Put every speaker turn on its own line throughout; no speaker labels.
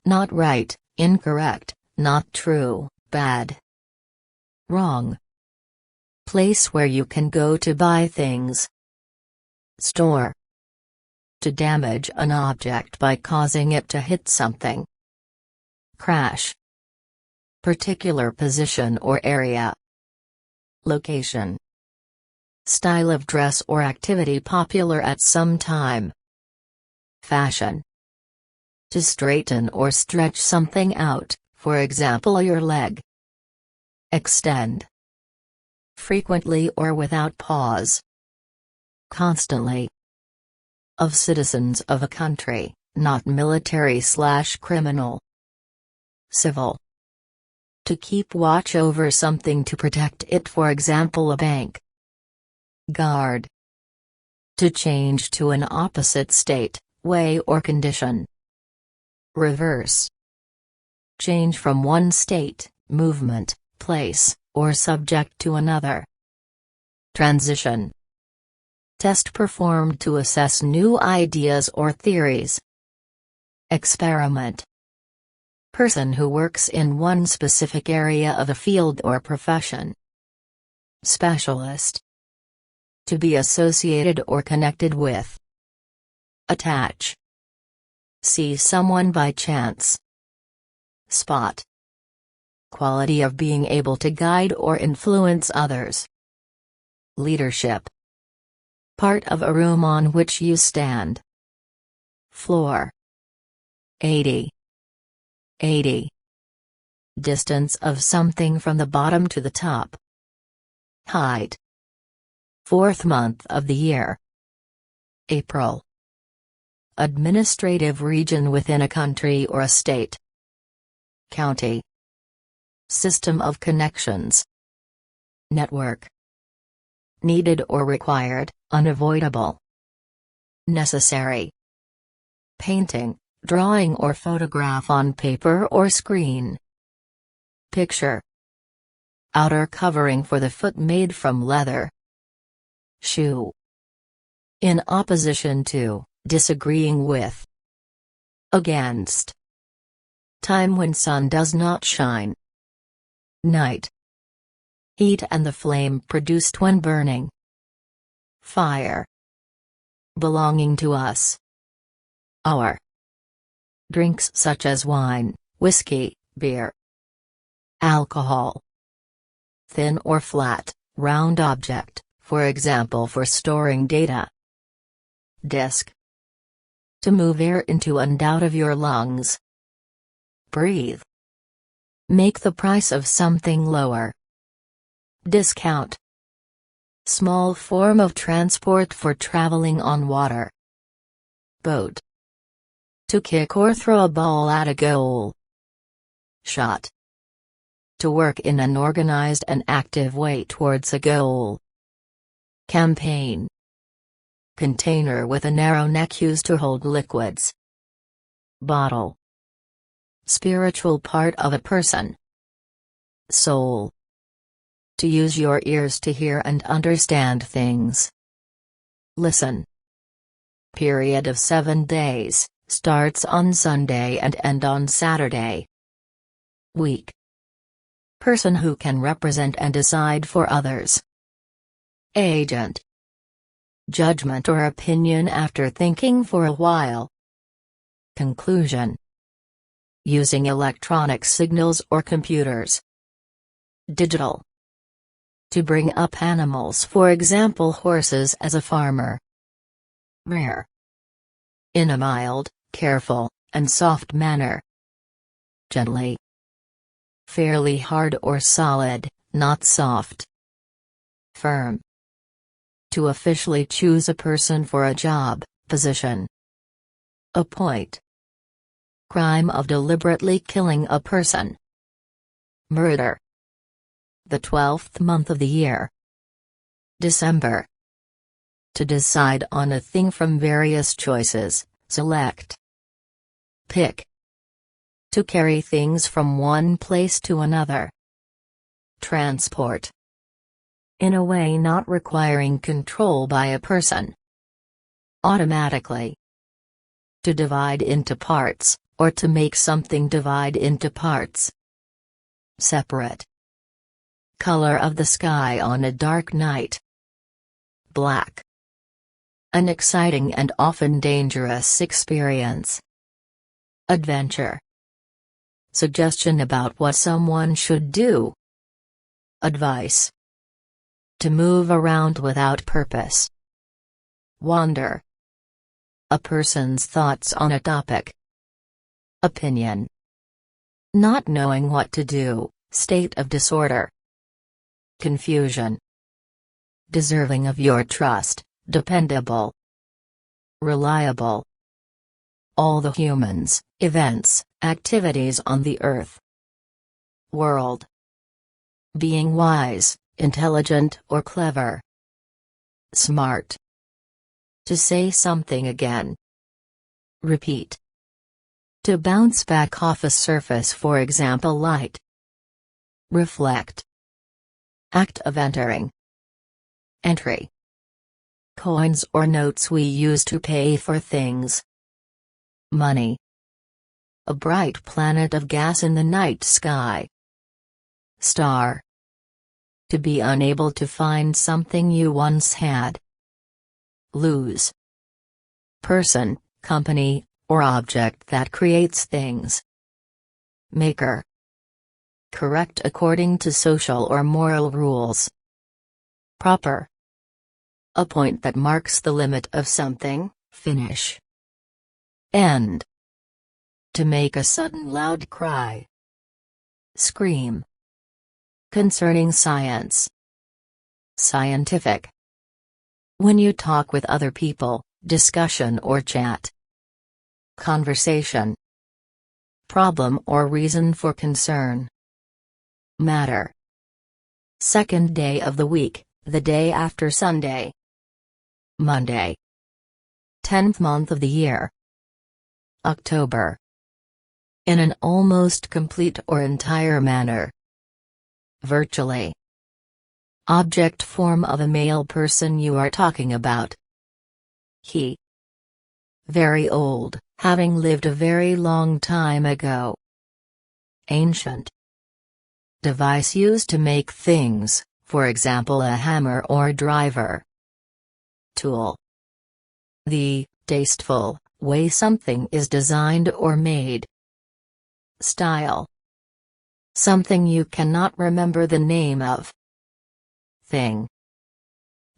not right, incorrect, not true, bad, wrong. Place where you can go to buy things. Store. To damage an object by causing it to hit something. Crash. Particular position or area. Location. Style of dress or activity popular at some time. Fashion. To straighten or stretch something out, for example your leg. Extend. Frequently or without pause. Constantly. Of citizens of a country, not military/criminal. Civil. To keep watch over something to protect it, for example a bank. Guard. To change to an opposite state, way or condition. Reverse. Change from one state, movement, place, or subject to another. Transition. Test performed to assess new ideas or theories. Experiment. Person who works in one specific area of a field or profession. Specialist. To be associated or connected with. Attach. See someone by chance. Spot. Quality of being able to guide or influence others. Leadership. Part of a room on which you stand. Floor. 80. 80. Distance of something from the bottom to the top. Height. Fourth month of the year. April. Administrative region within a country or a state. County. System of connections. Network. Needed or required, unavoidable. Necessary. Painting, drawing or photograph on paper or screen. Picture. Outer covering for the foot made from leather. Shoe. In opposition to, disagreeing with. Against. Time when sun does not shine. Night. Heat and the flame produced when burning. Fire. Belonging to us. Our. Drinks such as wine, whiskey, beer. Alcohol. Thin or flat, round object, for example for storing data. Disk. To move air into and out of your lungs. Breathe. Make the price of something lower. Discount. Small form of transport for traveling on water. Boat. To kick or throw a ball at a goal. Shot. To work in an organized and active way towards a goal. Campaign. Container with a narrow neck used to hold liquids. Bottle. Spiritual part of a person. Soul. To use your ears to hear and understand things. Listen. Period of 7 days, starts on Sunday and end on Saturday. Week. Person who can represent and decide for others. Agent. Judgment or opinion after thinking for a while. Conclusion. Using electronic signals or computers. Digital. To bring up animals, for example horses, as a farmer. Rare. In a mild, careful, and soft manner. Gently. Fairly hard or solid, not soft. Firm. To officially choose a person for a job, position. Appoint. Crime of deliberately killing a person. Murder. The 12th month of the year. December. To decide on a thing from various choices, select. Pick. To carry things from one place to another. Transport. In a way not requiring control by a person. Automatically. To divide into parts, or to make something divide into parts. Separate. Color of the sky on a dark night. Black. An exciting and often dangerous experience. Adventure. Suggestion about what someone should do. Advice. To move around without purpose. Wander. A person's thoughts on a topic. Opinion. Not knowing what to do, state of disorder. Confusion. Deserving of your trust, dependable. Reliable. All the humans, events, activities on the earth. World. Being wise, intelligent or clever. Smart. To say something again. Repeat. To bounce back off a surface, for example, light. Reflect. Act of entering. Entry. Coins or notes we use to pay for things. Money. A bright planet of gas in the night sky. Star. To be unable to find something you once had. Lose. Person, company, or object that creates things. Maker. Correct according to social or moral rules. Proper. A point that marks the limit of something, finish. End. To make a sudden loud cry. Scream. Concerning science. Scientific. When you talk with other people, discussion or chat. Conversation. Problem or reason for concern. Matter. Second day of the week, the day after Sunday. Monday. 10th month of the year. October. In an almost complete or entire manner. Virtually. Object form of a male person you are talking about. He. Very old, having lived a very long time ago. Ancient. Device used to make things, for example a hammer or driver. Tool. The tasteful way something is designed or made. Style. Something you cannot remember the name of. Thing.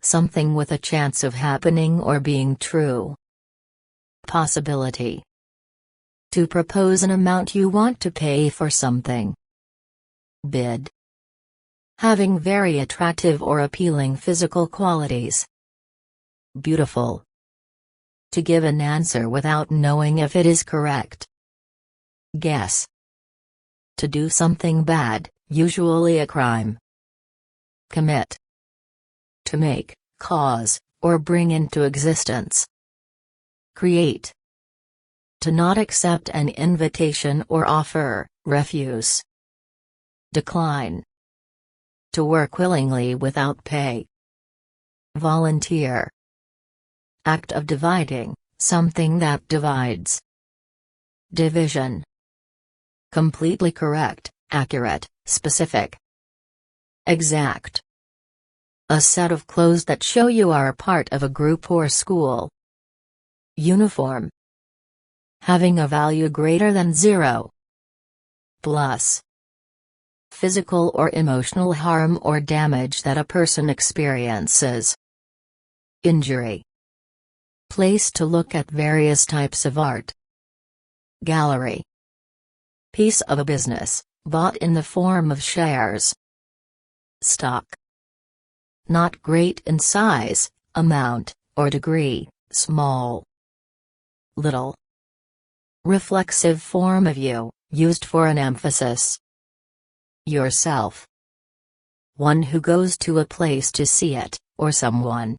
Something with a chance of happening or being true. Possibility. To propose an amount you want to pay for something. Bid. Having very attractive or appealing physical qualities. Beautiful. To give an answer without knowing if it is correct. Guess. To do something bad, usually a crime. Commit. To make, cause, or bring into existence. Create. To not accept an invitation or offer, refuse. Decline. To work willingly without pay. Volunteer. Act of dividing, something that divides. Division. Completely correct, accurate, specific. Exact. A set of clothes that show you are a part of a group or school. Uniform. Having a value greater than 0. Plus. Physical or emotional harm or damage that a person experiences. Injury. Place to look at various types of art. Gallery. Piece of a business, bought in the form of shares. Stock. Not great in size, amount, or degree, small. Little. Reflexive form of you, used for an emphasis. Yourself. One who goes to a place to see it, or someone.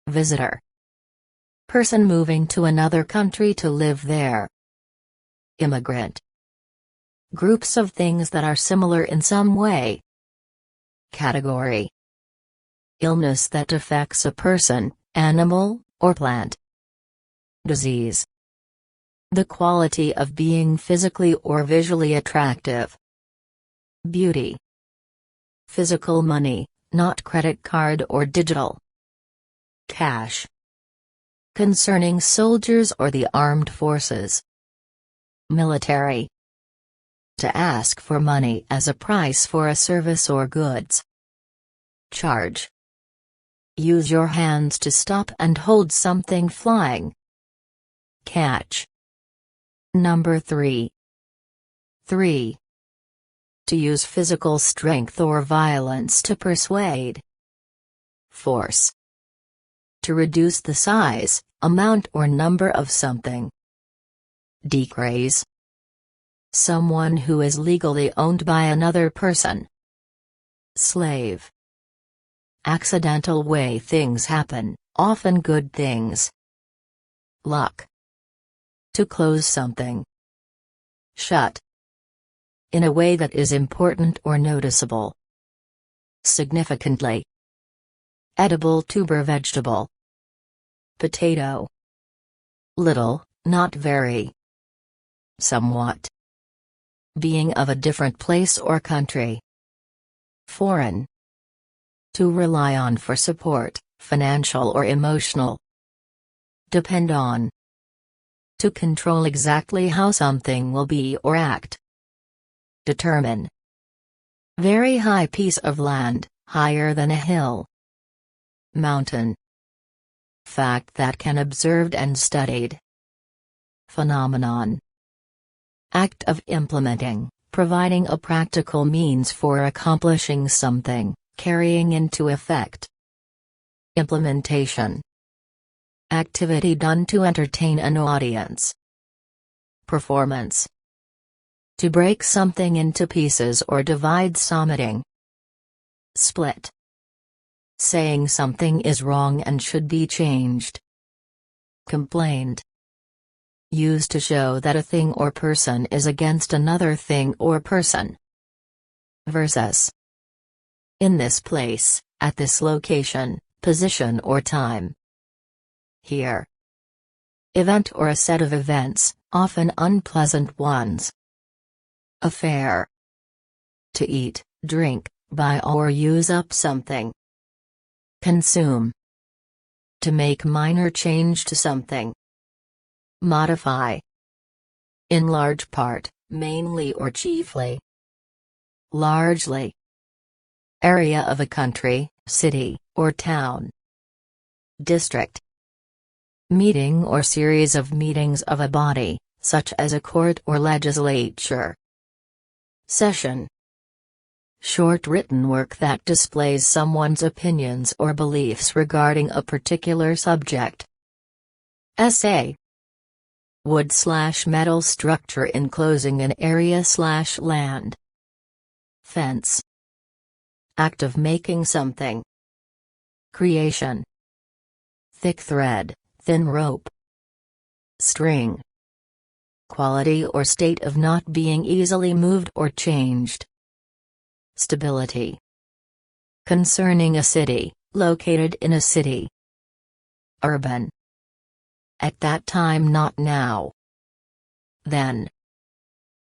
Visitor. Person moving to another country to live there. Immigrant. Groups of things that are similar in some way. Category. Illness that affects a person, animal, or plant. Disease. The quality of being physically or visually attractive. Beauty. Physical money, not credit card or digital. Cash. Concerning soldiers or the armed forces. Military. To ask for money as a price for a service or goods. Charge. Use your hands to stop and hold something flying. Catch. Number 3. 3. To use physical strength or violence to persuade. Force. To reduce the size, amount or number of something. Decrease. Someone who is legally owned by another person. Slave. Accidental way things happen, often good things. Luck. To close something. Shut. In a way that is important or noticeable. Significantly. Edible tuber vegetable. Potato. Little, not very. Somewhat. Being of a different place or country. Foreign. To rely on for support, financial or emotional. Depend on. To control exactly how something will be or act. Determine. Very high piece of land, higher than a hill. Mountain. Fact that can observed and studied. Phenomenon. Act of implementing, providing a practical means for accomplishing something, carrying into effect. Implementation. Activity done to entertain an audience. Performance. To break something into pieces or divide something. Split. Saying something is wrong and should be changed. Complaint. Used to show that a thing or person is against another thing or person. Versus. In this place, at this location, position or time. Here. Event or a set of events, often unpleasant ones. Affair. To eat, drink, buy or use up something. Consume. To make minor change to something. Modify. In large part, mainly or chiefly. Largely. Area of a country, city, or town. District. Meeting or series of meetings of a body, such as a court or legislature. Session. Short written work that displays someone's opinions or beliefs regarding a particular subject. Essay. Wood/metal structure enclosing an area/land. Fence. Act of making something. Creation. Thick thread, thin rope. String. Quality or state of not being easily moved or changed. Stability. Concerning a city, located in a city. Urban. At that time, not now. Then.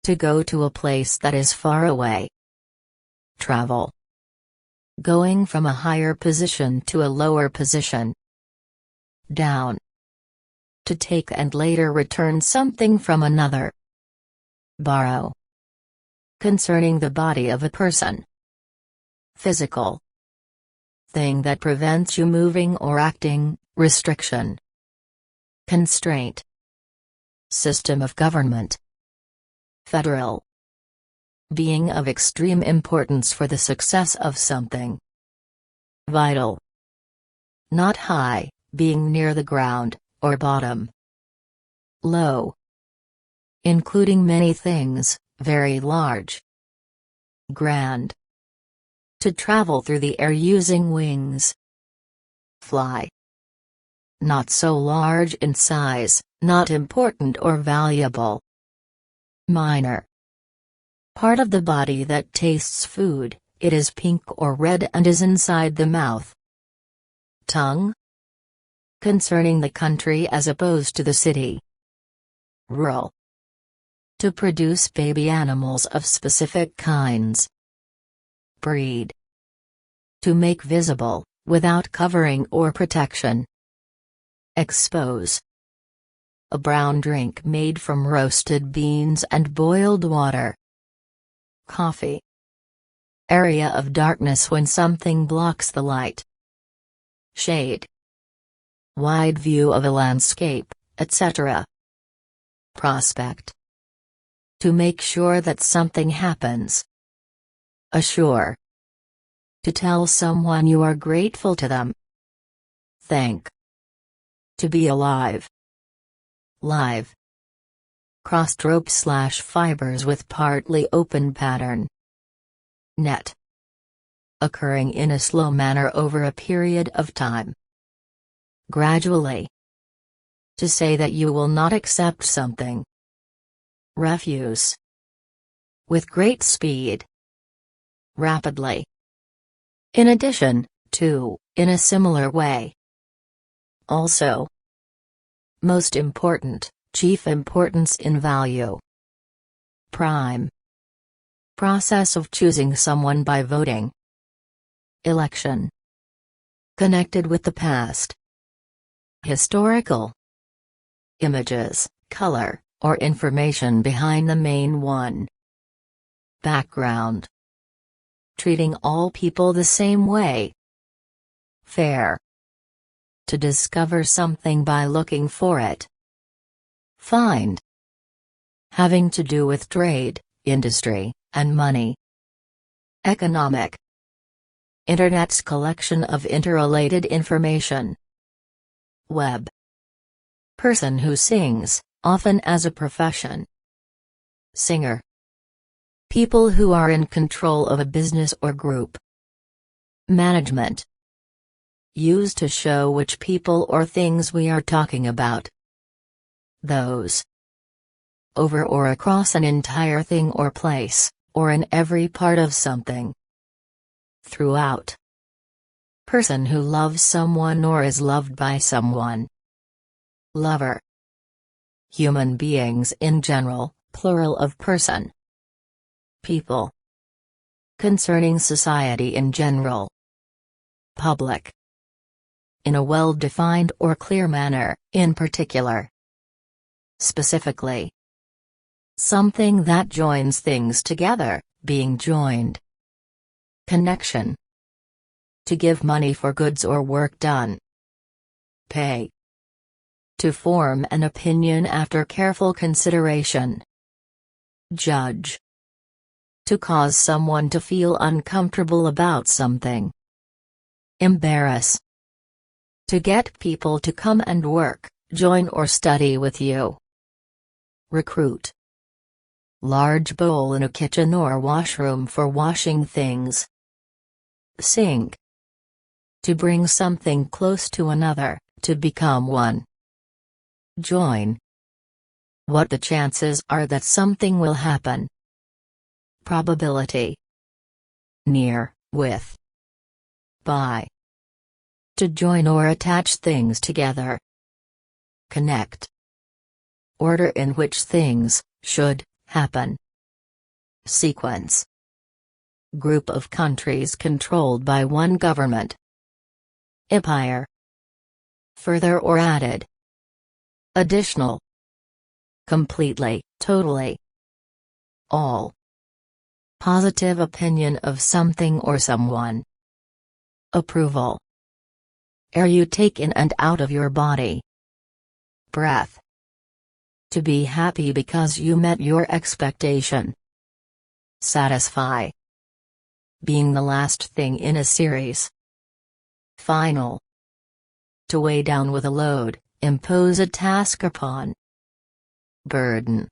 To go to a place that is far away. Travel. Going from a higher position to a lower position. Down. To take and later return something from another. Borrow. Concerning the body of a person. Physical. Thing that prevents you moving or acting, restriction. Constraint. System of government. Federal. Being of extreme importance for the success of something. Vital. Not high, being near the ground, or bottom. Low. Including many things, very large. Grand. To travel through the air using wings. Fly. Not so large in size, not important or valuable. Minor. Part of the body that tastes food, it is pink or red and is inside the mouth. Tongue. Concerning the country as opposed to the city. Rural. To produce baby animals of specific kinds. Breed. To make visible, without covering or protection. Expose. A brown drink made from roasted beans and boiled water. Coffee. Area of darkness when something blocks the light. Shade. Wide view of a landscape, etc. Prospect. To make sure that something happens. Assure. To tell someone you are grateful to them. Thank. To be alive. Live. Crossed rope/fibers with partly open pattern. Net. Occurring in a slow manner over a period of time. Gradually. To say that you will not accept something. Refuse. With great speed. Rapidly. In addition to, in a similar way. Also. Most important, chief importance in value. Prime. Process of choosing someone by voting. Election. Connected with the past. Historical. Images, color, or information behind the main one. Background. Treating all people the same way. Fair. To discover something by looking for it. Find. Having to do with trade, industry, and money. Economic. Internet's collection of interrelated information. Web. Person who sings, often as a profession. Singer. People who are in control of a business or group. Management. Used to show which people or things we are talking about. Those. Over or across an entire thing or place, or in every part of something. Throughout. Person who loves someone or is loved by someone. Lover. Human beings in general, plural of person. People. Concerning society in general. Public. In a well-defined or clear manner, in particular. Specifically. Something that joins things together, being joined. Connection. To give money for goods or work done. Pay. To form an opinion after careful consideration. Judge. To cause someone to feel uncomfortable about something. Embarrass. To get people to come and work, join or study with you. Recruit. Large bowl in a kitchen or washroom for washing things. Sink. To bring something close to another, to become one. Join. What the chances are that something will happen. Probability. Near, with. By. To join or attach things together. Connect. Order in which things should happen. Sequence. Group of countries controlled by one government. Empire. Further or added. Additional. Completely, totally. All. Positive opinion of something or someone. Approval. Air you take in and out of your body. Breath. To be happy because you met your expectation. Satisfy. Being the last thing in a series. Final. To weigh down with a load, impose a task upon. Burden.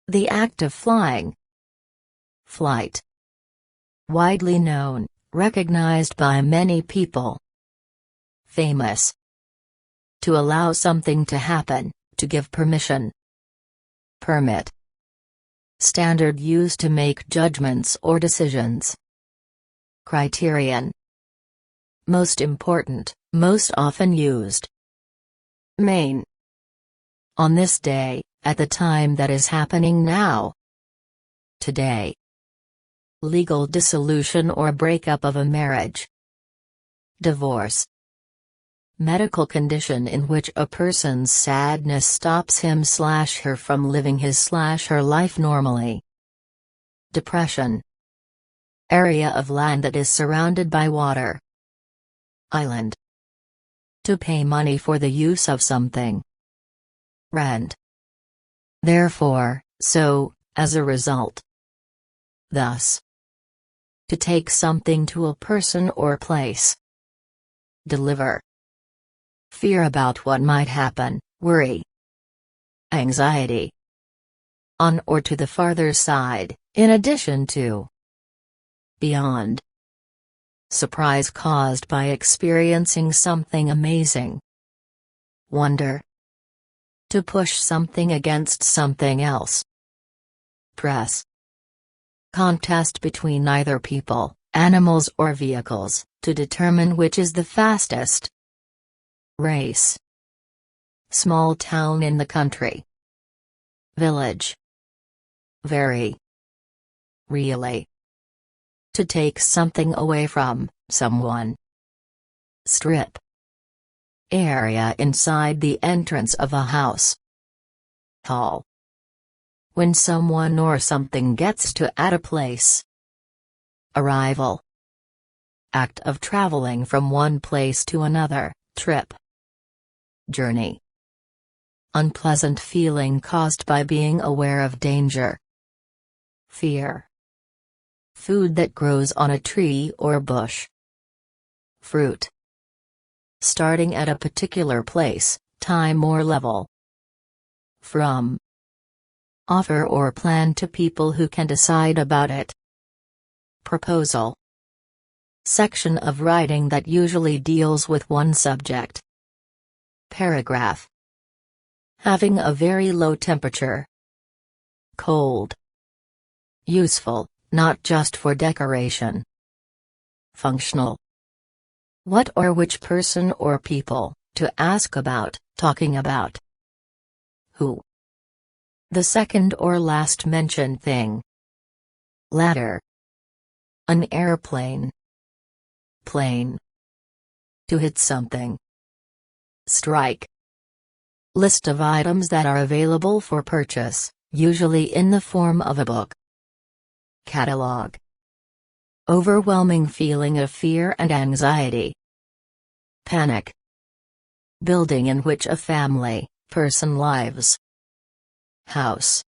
The act of flying. Flight. Widely known, recognized by many people. Famous. To allow something to happen, to give permission. Permit. Standard used to make judgments or decisions. Criterion. Most important, most often used. Main. On this day, at the time that is happening now. Today. Legal dissolution or breakup of a marriage. Divorce. Medical condition in which a person's sadness stops him/her from living his/her life normally. Depression. Area of land that is surrounded by water. Island. To pay money for the use of something. Rent. Therefore, so, as a result. Thus. To take something to a person or place. Deliver. Fear about what might happen, worry. Anxiety. On or to the farther side, in addition to. Beyond. Surprise caused by experiencing something amazing. Wonder. To push something against something else. Press. Contest between either people, animals or vehicles, to determine which is the fastest. Race. Small town in the country. Village. Very. Really. To take something away from someone. Strip. Area inside the entrance of a house. Hall. When someone or something gets to at a place. Arrival. Act of traveling from one place to another, trip. Journey. Unpleasant feeling caused by being aware of danger. Fear. Food that grows on a tree or bush. Fruit. Starting at a particular place, time or level. From. Offer or plan to people who can decide about it. Proposal. Section of writing that usually deals with one subject. Paragraph. Having a very low temperature. Cold. Useful, not just for decoration. Functional. What or which person or people, to ask about, talking about. Who. The second or last mentioned thing. Ladder. An airplane. Plane. To hit something. Strike. List of items that are available for purchase, usually in the form of a book. Catalog. Overwhelming feeling of fear and anxiety. Panic. Building in which a family, person lives. House.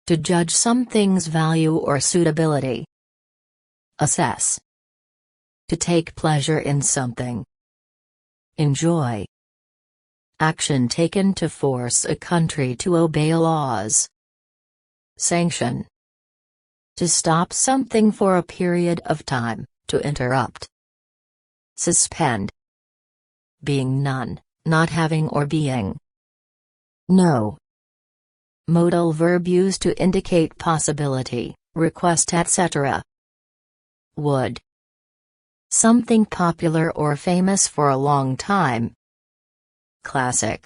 To judge something's value or suitability. Assess. To take pleasure in something. Enjoy. Action taken to force a country to obey laws. Sanction. To stop something for a period of time, to interrupt. Suspend. Being none, not having or being. No. Modal verb used to indicate possibility, request etc. Would. Something popular or famous for a long time. Classic.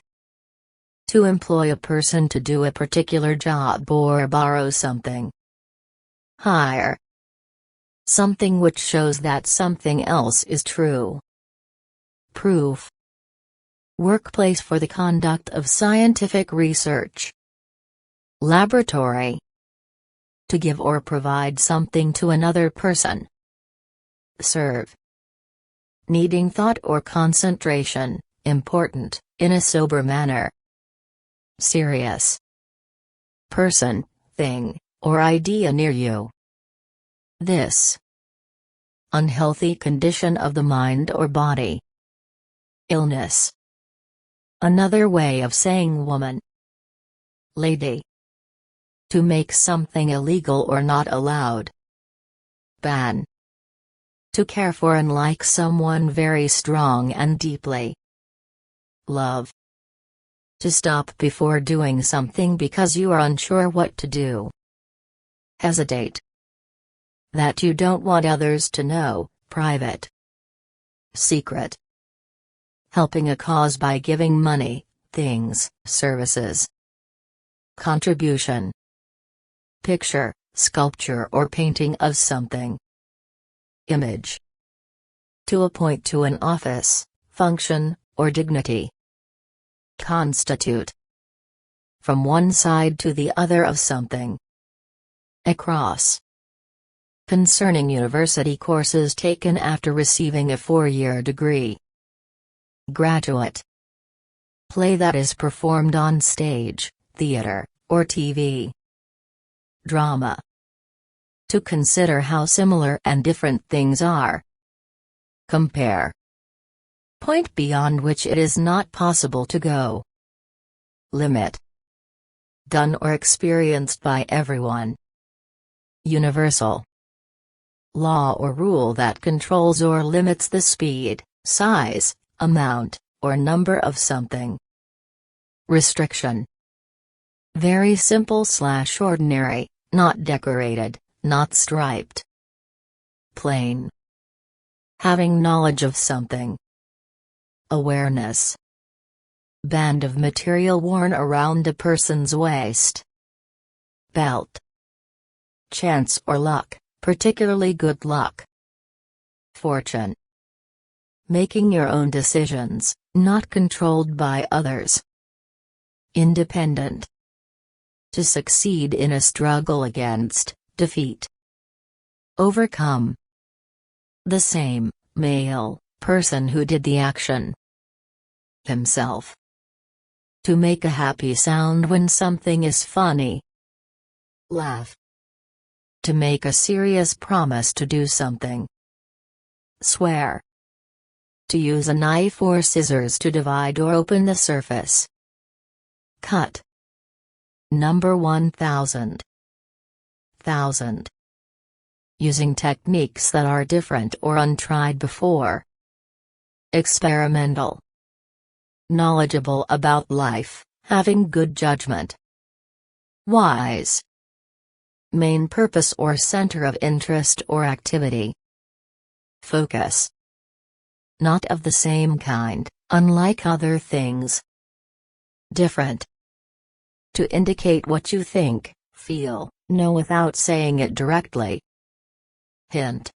To employ a person to do a particular job or borrow something. Hire. Something which shows that something else is true. Proof. Workplace for the conduct of scientific research. Laboratory. To give or provide something to another person. Serve. Needing thought or concentration, important, in a sober manner. Serious. Person, thing, or idea near you. This. Unhealthy condition of the mind or body. Illness. Another way of saying woman. Lady. To make something illegal or not allowed. Ban. To care for and like someone very strong and deeply. Love. To stop before doing something because you are unsure what to do. Hesitate. That you don't want others to know, private. Secret. Helping a cause by giving money, things, services. Contribution. Picture, sculpture or painting of something. Image. To appoint to an office, function, or dignity. Constitute. From one side to the other of something. Across. Concerning university courses taken after receiving a 4-year degree. Graduate. Play that is performed on stage, theater, or TV. Drama. To consider how similar and different things are. Compare. Point beyond which it is not possible to go. Limit. Done or experienced by everyone. Universal. Law or rule that controls or limits the speed, size, amount, or number of something. Restriction. Very simple/ordinary, not decorated, not striped. Plain. Having knowledge of something. Awareness. Band of material worn around a person's waist. Belt. Chance or luck, particularly good luck. Fortune. Making your own decisions, not controlled by others. Independent. To succeed in a struggle against defeat. Overcome. The same, male, person who did the action. Himself. To make a happy sound when something is funny. Laugh. To make a serious promise to do something. Swear. To use a knife or scissors to divide or open the surface. Cut. Number 1000. Thousand. Using techniques that are different or untried before. Experimental. Knowledgeable about life, having good judgment. Wise. Main purpose or center of interest or activity. Focus. Not of the same kind, unlike other things. Different. To indicate what you think, feel, know without saying it directly. Hint.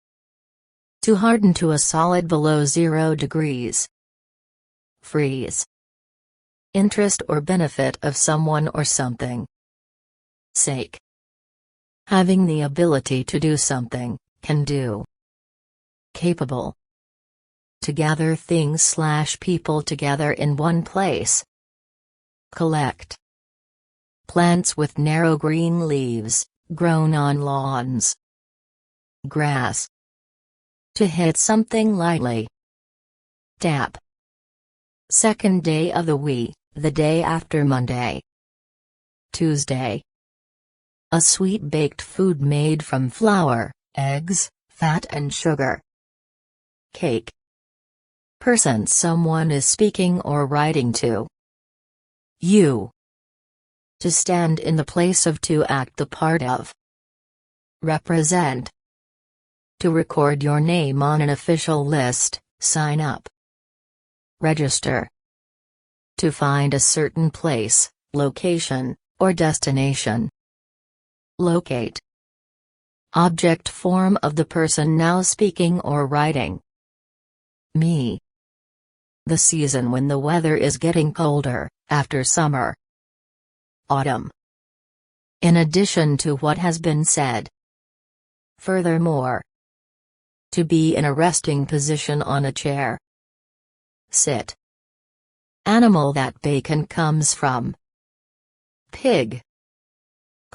To harden to a solid below 0 degrees. Freeze. Interest or benefit of someone or something. Sake. Having the ability to do something, can do. Capable. To gather things/people together in one place. Collect. Plants with narrow green leaves, grown on lawns. Grass. To hit something lightly. Tap. Second day of the week, the day after Monday. Tuesday. A sweet baked food made from flour, eggs, fat and sugar. Cake. Person someone is speaking or writing to. You. To stand in the place of, to act the part of. Represent. To record your name on an official list, sign up. Register. To find a certain place, location, or destination. Locate. Object form of the person now speaking or writing. Me. The season when the weather is getting colder, after summer. Autumn. In addition to what has been said. Furthermore. To be in a resting position on a chair. Sit. Animal that bacon comes from. Pig.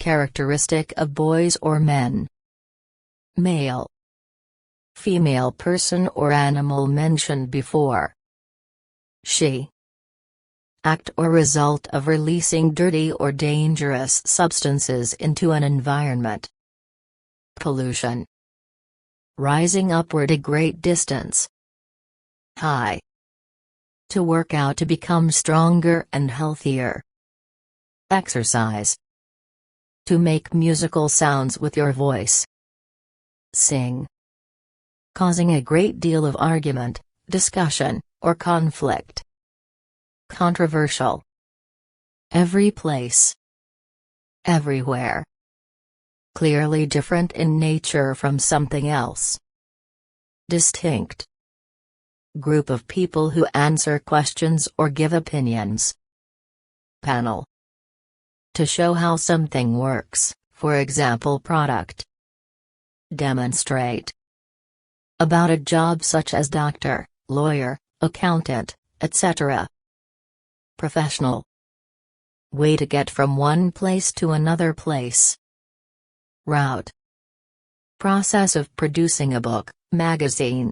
Characteristic of boys or men. Male. Female person or animal mentioned before. She. Act or result of releasing dirty or dangerous substances into an environment. Pollution. Rising upward a great distance. High. To work out to become stronger and healthier. Exercise. To make musical sounds with your voice. Sing. Causing a great deal of argument, discussion, or conflict. Controversial. Every place. everywhere. Clearly different in nature from something else. Distinct. Group of people who answer questions or give opinions. Panel. To show how something works, for example product. Demonstrate. About a job such as doctor, lawyer, accountant, etc. Professional. Way to get from one place to another place. Route. Process of producing a book, magazine.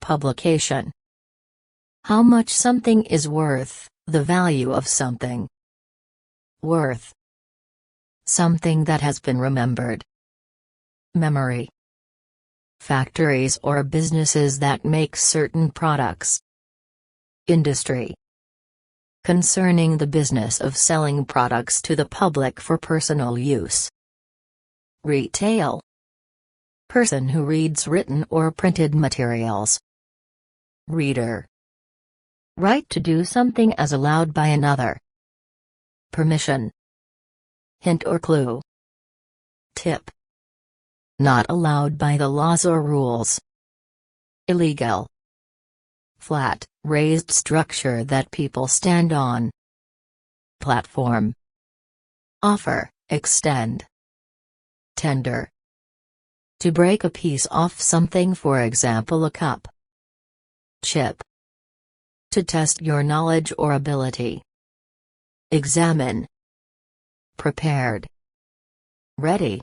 Publication. How much something is worth, the value of something. Worth. Something that has been remembered. Memory. Factories or businesses that make certain products. Industry. Concerning the business of selling products to the public for personal use. Retail. Person who reads written or printed materials. Reader. Right to do something as allowed by another. Permission. Hint or clue. Tip. Not allowed by the laws or rules. Illegal. Flat, raised structure that people stand on. Platform. Offer, extend. Tender. To break a piece off something, for example a cup. Chip. To test your knowledge or ability. Examine. Prepared. Ready.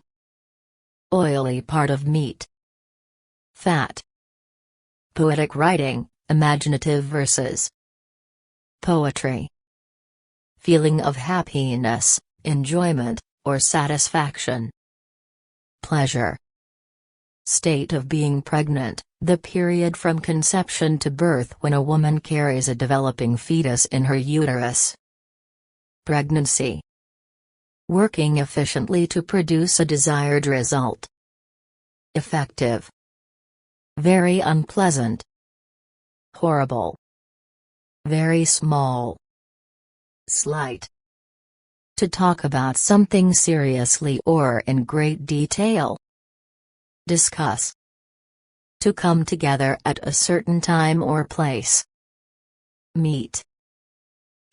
Oily part of meat. Fat. Poetic writing, imaginative verses. Poetry. Feeling of happiness, enjoyment, or satisfaction. Pleasure. State of being pregnant, the period from conception to birth when a woman carries a developing fetus in her uterus. Pregnancy. Working efficiently to produce a desired result. Effective. Very unpleasant. Horrible. Very small. Slight. To talk about something seriously or in great detail. Discuss. To come together at a certain time or place. Meet.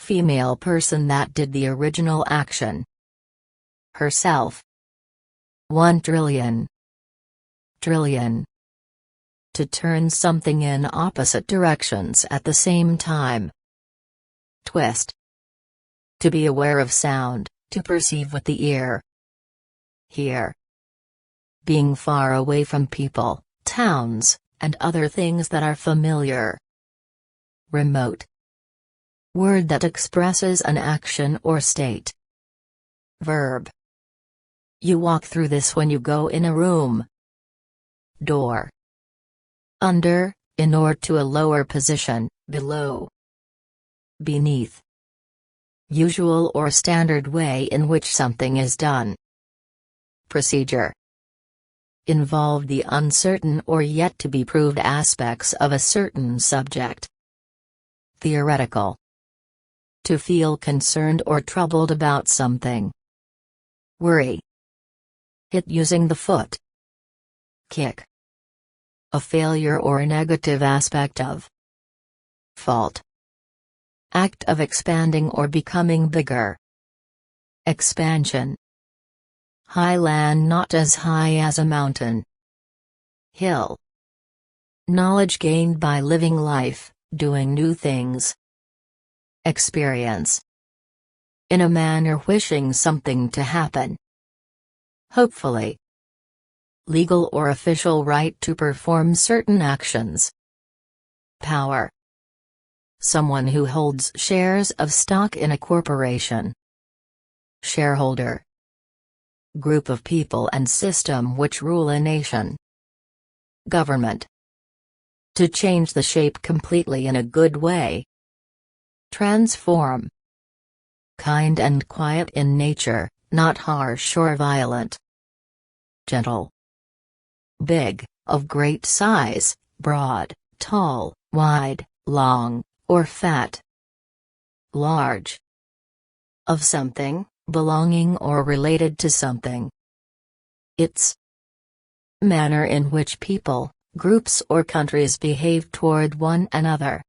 Female person that did the original action. Herself. 1 trillion. Trillion. To turn something in opposite directions at the same time. Twist. To be aware of sound, to perceive with the ear. Hear. Being far away from people, towns, and other things that are familiar. Remote. Word that expresses an action or state. Verb. You walk through this when you go in a room. Door. Under, in or to a lower position, below. Beneath. Usual or standard way in which something is done. Procedure. Involve the uncertain or yet to be proved aspects of a certain subject. Theoretical. To feel concerned or troubled about something. Worry. Hit using the foot. Kick. A failure or a negative aspect of. Fault. Act of expanding or becoming bigger. Expansion. High land not as high as a mountain. Hill. Knowledge gained by living life, doing new things. Experience. In a manner wishing something to happen. Hopefully. Legal or official right to perform certain actions. Power. Someone who holds shares of stock in a corporation. Shareholder. Group of people and system which rule a nation. Government. To change the shape completely in a good way. Transform. Kind and quiet in nature, not harsh or violent. Gentle. Big, of great size, broad, tall, wide, long, or fat. Large. Of something, belonging or related to something. It's manner in which people, groups or countries behave toward one another.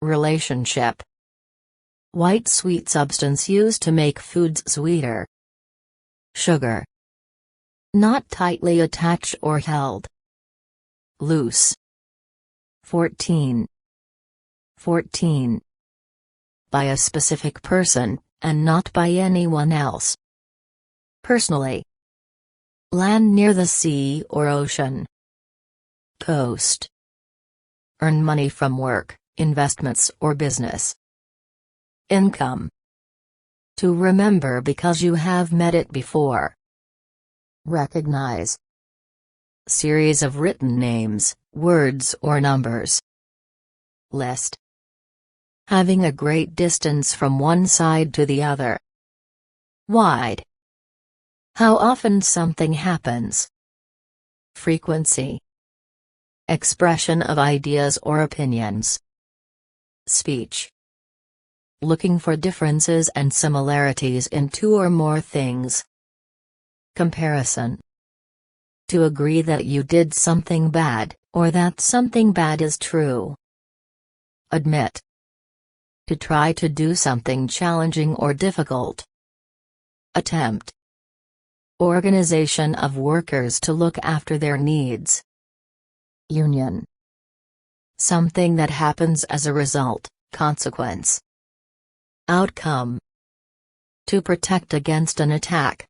Relationship. White sweet substance used to make foods sweeter. Sugar. Not tightly attached or held. Loose. 14. 14. By a specific person, and not by anyone else. Personally. Land near the sea or ocean. Coast. Earn money from work, investments or business. Income. To remember because you have met it before. Recognize. Series of written names, words or numbers. List. Having a great distance from one side to the other. Wide. How often something happens. Frequency. Expression of ideas or opinions. Speech. Looking for differences and similarities in two or more things. Comparison. To agree that you did something bad, or that something bad is true. Admit. To try to do something challenging or difficult. Attempt. Organization of workers to look after their needs. Union. Something that happens as a result, consequence. Outcome. To protect against an attack.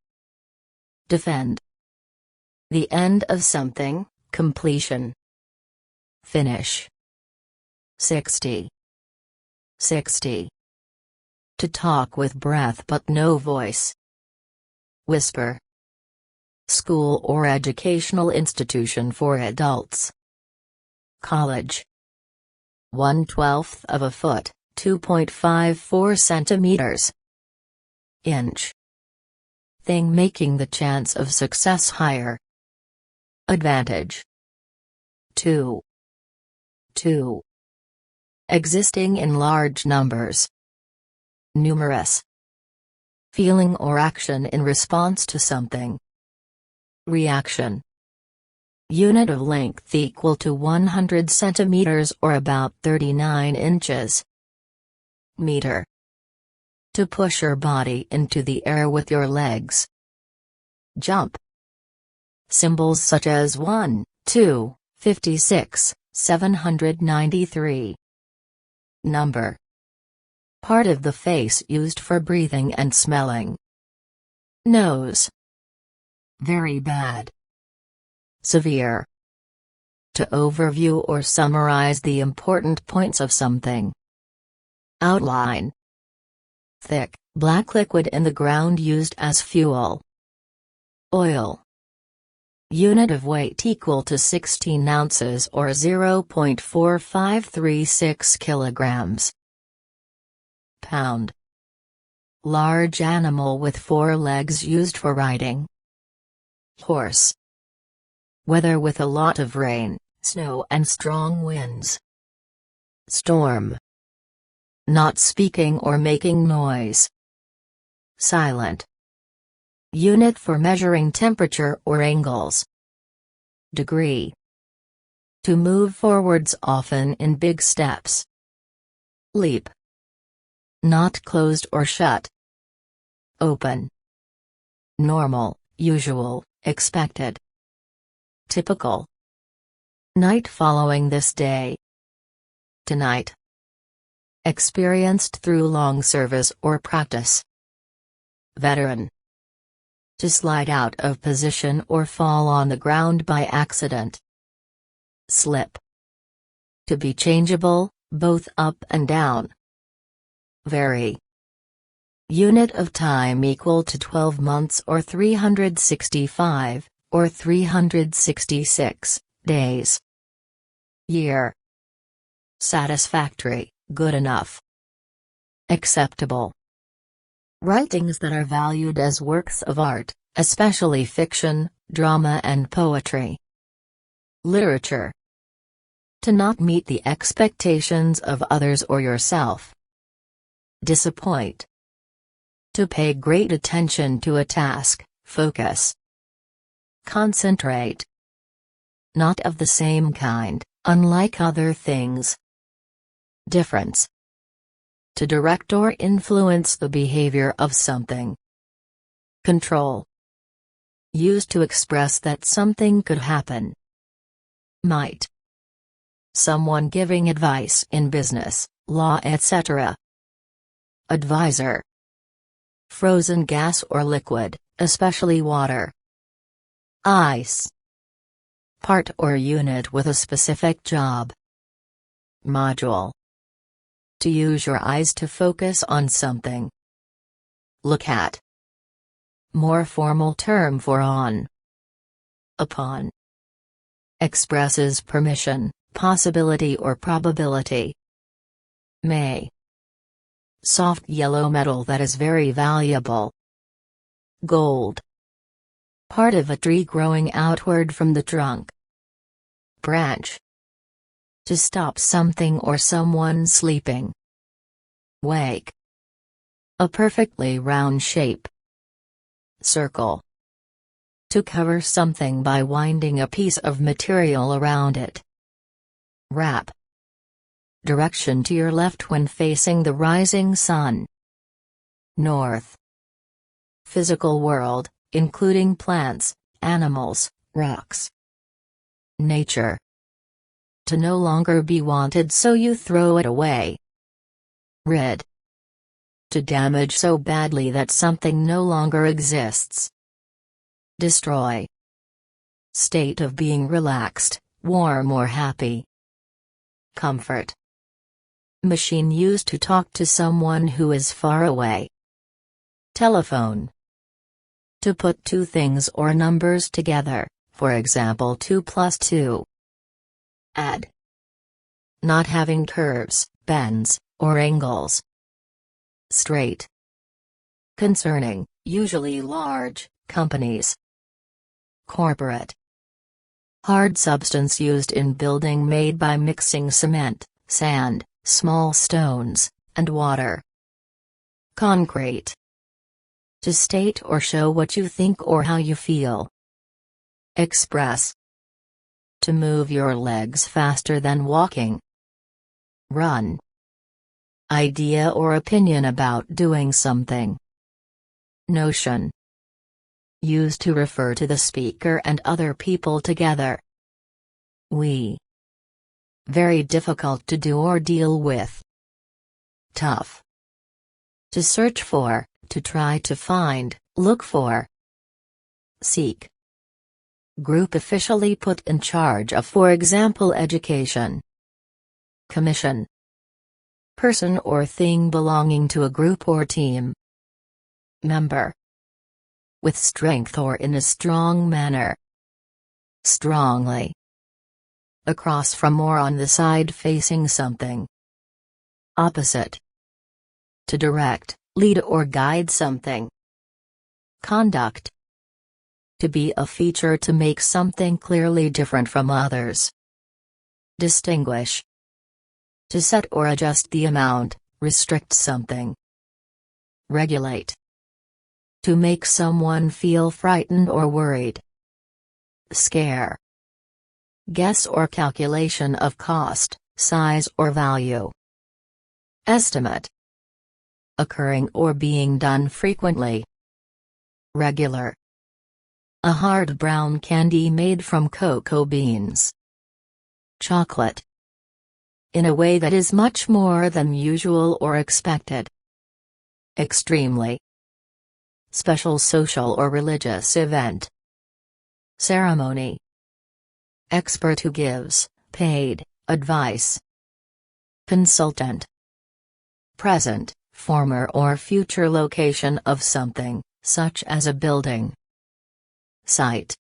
Defend. The end of something, completion. Finish. 60. 60. To talk with breath but no voice. Whisper. School or educational institution for adults. College. 1/12 of a foot, 2.54 centimeters. Inch. Thing making the chance of success higher. Advantage. 2. 2. Existing in large numbers. Numerous. Feeling or action in response to something. Reaction. Unit of length equal to 100 centimeters or about 39 inches. Meter. To push your body into the air with your legs. Jump. Symbols such as 1, 2, 56, 793. Number. Part of the face used for breathing and smelling. Nose. Very bad. Severe. To overview or summarize the important points of something. Outline. Thick, black liquid in the ground used as fuel. Oil. Unit of weight equal to 16 ounces or 0.4536 kilograms. Pound. Large animal with 4 legs used for riding. Horse. Weather with a lot of rain, snow and strong winds. Storm. Not speaking or making noise. Silent. Unit for measuring temperature or angles. Degree. To move forwards often in big steps. Leap. Not closed or shut. Open. Normal, usual, expected. Typical. Night following this day. Tonight. Experienced through long service or practice. Veteran. To slide out of position or fall on the ground by accident. Slip. To be changeable, both up and down. Vary. Unit of time equal to 12 months or 365, or 366, days. Year. Satisfactory, good enough. Acceptable. Writings that are valued as works of art, especially fiction, drama and poetry. Literature. To not meet the expectations of others or yourself. Disappoint. To pay great attention to a task, focus. Concentrate. Not of the same kind, unlike other things. Difference. To direct or influence the behavior of something. Control. Used to express that something could happen. Might. Someone giving advice in business, law, etc. Advisor. Frozen gas or liquid, especially water. Ice. Part or unit with a specific job. Module. To use your eyes to focus on something. Look at. More formal term for on. Upon. Expresses permission, possibility or probability. May. Soft yellow metal that is very valuable. Gold. Part of a tree growing outward from the trunk. Branch. To stop something or someone sleeping. Wake. A perfectly round shape. Circle. To cover something by winding a piece of material around it. Wrap. Direction to your left when facing the rising sun. North. Physical world, including plants, animals, rocks. Nature. To no longer be wanted so you throw it away. Rid. To damage so badly that something no longer exists. Destroy. State of being relaxed, warm or happy. Comfort. Machine used to talk to someone who is far away. Telephone. To put two things or numbers together, for example 2 plus 2. Add. Not having curves, bends, or angles. Straight. Concerning, usually large, companies. Corporate. Hard substance used in building made by mixing cement, sand, small stones, and water. Concrete. To state or show what you think or how you feel. Express. To move your legs faster than walking. Run. Idea or opinion about doing something. Notion. Used to refer to the speaker and other people together. We. Very difficult to do or deal with. Tough. To search for, to try to find, look for. Seek. Group officially put in charge of, for example, education. Commission. Person or thing belonging to a group or team. Member. With strength or in a strong manner. Strongly. Across from or on the side facing something. Opposite. To direct, lead or guide something. Conduct. To be a feature to make something clearly different from others. Distinguish. To set or adjust the amount, restrict something. Regulate. To make someone feel frightened or worried. Scare. Guess or calculation of cost, size or value. Estimate. Occurring or being done frequently. Regular. A hard brown candy made from cocoa beans. Chocolate. In a way that is much more than usual or expected. Extremely. Special social or religious event. Ceremony. Expert who gives, paid, advice. Consultant. Present, former or future location of something, such as a building. Site.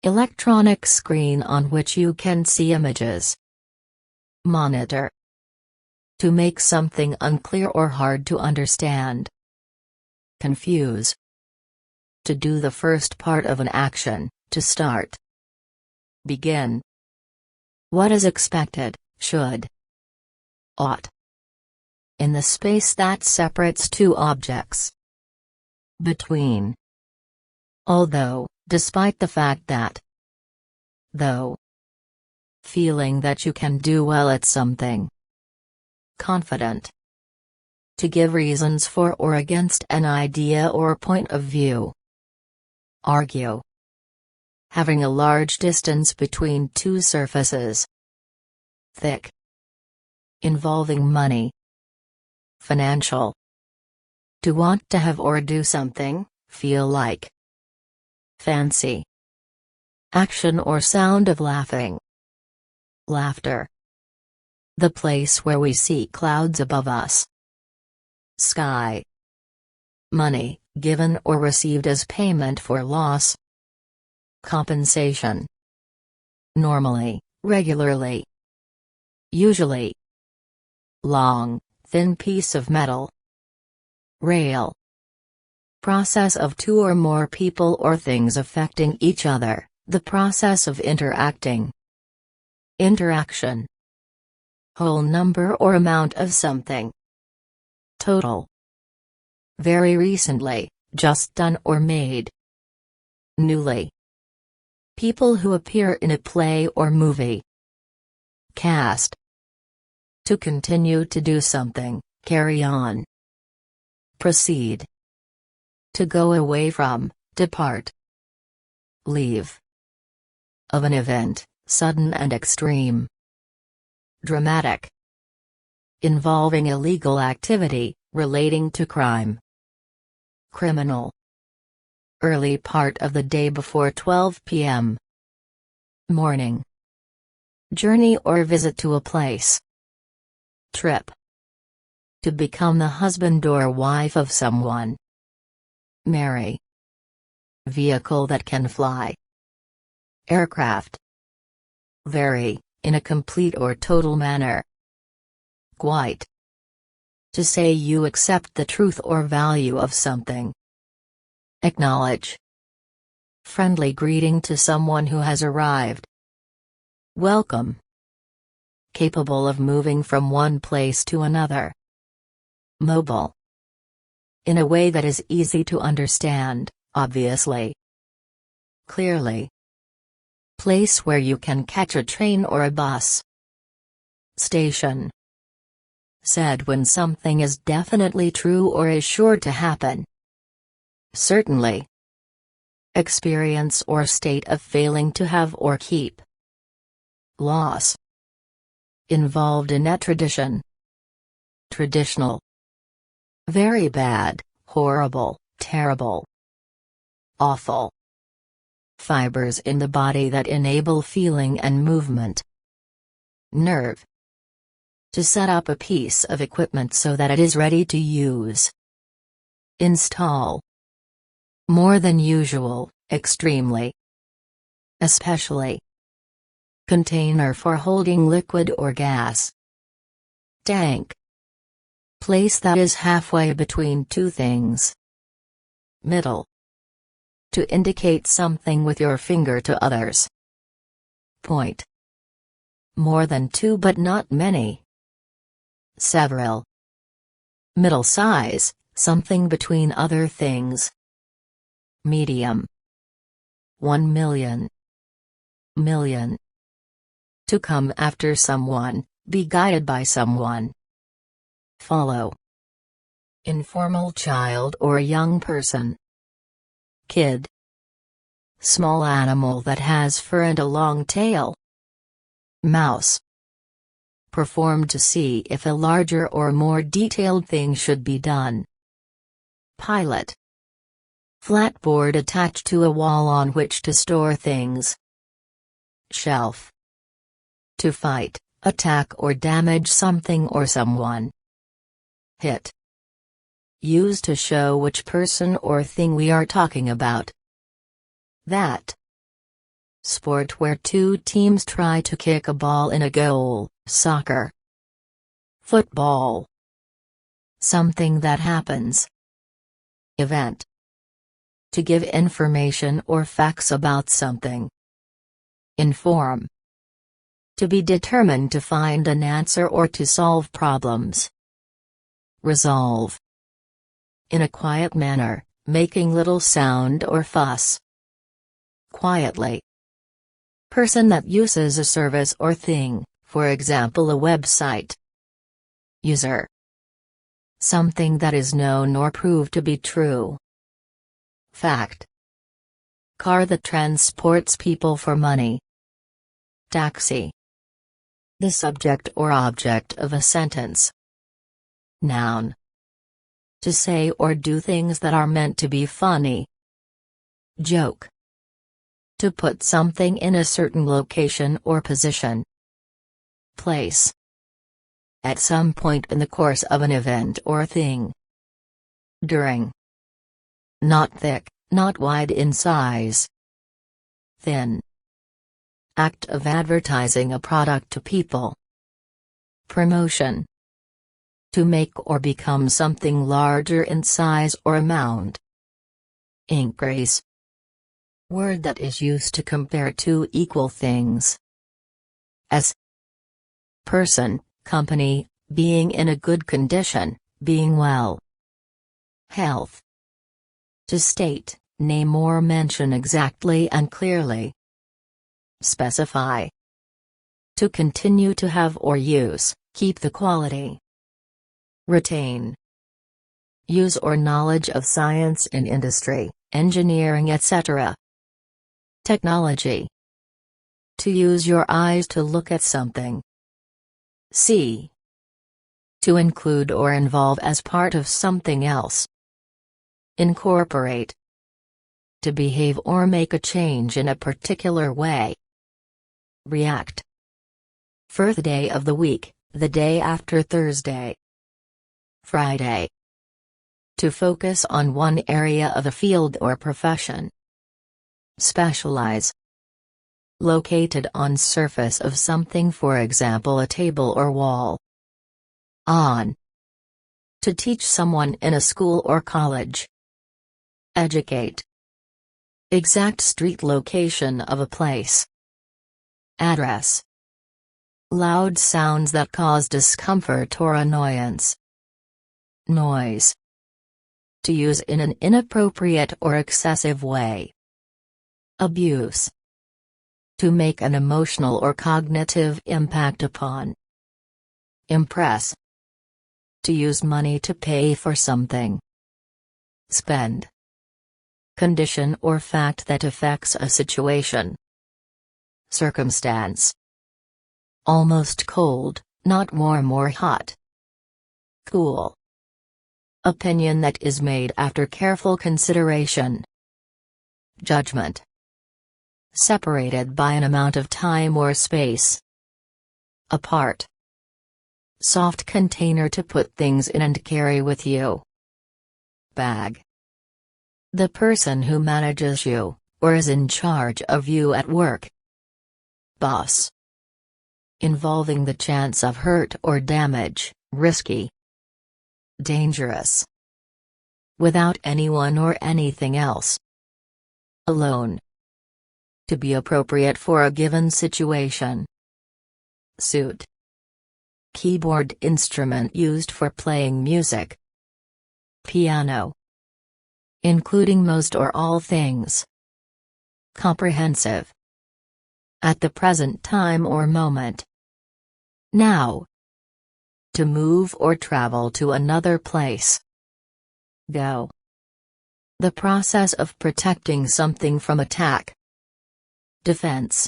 Electronic screen on which you can see images. Monitor. To make something unclear or hard to understand. Confuse. To do the first part of an action, to start. Begin. What is expected, should. Ought. In the space that separates two objects. between. Although, despite the fact that. Though. Feeling that you can do well at something. Confident. To give reasons for or against an idea or point of view. Argue. Having a large distance between two surfaces. Thick. Involving money. Financial. To want to have or do something, feel like. Fancy. Action or sound of laughing. Laughter. The place where we see clouds above us. Sky. Money, given or received as payment for loss. Compensation. Normally, regularly. Usually. Long, thin piece of metal. Rail. Process of two or more people or things affecting each other, the process of interacting. Interaction. Whole number or amount of something. Total. Very recently, just done or made. Newly. People who appear in a play or movie. Cast. To continue to do something, carry on. Proceed. To go away from, depart. Leave. Of an event, sudden and extreme. Dramatic. Involving illegal activity, relating to crime. Criminal. Early part of the day before 12 p.m. Morning. Journey or visit to a place. Trip. To become the husband or wife of someone. Marry. Vehicle that can fly. Aircraft. Vary, in a complete or total manner. Quite. To say you accept the truth or value of something. Acknowledge. Friendly greeting to someone who has arrived. Welcome. Capable of moving from one place to another. Mobile. In a way that is easy to understand, obviously. Clearly. Place where you can catch a train or a bus. Station. Said when something is definitely true or is sure to happen. Certainly. Experience or state of failing to have or keep. Loss. Involved in a tradition. Traditional. Very bad, horrible, terrible. Awful. Fibers in the body that enable feeling and movement. Nerve. To set up a piece of equipment so that it is ready to use. Install. More than usual, extremely. Especially. Container for holding liquid or gas. Tank. Place that is halfway between two things. Middle. To indicate something with your finger to others. Point. More than two but not many. Several. Middle size, something between other things. Medium. 1 million. Million. To come after someone, be guided by someone. Follow. Informal child or young person. Kid. Small animal that has fur and a long tail. Mouse. Performed to see if a larger or more detailed thing should be done. Pilot. Flat board attached to a wall on which to store things. Shelf. To fight, attack or damage something or someone. Hit. Used to show which person or thing we are talking about. That. Sport where two teams try to kick a ball in a goal, soccer. Football. Something that happens. Event. To give information or facts about something. Inform. To be determined to find an answer or to solve problems. Resolve. In a quiet manner, making little sound or fuss. Quietly. Person that uses a service or thing, for example a website. User. Something that is known or proved to be true. Fact. Car that transports people for money. Taxi. The subject or object of a sentence. Noun. To say or do things that are meant to be funny. Joke. To put something in a certain location or position. Place. At some point in the course of an event or thing. During. Not thick, not wide in size. Thin. Act of advertising a product to people. Promotion. To make or become something larger in size or amount. Increase. Word that is used to compare two equal things. As. Person, company, being in a good condition, being well. Health. To state, name or mention exactly and clearly. Specify. To continue to have or use, keep the quality. Retain. Use or knowledge of science in industry, engineering etc. Technology. To use your eyes to look at something. See. To include or involve as part of something else. Incorporate. To behave or make a change in a particular way. React. First day of the week, the day after Thursday. Friday. To focus on one area of a field or profession. Specialize. Located on surface of something, for example a table or wall. On. To teach someone in a school or college. Educate. Exact street location of a place. Address. Loud sounds that cause discomfort or annoyance. Noise. To use in an inappropriate or excessive way. Abuse. To make an emotional or cognitive impact upon. Impress. To use money to pay for something. Spend. Condition or fact that affects a situation. Circumstance. Almost cold, not warm or hot. Cool. Opinion that is made after careful consideration. Judgment. Separated by an amount of time or space. Apart. Soft container to put things in and carry with you. Bag. The person who manages you, or is in charge of you at work. Boss. Involving the chance of hurt or damage, risky. Dangerous. Without anyone or anything else. Alone. To be appropriate for a given situation. Suit. Keyboard instrument used for playing music. Piano. Including most or all things. Comprehensive. At the present time or moment. Now. To move or travel to another place. Go. The process of protecting something from attack. Defense.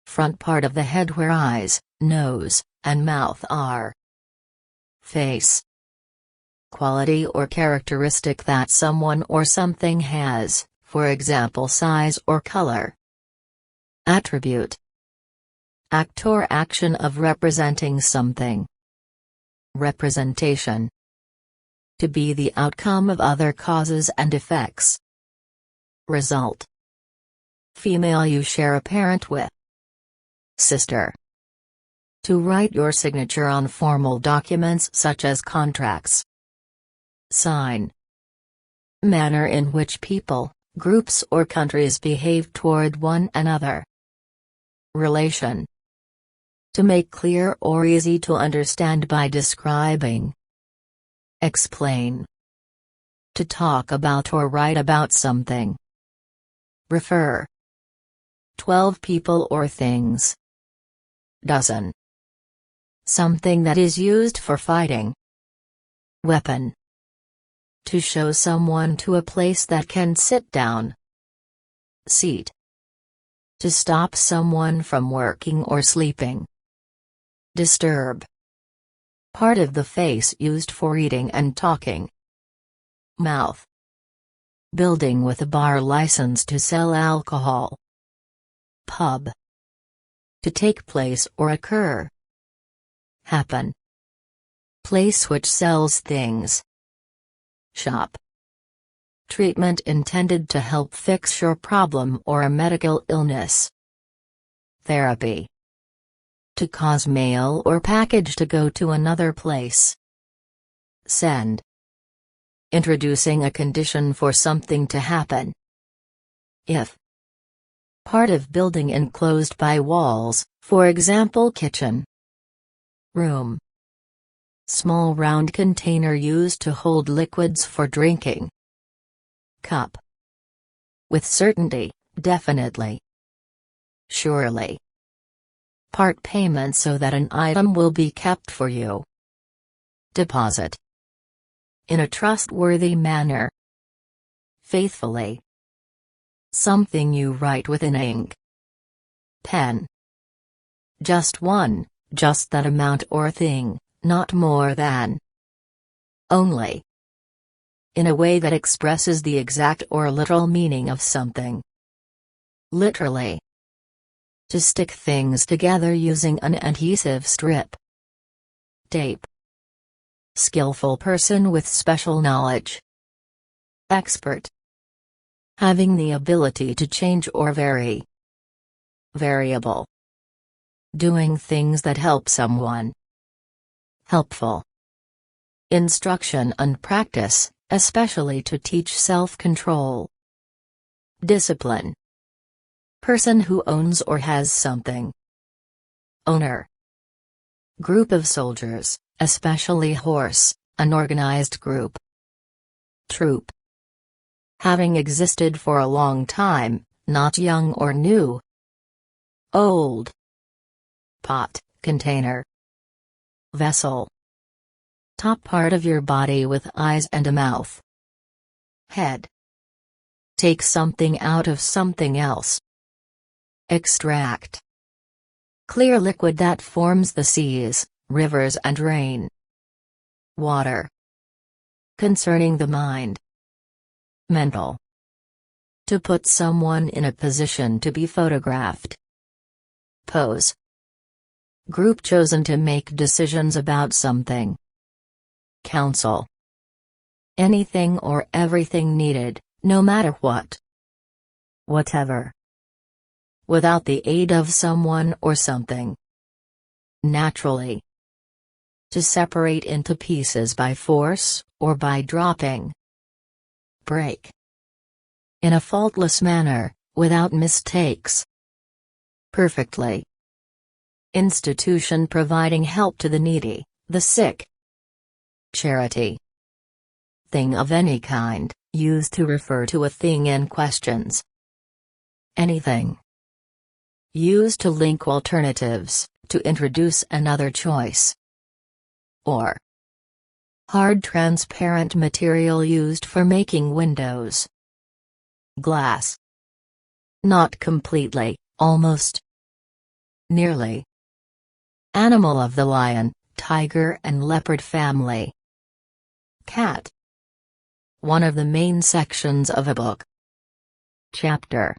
Front part of the head where eyes, nose, and mouth are. Face. Quality or characteristic that someone or something has, for example size or color. Attribute. Act or action of representing something. Representation. To be the outcome of other causes and effects. Result. Female you share a parent with. Sister. To write your signature on formal documents such as contracts. Sign. Manner in which people, groups or countries behave toward one another. Relation. To make clear or easy to understand by describing. Explain. To talk about or write about something. Refer. 12 people or things. Dozen. Something that is used for fighting. Weapon. To show someone to a place that can sit down. Seat. To stop someone from working or sleeping. Disturb. Part of the face used for eating and talking. Mouth. Building with a bar license to sell alcohol. Pub. To take place or occur. Happen. Place which sells things. Shop. Treatment intended to help fix your problem or a medical illness. Therapy. To cause mail or package to go to another place. Send. Introducing a condition for something to happen. If. Part of building enclosed by walls, for example kitchen. Room. Small round container used to hold liquids for drinking. Cup. With certainty, definitely. Surely. Part payment so that an item will be kept for you. Deposit. In a trustworthy manner. Faithfully. Something you write with an ink. Pen. Just one, just that amount or thing, not more than. Only. In a way that expresses the exact or literal meaning of something. Literally. To stick things together using an adhesive strip. Tape. Skillful person with special knowledge. Expert. Having the ability to change or vary. Variable. Doing things that help someone. Helpful. Instruction and practice, especially to teach self-control. Discipline. Person who owns or has something. Owner. Group of soldiers, especially horse, an organized group. Troop. Having existed for a long time, not young or new. Old. Pot, container. Vessel. Top part of your body with eyes and a mouth. Head. Take something out of something else. Extract. Clear liquid that forms the seas, rivers and rain. Water. Concerning the mind. Mental. To put someone in a position to be photographed. Pose. Group chosen to make decisions about something. Counsel. Anything or everything needed, no matter what. Whatever. Without the aid of someone or something. Naturally. To separate into pieces by force, or by dropping. Break. In a faultless manner, without mistakes. Perfectly. Institution providing help to the needy, the sick. Charity. Thing of any kind, used to refer to a thing in questions. Anything. Used to link alternatives, to introduce another choice. Or. Hard transparent material used for making windows. Glass. Not completely, almost. Nearly. Animal of the lion, tiger and leopard family. Cat. One of the main sections of a book. Chapter.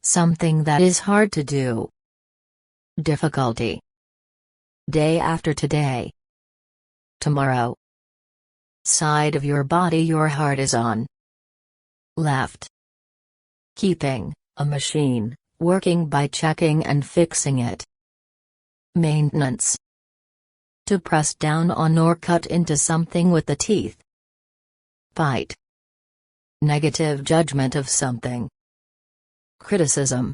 Something that is hard to do. Difficulty. Day after today. Tomorrow. Side of your body your heart is on. Left. Keeping, a machine, working by checking and fixing it. Maintenance. To press down on or cut into something with the teeth. Bite. Negative judgment of something. Criticism.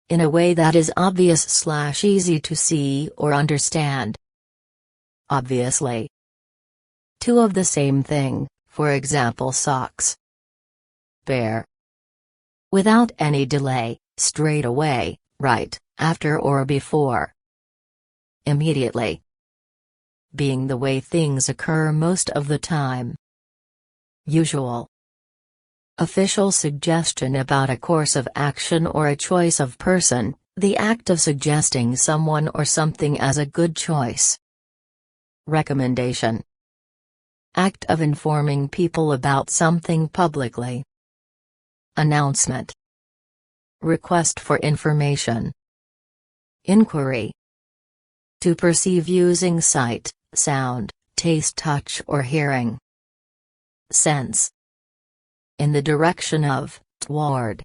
In a way that is obvious/easy to see or understand. Obviously. Two of the same thing, for example socks. Bear. Without any delay, straight away, right, after or before. Immediately. Being the way things occur most of the time. Usual. Official suggestion about a course of action or a choice of person, the act of suggesting someone or something as a good choice. Recommendation. Act of informing people about something publicly. Announcement. Request for information. Inquiry. To perceive using sight, sound, taste, touch or hearing. Sense. In the direction of, toward.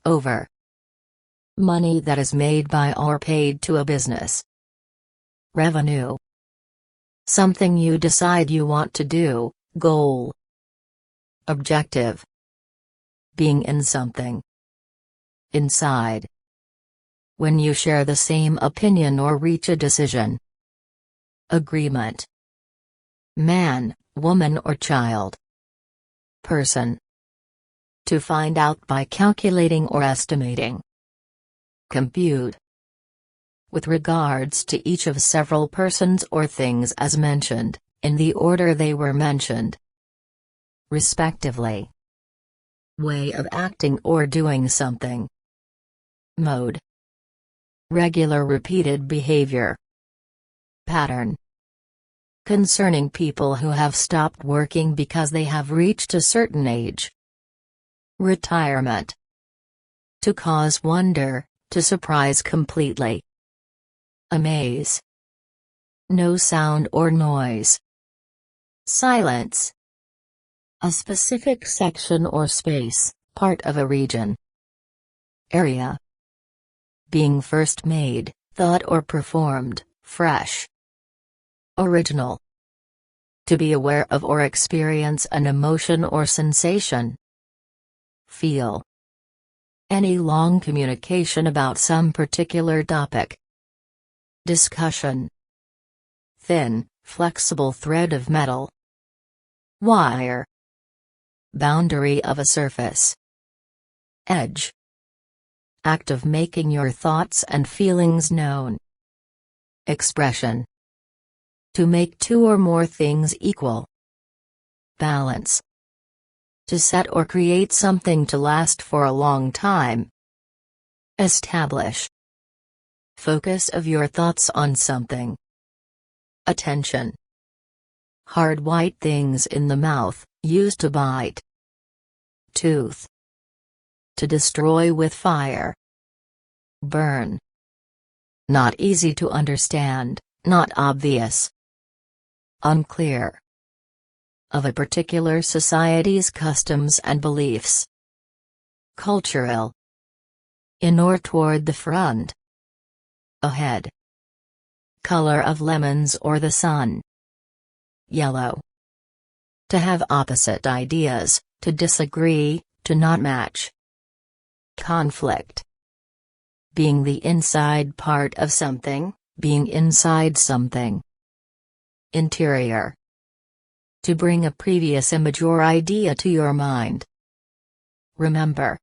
Over. Money that is made by or paid to a business. Revenue. Something you decide you want to do, goal. Objective. Being in something. Inside. When you share the same opinion or reach a decision. Agreement. Man, woman or child. Person. To find out by calculating or estimating. Compute. With regards to each of several persons or things as mentioned, in the order they were mentioned. Respectively. Way of acting or doing something. Mode. Regular repeated behavior. Pattern. Concerning people who have stopped working because they have reached a certain age. Retirement. To cause wonder, to surprise completely. Amaze. No sound or noise. Silence. A specific section or space, part of a region. Area. Being first made, thought or performed, fresh. Original. To be aware of or experience an emotion or sensation. Feel. Any long communication about some particular topic. Discussion. Thin, flexible thread of metal. Wire. Boundary of a surface. Edge. Act of making your thoughts and feelings known. Expression. To make two or more things equal. Balance. To set or create something to last for a long time. Establish. Focus of your thoughts on something. Attention. Hard white things in the mouth, used to bite. Tooth. To destroy with fire. Burn. Not easy to understand, not obvious. Unclear. Of a particular society's customs and beliefs. Cultural. In or toward the front. Ahead. Color of lemons or the sun. Yellow. To have opposite ideas, to disagree, to not match. Conflict. Being the inside part of something, being inside something. Interior. To bring a previous image or idea to your mind. Remember.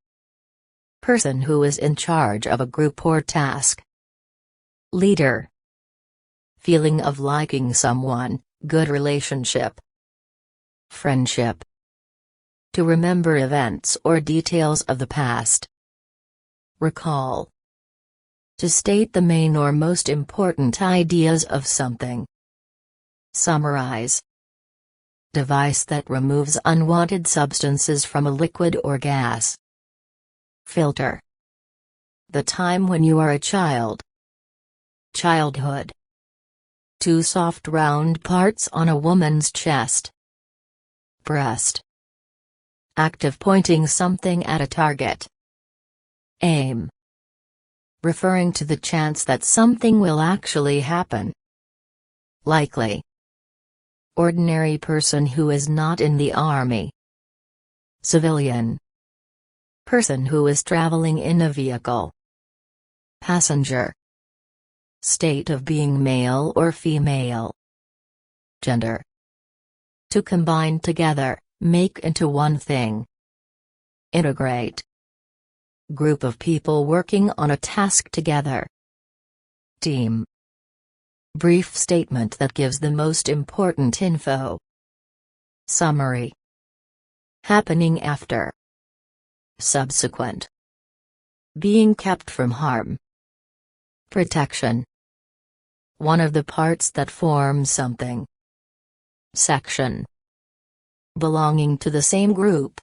Person who is in charge of a group or task. Leader. Feeling of liking someone, good relationship. Friendship. To remember events or details of the past. Recall. To state the main or most important ideas of something. Summarize. Device that removes unwanted substances from a liquid or gas. Filter. The time when you are a child. Childhood. Two soft round parts on a woman's chest. Breast. Act of pointing something at a target. Aim. Referring to the chance that something will actually happen. Likely. Ordinary person who is not in the army. Civilian. Person who is traveling in a vehicle. Passenger. State of being male or female. Gender. To combine together, make into one thing. Integrate. Group of people working on a task together. Team. Brief statement that gives the most important info. Summary. Happening after. Subsequent. Being kept from harm. Protection. One of the parts that form something. Section. Belonging to the same group.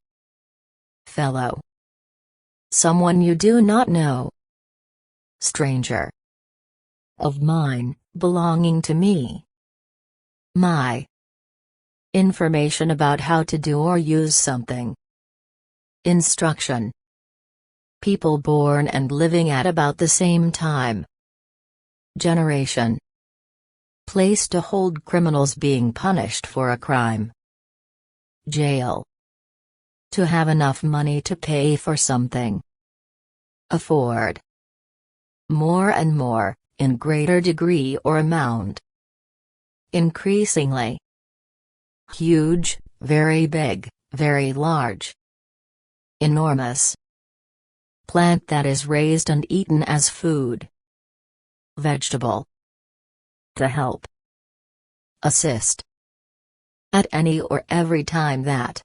Fellow. Someone you do not know. Stranger. Of mine, belonging to me. My. Information about how to do or use something. Instruction. People born and living at about the same time. Generation. Place to hold criminals being punished for a crime. Jail. To have enough money to pay for something. Afford. More and more, in greater degree or amount. Increasingly. Huge, very big, very large. Enormous. Plant that is raised and eaten as food. Vegetable. To help. Assist. At any or every time that.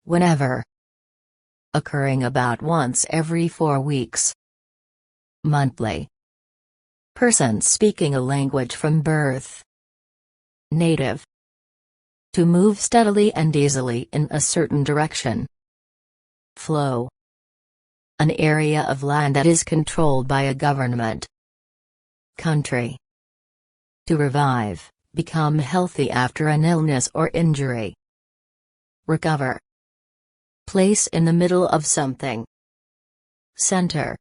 Whenever. Occurring about once every 4 weeks. Monthly. Person speaking a language from birth. Native. To move steadily and easily in a certain direction. Flow. An area of land that is controlled by a government. Country. To revive, become healthy after an illness or injury. Recover. Place in the middle of something. Center.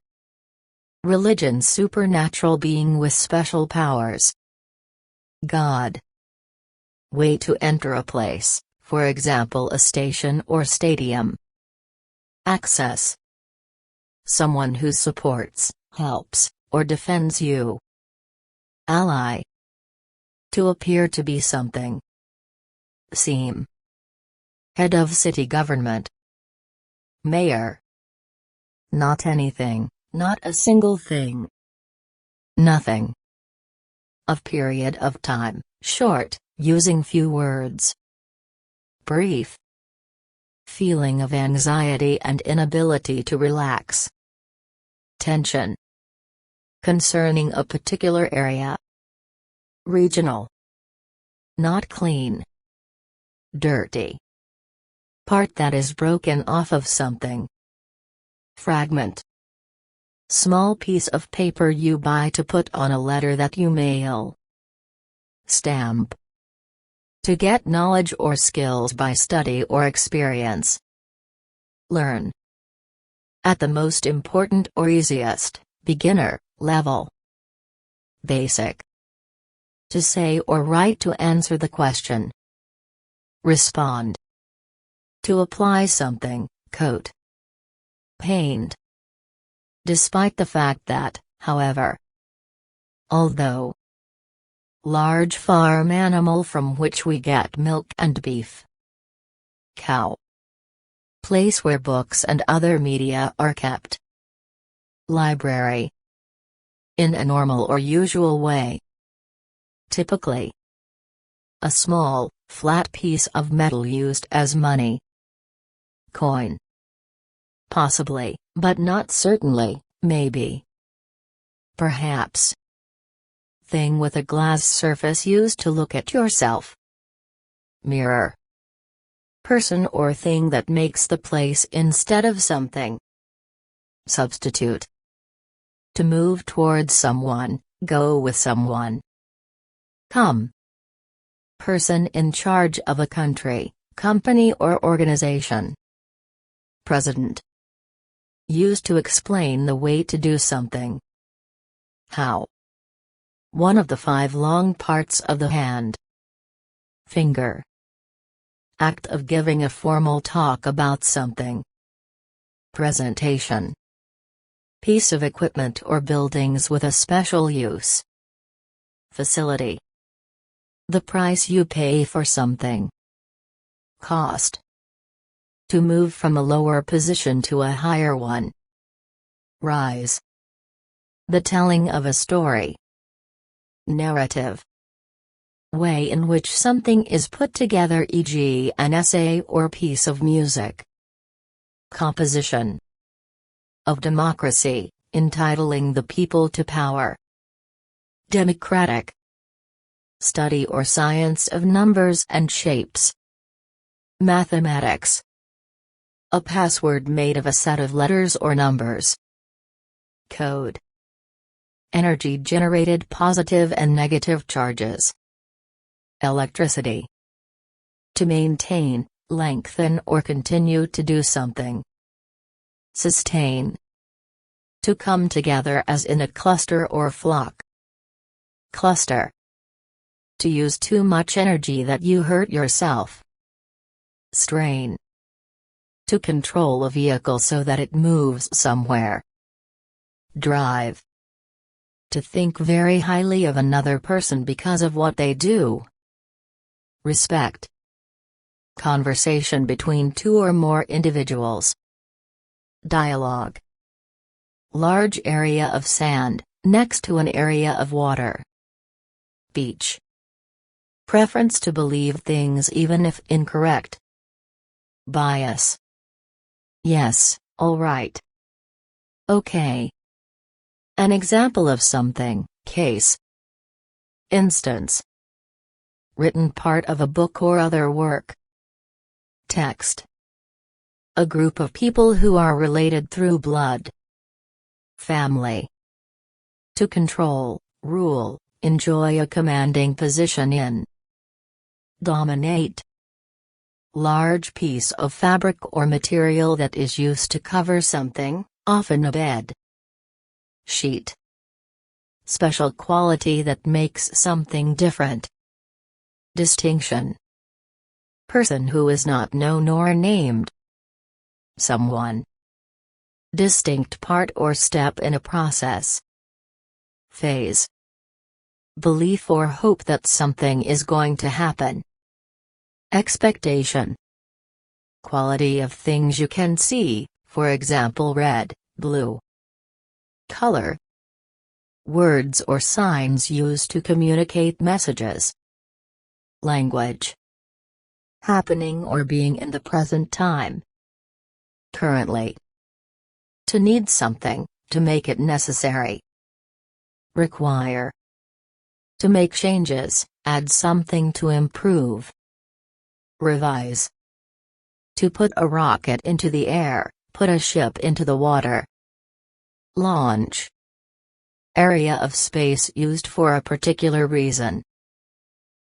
Religion, supernatural being with special powers. God. Way to enter a place, for example a station or stadium. Access. Someone who supports, helps, or defends you. Ally. To appear to be something. Seem. Head of city government. Mayor. Not anything, not a single thing. Nothing. Of period of time, short, using few words. Brief. Feeling of anxiety and inability to relax. Tension. Concerning a particular area. Regional. Not clean. Dirty. Part that is broken off of something. Fragment. Small piece of paper you buy to put on a letter that you mail. Stamp. To get knowledge or skills by study or experience. Learn. At the most important or easiest, beginner, level. Basic. To say or write to answer the question. Respond. To apply something, coat. Paint. Despite the fact that, however. Although. Large farm animal from which we get milk and beef. Cow. Place where books and other media are kept. Library. In a normal or usual way. Typically. A small, flat piece of metal used as money. Coin. Possibly, but not certainly, maybe. Perhaps. Thing with a glass surface used to look at yourself. Mirror. Person or thing that makes the place instead of something. Substitute. To move towards someone, go with someone. Come. Person in charge of a country, company or organization. President. Used to explain the way to do something. How. One of the 5 long parts of the hand. Finger. Act of giving a formal talk about something. Presentation. Piece of equipment or buildings with a special use. Facility. The price you pay for something. Cost. To move from a lower position to a higher one. Rise. The telling of a story. Narrative. Way in which something is put together, e.g., an essay or piece of music. Composition. Of democracy, entitling the people to power. Democratic. Study or science of numbers and shapes. Mathematics. A password made of a set of letters or numbers. Code. Energy generated positive and negative charges. Electricity. To maintain, lengthen or continue to do something. Sustain. To come together as in a cluster or flock. Cluster. To use too much energy that you hurt yourself. Strain. To control a vehicle so that it moves somewhere. Drive. To think very highly of another person because of what they do. Respect. Conversation between two or more individuals. Dialogue. Large area of sand, next to an area of water. Beach. Preference to believe things even if incorrect. Bias. Yes, all right. Okay. An example of something, case. Instance. Written part of a book or other work. Text. A group of people who are related through blood. Family. To control, rule, enjoy a commanding position in. Dominate. Large piece of fabric or material that is used to cover something, often a bed. Sheet. Special quality that makes something different. Distinction. Person who is not known or named. Someone. Distinct part or step in a process. Phase. Belief or hope that something is going to happen. Expectation. Quality of things you can see, for example red, blue. Color. Words or signs used to communicate messages. Language. Happening or being in the present time. Currently. To need something, to make it necessary. Require. To make changes, add something to improve. Revise. To put a rocket into the air, put a ship into the water. Launch. Area of space used for a particular reason.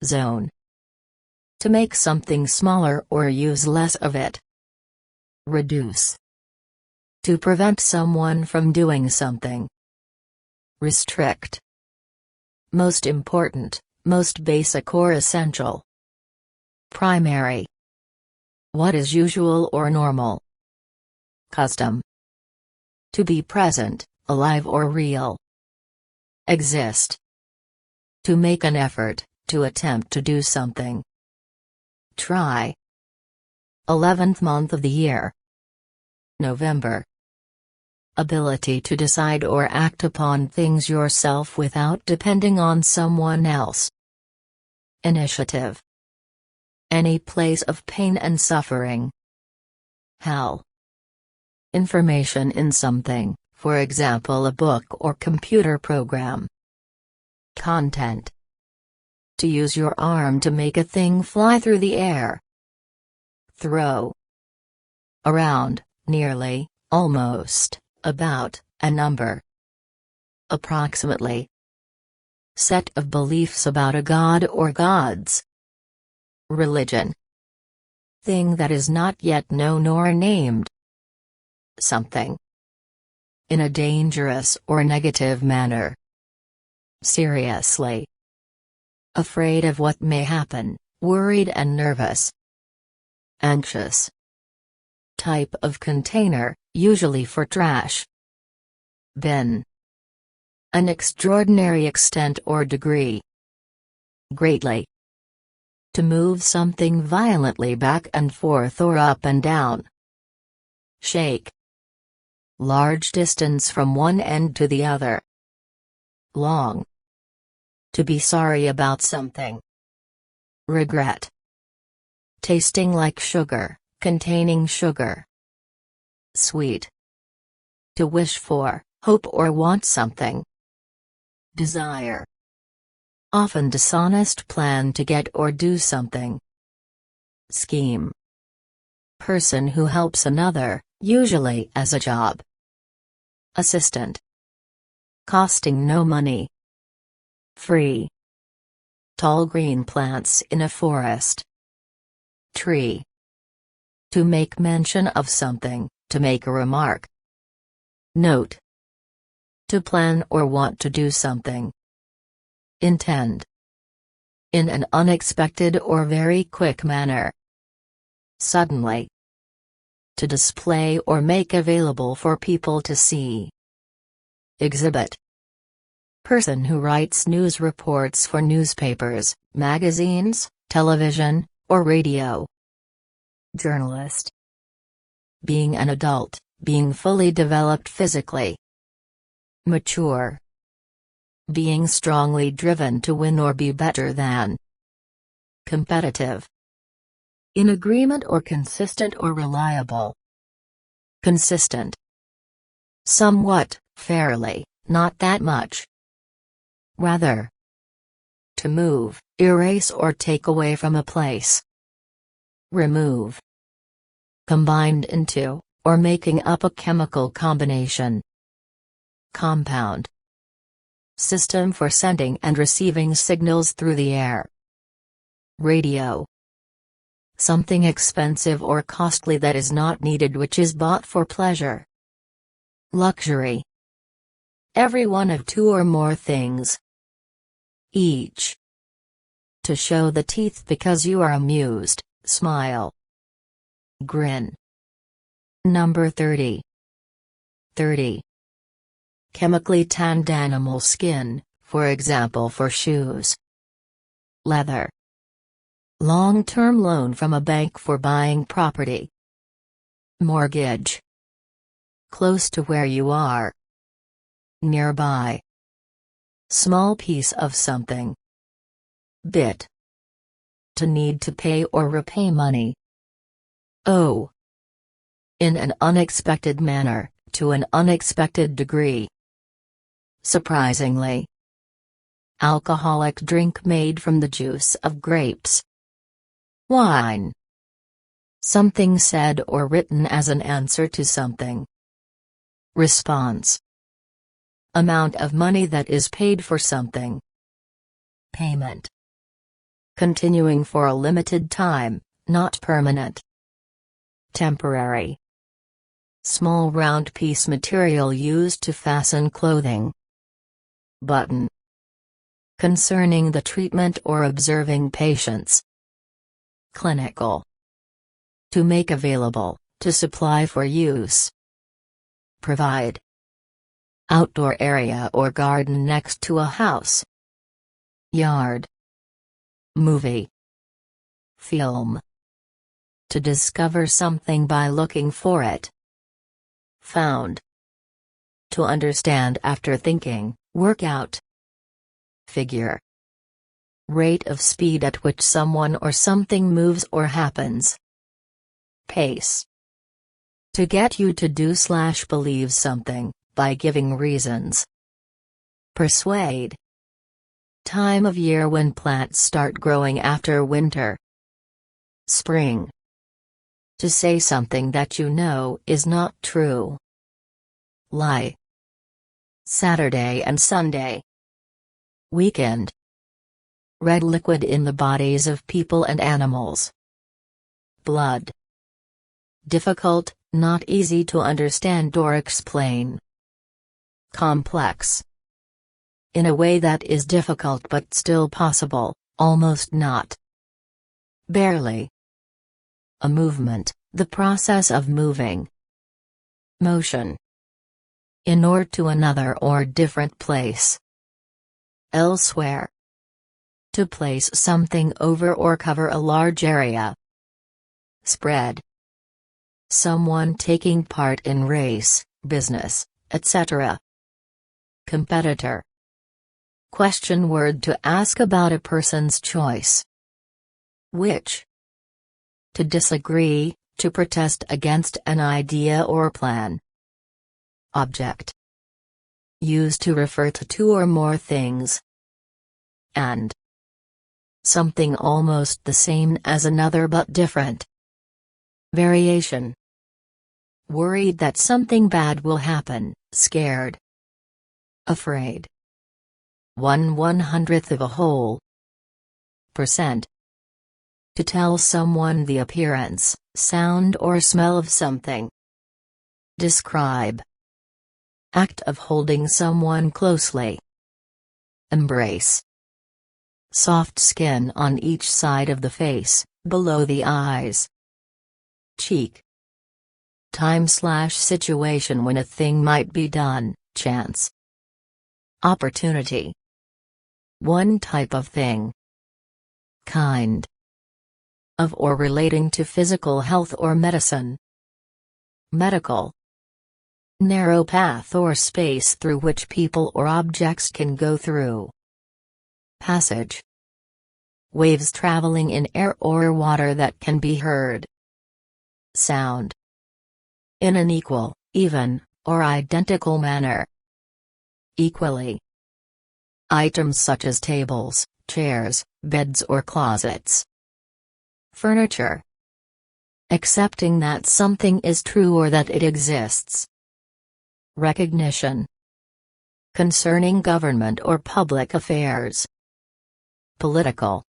Zone. To make something smaller or use less of it. Reduce. To prevent someone from doing something. Restrict. Most important, most basic or essential. Primary. What is usual or normal. Custom. To be present, alive or real. Exist. To make an effort, to attempt to do something. Try. 11th month of the year. November. Ability to decide or act upon things yourself without depending on someone else. Initiative. Any place of pain and suffering. Hell. Information in something, for example a book or computer program. Content. To use your arm to make a thing fly through the air. Throw. Around, nearly, almost, about, a number. Approximately. Set of beliefs about a god or gods. Religion. Thing that is not yet known or named. Something. In a dangerous or negative manner. Seriously. Afraid of what may happen, worried and nervous. Anxious. Type of container, usually for trash. Bin. An extraordinary extent or degree. Greatly. To move something violently back and forth or up and down. Shake. Large distance from one end to the other. Long. To be sorry about something. Regret. Tasting like sugar, containing sugar. Sweet. To wish for, hope or want something. Desire. Often dishonest plan to get or do something. Scheme. Person who helps another, usually as a job. Assistant. Costing no money. Free. Tall green plants in a forest. Tree. To make mention of something, to make a remark. Note. To plan or want to do something. Intend. In an unexpected or very quick manner. Suddenly. To display or make available for people to see. Exhibit. Person who writes news reports for newspapers, magazines, television, or radio. Journalist. Being an adult, being fully developed physically. Mature. Being strongly driven to win or be better than. Competitive. In agreement or consistent or reliable. Consistent. Somewhat, fairly, not that much. Rather. To move, erase or take away from a place. Remove. Combined into, or making up a chemical combination. Compound. System for sending and receiving signals through the air. Radio. Something expensive or costly that is not needed which is bought for pleasure. Luxury. Every one of two or more things. Each. To show the teeth because you are amused, smile. Grin. Number 30. 30. Chemically tanned animal skin, for example for shoes. Leather. Long-term loan from a bank for buying property. Mortgage. Close to where you are. Nearby. Small piece of something. Bit. To need to pay or repay money. Oh. In an unexpected manner, to an unexpected degree. Surprisingly. Alcoholic drink made from the juice of grapes. Wine. Something said or written as an answer to something. Response. Amount of money that is paid for something. Payment. Continuing for a limited time, not permanent. Temporary. Small round piece material used to fasten clothing. Button. Concerning the treatment or observing patients. Clinical. To make available, to supply for use. Provide. Outdoor area or garden next to a house. Yard. Movie. Film. To discover something by looking for it. Found. To understand after thinking, work out. Figure. Rate of speed at which someone or something moves or happens. Pace. To get you to do/believe something, by giving reasons. Persuade. Time of year when plants start growing after winter. Spring. To say something that you know is not true. Lie. Saturday and Sunday. Weekend. Red liquid in the bodies of people and animals. Blood. Difficult, not easy to understand or explain. Complex. In a way that is difficult but still possible, almost not. Barely. A movement, the process of moving. Motion. In or to another or different place. Elsewhere. To place something over or cover a large area. Spread. Someone taking part in race, business, etc. Competitor. Question word to ask about a person's choice. Which. To disagree, to protest against an idea or plan. Object. Used to refer to two or more things. And. Something almost the same as another but different. Variation. Worried that something bad will happen, scared. Afraid. 1/100th of a whole. Percent. To tell someone the appearance, sound or smell of something. Describe. Act of holding someone closely. Embrace. Soft skin on each side of the face, below the eyes. Cheek. Time/situation when a thing might be done, chance. Opportunity. One type of thing. Kind. Of or relating to physical health or medicine. Medical. Narrow path or space through which people or objects can go through. Passage. Waves traveling in air or water that can be heard. Sound. In an equal, even, or identical manner. Equally. Items such as tables, chairs, beds or closets. Furniture. Accepting that something is true or that it exists. Recognition. Concerning government or public affairs. Political.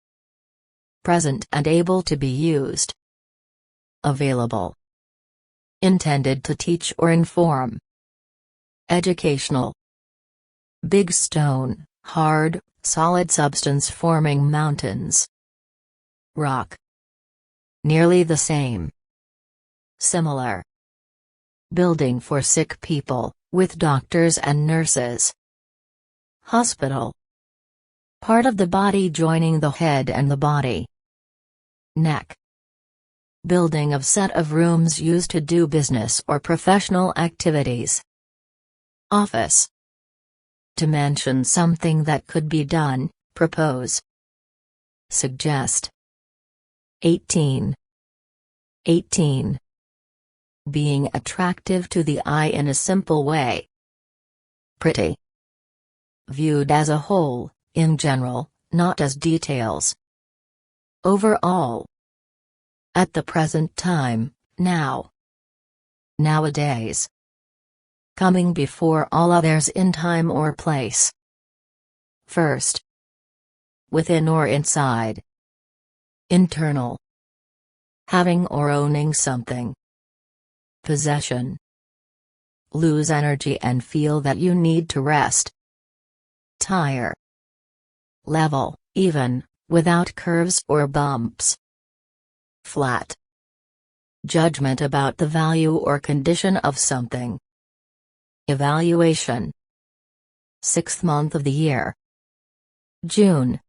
Present and able to be used. Available. Intended to teach or inform. Educational. Big stone, hard, solid substance forming mountains. Rock. Nearly the same. Similar. Building for sick people, with doctors and nurses. Hospital. Part of the body joining the head and the body. Neck. Building of set of rooms used to do business or professional activities. Office. To mention something that could be done, propose. Suggest. 18. 18. Being attractive to the eye in a simple way. Pretty. Viewed as a whole, in general, not as details. Overall. At the present time, now. Nowadays. Coming before all others in time or place. First. Within or inside. Internal. Having or owning something. Possession. Lose energy and feel that you need to rest. Tire. Level, even, without curves or bumps. Flat. Judgment about the value or condition of something. Evaluation. 6th month of the year. June.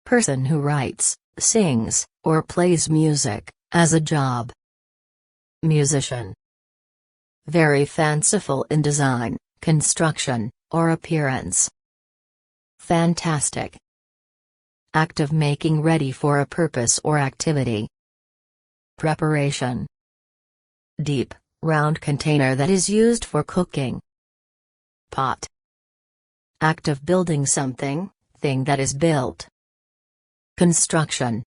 Person who writes, sings, or plays music, as a job. Musician. Very fanciful in design, construction, or appearance. Fantastic. Act of making ready for a purpose or activity. Preparation. Deep, round container that is used for cooking. Pot. Act of building something, thing that is built. Construction.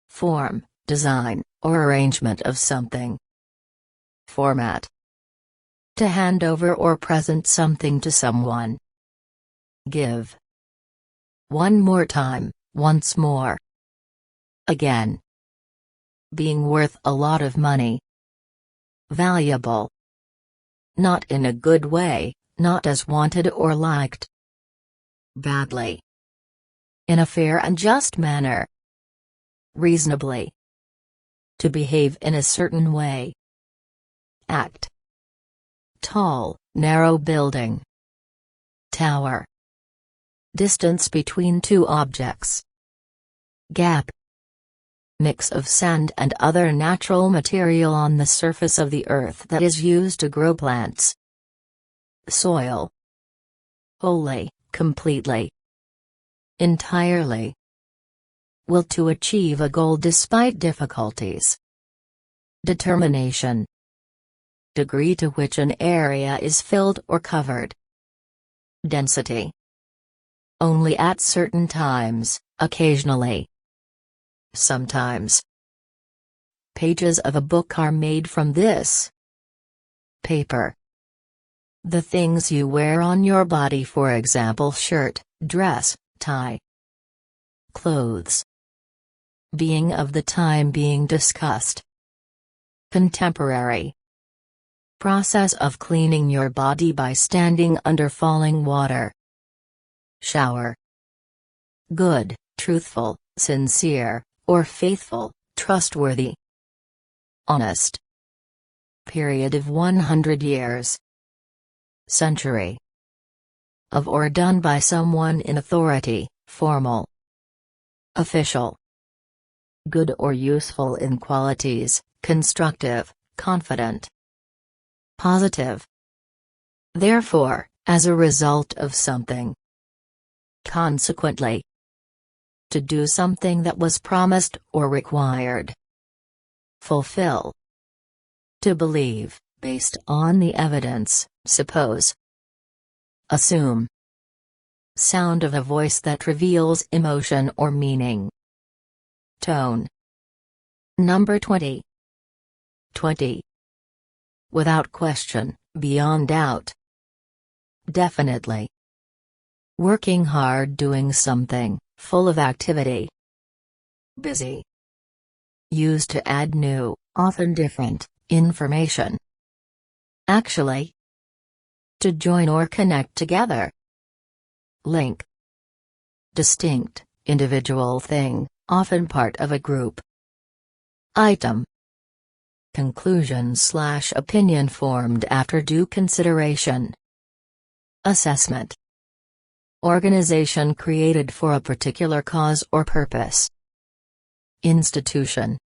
Form, design, or arrangement of something. Format. To hand over or present something to someone. Give. One more time, once more. Again. Being worth a lot of money. Valuable. Not in a good way, not as wanted or liked. Badly. In a fair and just manner. Reasonably. To behave in a certain way. Act. Tall, narrow building. Tower. Distance between two objects. Gap. Mix of sand and other natural material on the surface of the earth that is used to grow plants. Soil. Wholly, completely. Entirely. Will to achieve a goal despite difficulties. Determination. Degree to which an area is filled or covered. Density. Only at certain times, occasionally. Sometimes. Pages of a book are made from this. Paper. The things you wear on your body, for example shirt, dress, tie. Clothes. Being of the time being discussed. Contemporary. Process of cleaning your body by standing under falling water. Shower. Good, truthful, sincere, or faithful, trustworthy. Honest. Period of 100 years. Century. Of or done by someone in authority, formal. Official. Good or useful in qualities, constructive, confident. Positive. Therefore, as a result of something. Consequently. To do something that was promised or required. Fulfill. To believe, based on the evidence, suppose. Assume. Sound of a voice that reveals emotion or meaning. Tone. Number 20. 20. Without question, beyond doubt. Definitely. Working hard doing something, full of activity. Busy. Used to add new, often different, information. Actually. To join or connect together. Link. Distinct, individual thing, often part of a group. Item. Conclusion/opinion formed after due consideration. Assessment. Organization created for a particular cause or purpose. Institution.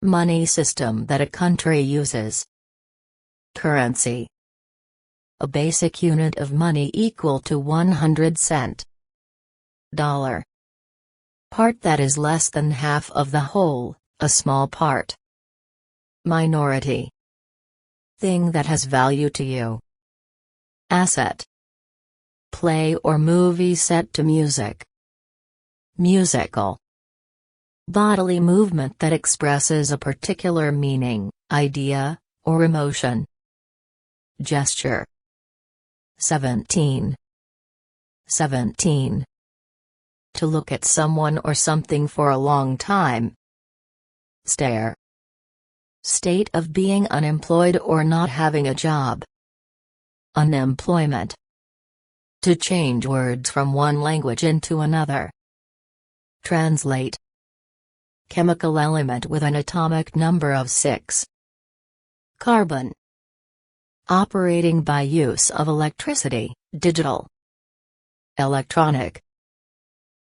Money system that a country uses. Currency. A basic unit of money equal to 100 cent. Dollar. Part that is less than half of the whole, a small part. Minority. Thing that has value to you. Asset. Play or movie set to music. Musical. Bodily movement that expresses a particular meaning, idea, or emotion. Gesture. 17. 17. To look at someone or something for a long time. Stare. State of being unemployed or not having a job. Unemployment. To change words from one language into another. Translate. Chemical element with an atomic number of 6. Carbon. Operating by use of electricity, digital. Electronic.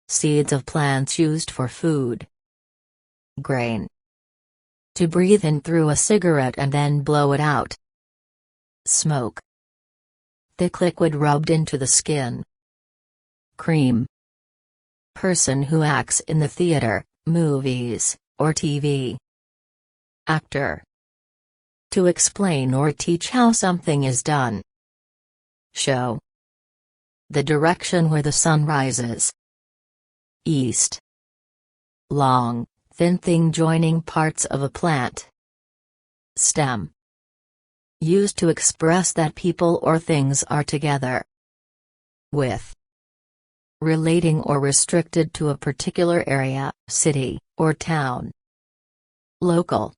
Seeds of plants used for food. Grain. To breathe in through a cigarette and then blow it out. Smoke. Thick liquid rubbed into the skin. Cream. Person who acts in the theater, movies, or TV. Actor. To explain or teach how something is done. Show. The direction where the sun rises. East. Long, thin thing joining parts of a plant. Stem. Used to express that people or things are together. With. Relating or restricted to a particular area, city, or town. Local.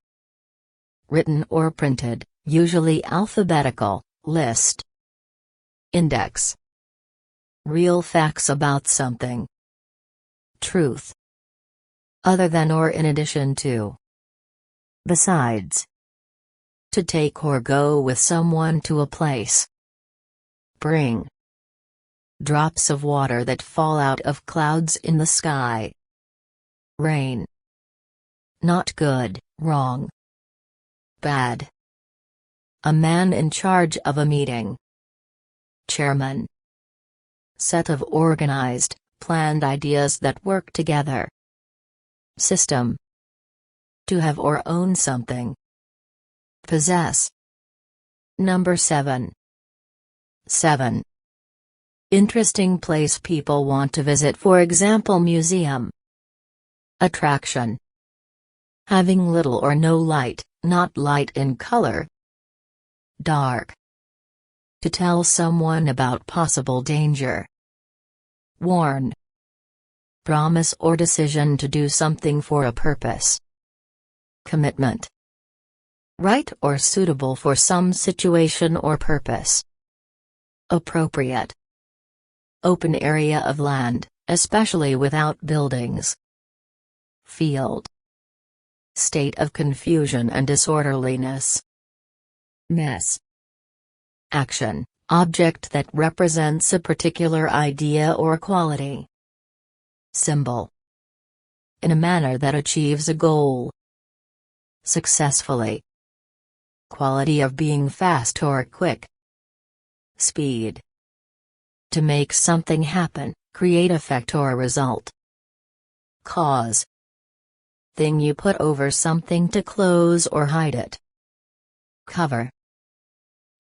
Written or printed, usually alphabetical, list. Index. Real facts about something. Truth. Other than or in addition to. Besides. To take or go with someone to a place. Bring. Drops of water that fall out of clouds in the sky. Rain. Not good, wrong. Bad. A man in charge of a meeting. Chairman. Set of organized, planned ideas that work together. System. To have or own something. Possess. Number 7. 7. Interesting place people want to visit, for example museum. Attraction. Having little or no light, not light in color. Dark. To tell someone about possible danger. Warn. Promise or decision to do something for a purpose. Commitment. Right or suitable for some situation or purpose. Appropriate. Open area of land, especially without buildings. Field. State of confusion and disorderliness. Mess. Action, object that represents a particular idea or quality. Symbol. In a manner that achieves a goal. Successfully. Quality of being fast or quick. Speed. To make something happen, create effect or result. Cause. Thing you put over something to close or hide it. Cover.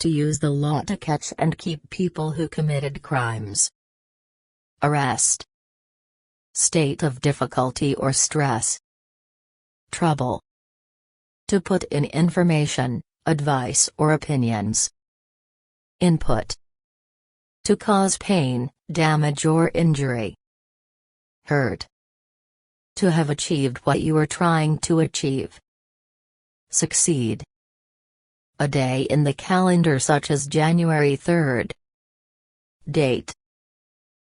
To use the law to catch and keep people who committed crimes. Arrest. State of difficulty or stress. Trouble. To put in information, advice or opinions. Input. To cause pain, damage or injury. Hurt. To have achieved what you are trying to achieve. Succeed. A day in the calendar such as January 3rd. Date.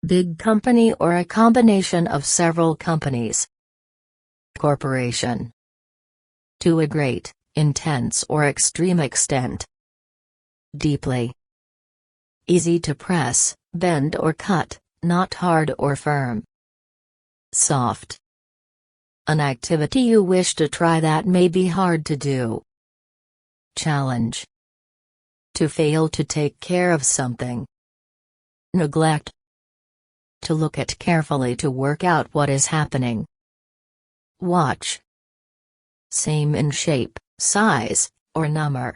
Big company or a combination of several companies. Corporation. To a great, intense or extreme extent. Deeply. Easy to press, bend or cut, not hard or firm. Soft. An activity you wish to try that may be hard to do. Challenge. To fail to take care of something. Neglect. To look at carefully to work out what is happening. Watch. Same in shape, size, or number.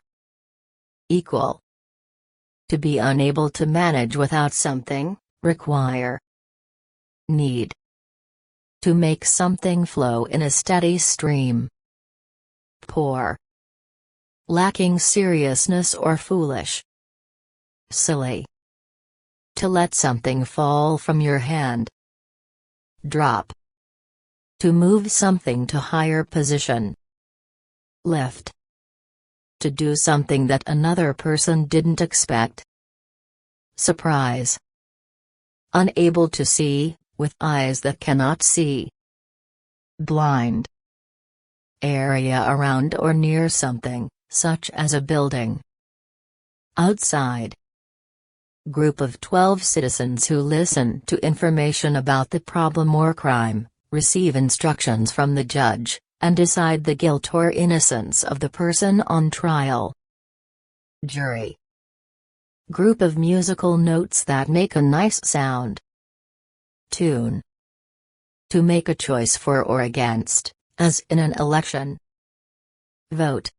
Equal. To be unable to manage without something, require. Need. To make something flow in a steady stream. Poor. Lacking seriousness or foolish. Silly. To let something fall from your hand. Drop. To move something to higher position. Lift. To do something that another person didn't expect. Surprise. Unable to see, with eyes that cannot see. Blind. Area around or near something, such as a building. Outside. Group of 12 citizens who listen to information about the problem or crime, receive instructions from the judge, and decide the guilt or innocence of the person on trial. Jury. Group of musical notes that make a nice sound. Tune. To make a choice for or against, as in an election. Vote.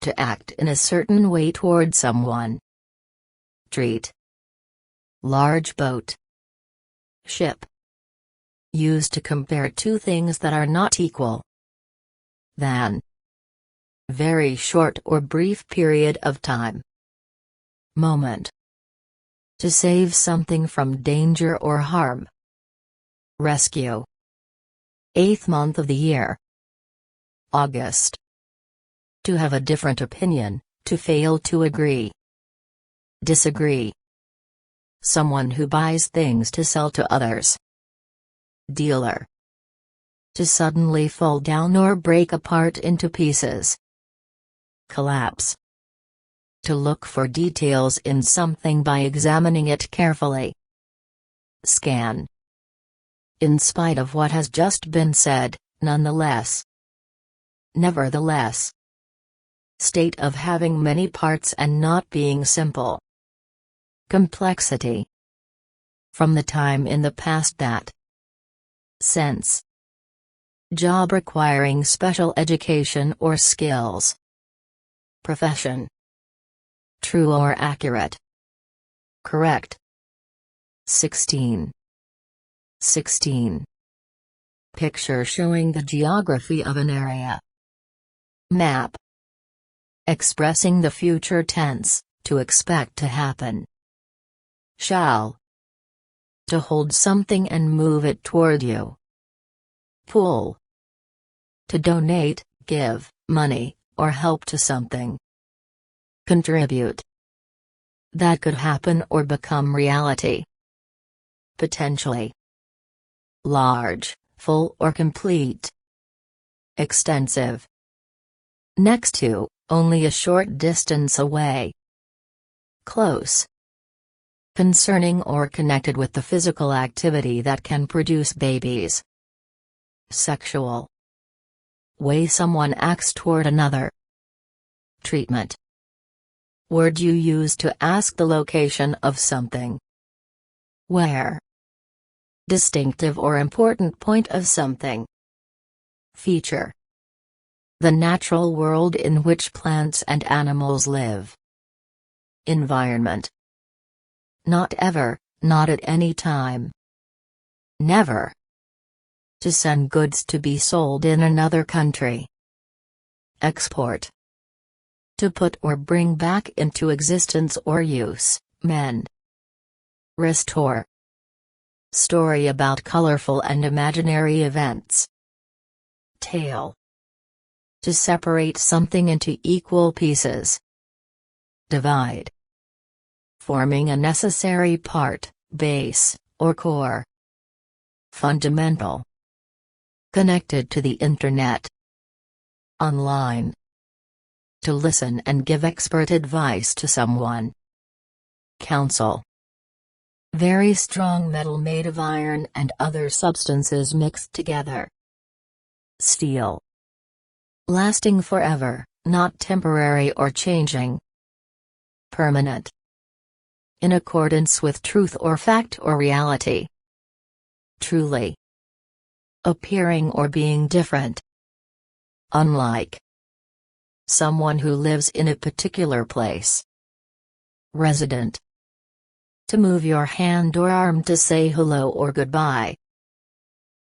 To act in a certain way toward someone. Treat. Large boat. Ship. Used to compare two things that are not equal. Than. Very short or brief period of time. Moment. To save something from danger or harm. Rescue. 8th month of the year. August. To have a different opinion, to fail to agree. Disagree. Someone who buys things to sell to others. Dealer. To suddenly fall down or break apart into pieces. Collapse. To look for details in something by examining it carefully. Scan. In spite of what has just been said, nonetheless. Nevertheless. State of having many parts and not being simple. Complexity. From the time in the past that. Sense. Job requiring special education or skills. Profession. True or accurate. Correct. 16. 16. Picture showing the geography of an area. Map. Expressing the future tense, to expect to happen. Shall. To hold something and move it toward you. Pull. To donate, give, money, or help to something. Contribute. That could happen or become reality. Potentially. Large, full or complete. Extensive. Next to, only a short distance away. Close. Concerning or connected with the physical activity that can produce babies. Sexual. Way someone acts toward another. Treatment. Word you use to ask the location of something. Where. Distinctive or important point of something. Feature. The natural world in which plants and animals live. Environment. Not ever, not at any time. Never. To send goods to be sold in another country. Export. To put or bring back into existence or use, mend. Restore. Story about colorful and imaginary events. Tale. To separate something into equal pieces. Divide. Forming a necessary part, base, or core. Fundamental. Connected to the Internet. Online. To listen and give expert advice to someone. Counsel. Very strong metal made of iron and other substances mixed together. Steel. Lasting forever, not temporary or changing. Permanent. In accordance with truth or fact or reality. Truly. Appearing or being different. Unlike. Someone who lives in a particular place. Resident. To move your hand or arm to say hello or goodbye.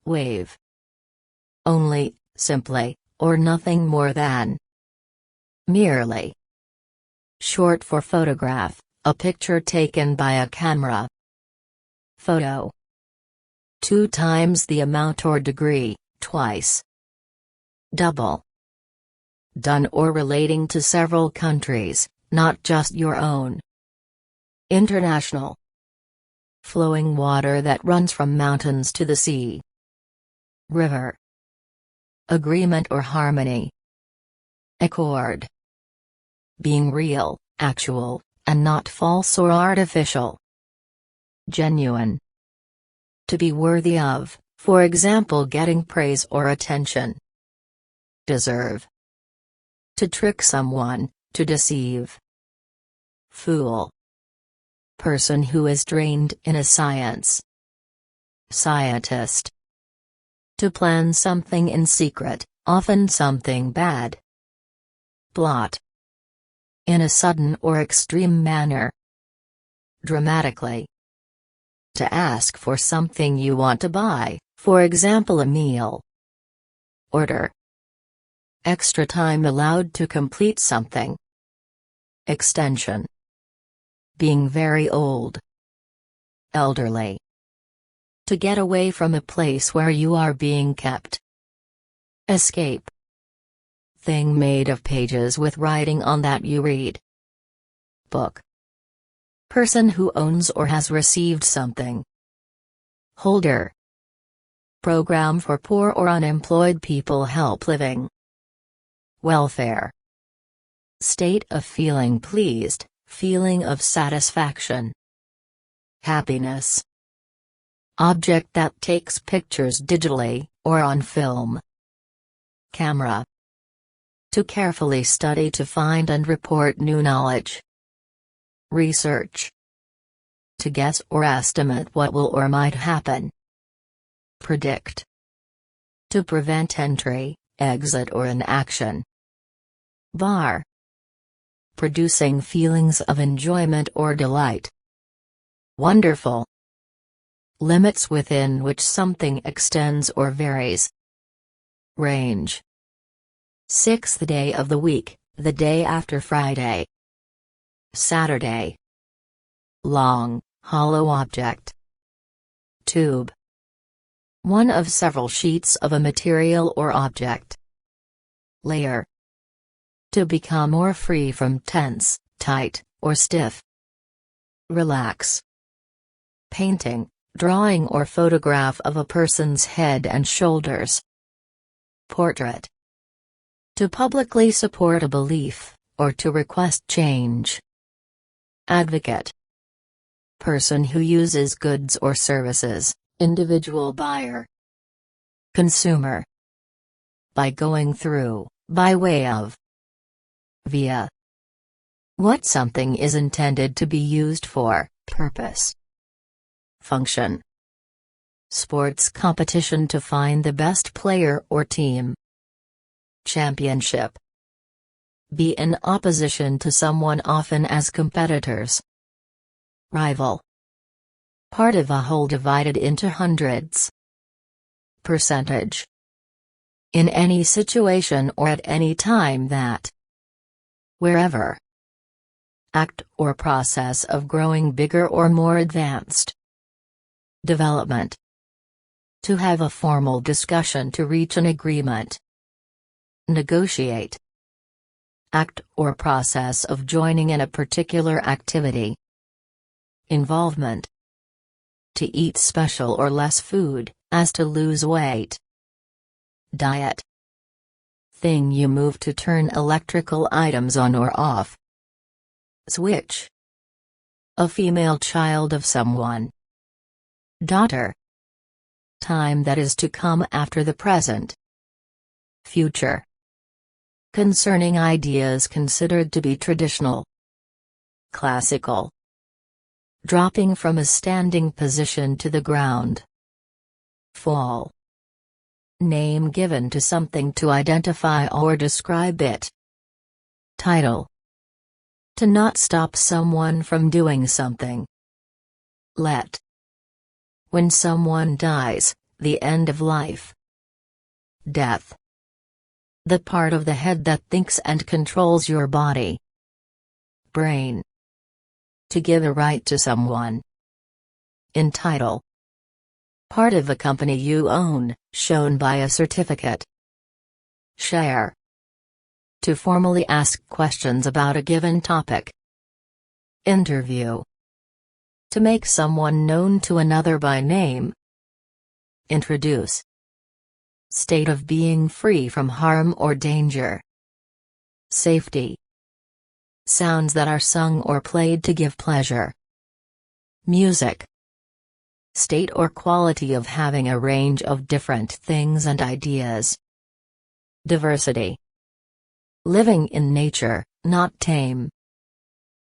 Wave. Only, simply, or nothing more than. Merely. Short for photograph, a picture taken by a camera. Photo. 2 times the amount or degree, twice. Double. Done or relating to several countries, not just your own. International. Flowing water that runs from mountains to the sea. River. Agreement or harmony. Accord. Being real, actual, and not false or artificial. Genuine. To be worthy of, for example, getting praise or attention. Deserve. To trick someone, to deceive. Fool. Person who is trained in a science. Scientist. To plan something in secret, often something bad. Blot. In a sudden or extreme manner. Dramatically. To ask for something you want to buy, for example a meal. Order. Extra time allowed to complete something. Extension. Being very old. Elderly. To get away from a place where you are being kept. Escape. Thing made of pages with writing on that you read. Book. Person who owns or has received something. Holder. Program for poor or unemployed people help living. Welfare. State of feeling pleased, feeling of satisfaction. Happiness. Object that takes pictures digitally, or on film. Camera. To carefully study to find and report new knowledge. Research. To guess or estimate what will or might happen. Predict. To prevent entry, exit or inaction. Bar. Producing feelings of enjoyment or delight. Wonderful. Limits within which something extends or varies. Range. Sixth day of the week, the day after Friday. Saturday. Long, hollow object. Tube. One of several sheets of a material or object. Layer. To become more free from tense, tight, or stiff. Relax. Painting, drawing or photograph of a person's head and shoulders. Portrait. To publicly support a belief, or to request change. Advocate. Person who uses goods or services, individual buyer. Consumer. By going through, by way of. Via. What something is intended to be used for, purpose. Function. Sports competition to find the best player or team. Championship. Be in opposition to someone, often as competitors. Rival. Part of a whole divided into hundreds. Percentage. In any situation or at any time that. Wherever. Act or process of growing bigger or more advanced. Development. To have a formal discussion to reach an agreement. Negotiate. Act or process of joining in a particular activity. Involvement. To eat special or less food, as to lose weight. Diet. Thing you move to turn electrical items on or off. Switch. A female child of someone. Daughter. Time that is to come after the present. Future. Concerning ideas considered to be traditional. Classical. Dropping from a standing position to the ground. Fall. Name given to something to identify or describe it. Title. To not stop someone from doing something. Let. When someone dies, the end of life. Death. The part of the head that thinks and controls your body. Brain. To give a right to someone. Entitle. Part of a company you own, shown by a certificate. Share. To formally ask questions about a given topic. Interview. To make someone known to another by name. Introduce. State of being free from harm or danger. Safety. Sounds that are sung or played to give pleasure. Music. State or quality of having a range of different things and ideas. Diversity. Living in nature, not tame.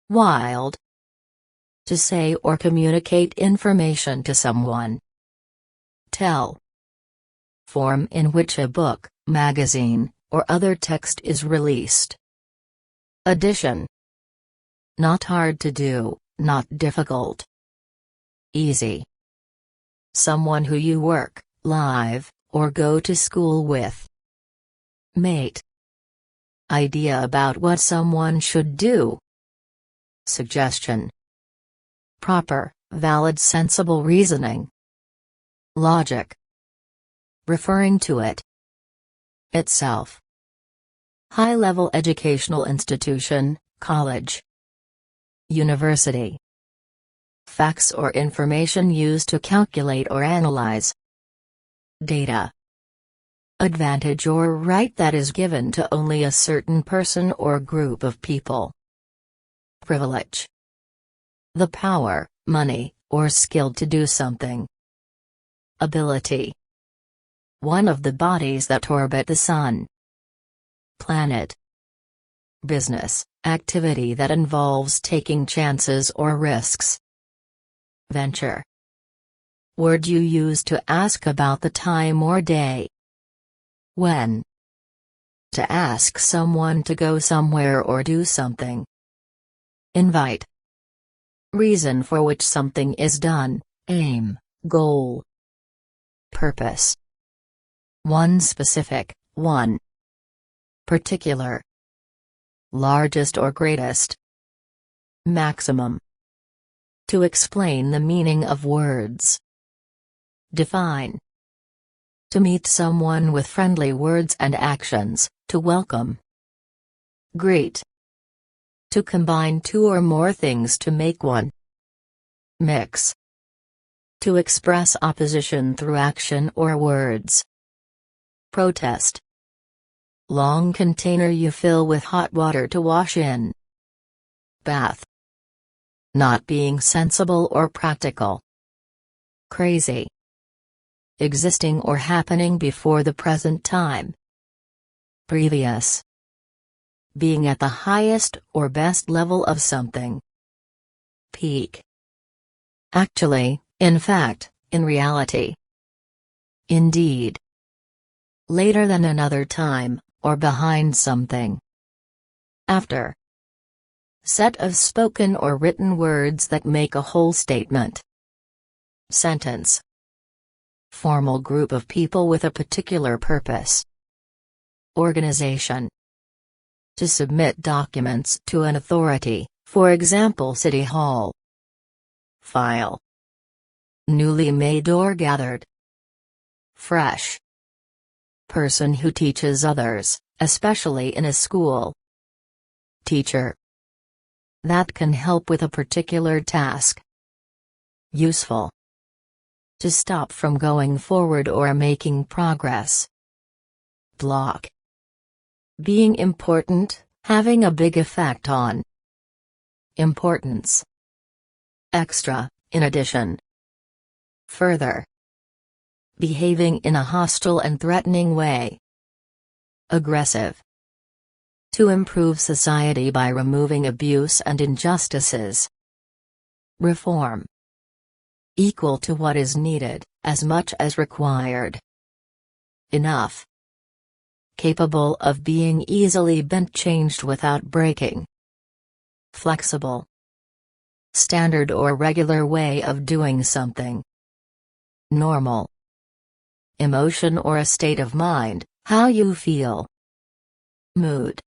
Wild. To say or communicate information to someone. Tell. Form in which a book, magazine, or other text is released. Addition. Not hard to do, not difficult. Easy. Someone who you work, live, or go to school with. Mate. Idea about what someone should do. Suggestion. Proper, valid, sensible reasoning. Logic. Referring to it. Itself. High-level educational institution, college. University. Facts or information used to calculate or analyze. Data. Advantage or right that is given to only a certain person or group of people. Privilege. The power, money, or skill to do something. ability. One of the bodies that orbit the Sun. Planet. Business, activity that involves taking chances or risks. Venture. Word you use to ask about the time or day. When. To ask someone to go somewhere or do something. Invite. Reason for which something is done, aim, goal. Purpose. One specific, one. Particular. Largest or greatest. Maximum. To explain the meaning of words. Define. To meet someone with friendly words and actions, to welcome. Greet. To combine two or more things to make one. Mix. To express opposition through action or words. Protest. Long container you fill with hot water to wash in. Bath. Not being sensible or practical. Crazy. Existing or happening before the present time. Previous. Being at the highest or best level of something. Peak. Actually, in fact, in reality. Indeed. Later than another time, or behind something. After. Set of spoken or written words that make a whole statement. Sentence. Formal group of people with a particular purpose. Organization. To submit documents to an authority, for example City Hall. File. Newly made or gathered. Fresh. Person who teaches others, especially in a school. Teacher. That can help with a particular task. Useful. To stop from going forward or making progress. Block. Being important, having a big effect on. Importance. Extra, in addition. Further. Behaving in a hostile and threatening way. Aggressive. To improve society by removing abuse and injustices. Reform. Equal to what is needed, as much as required. Enough. Capable of being easily bent, changed without breaking. Flexible. Standard or regular way of doing something. Normal. Emotion or a state of mind, how you feel. Mood.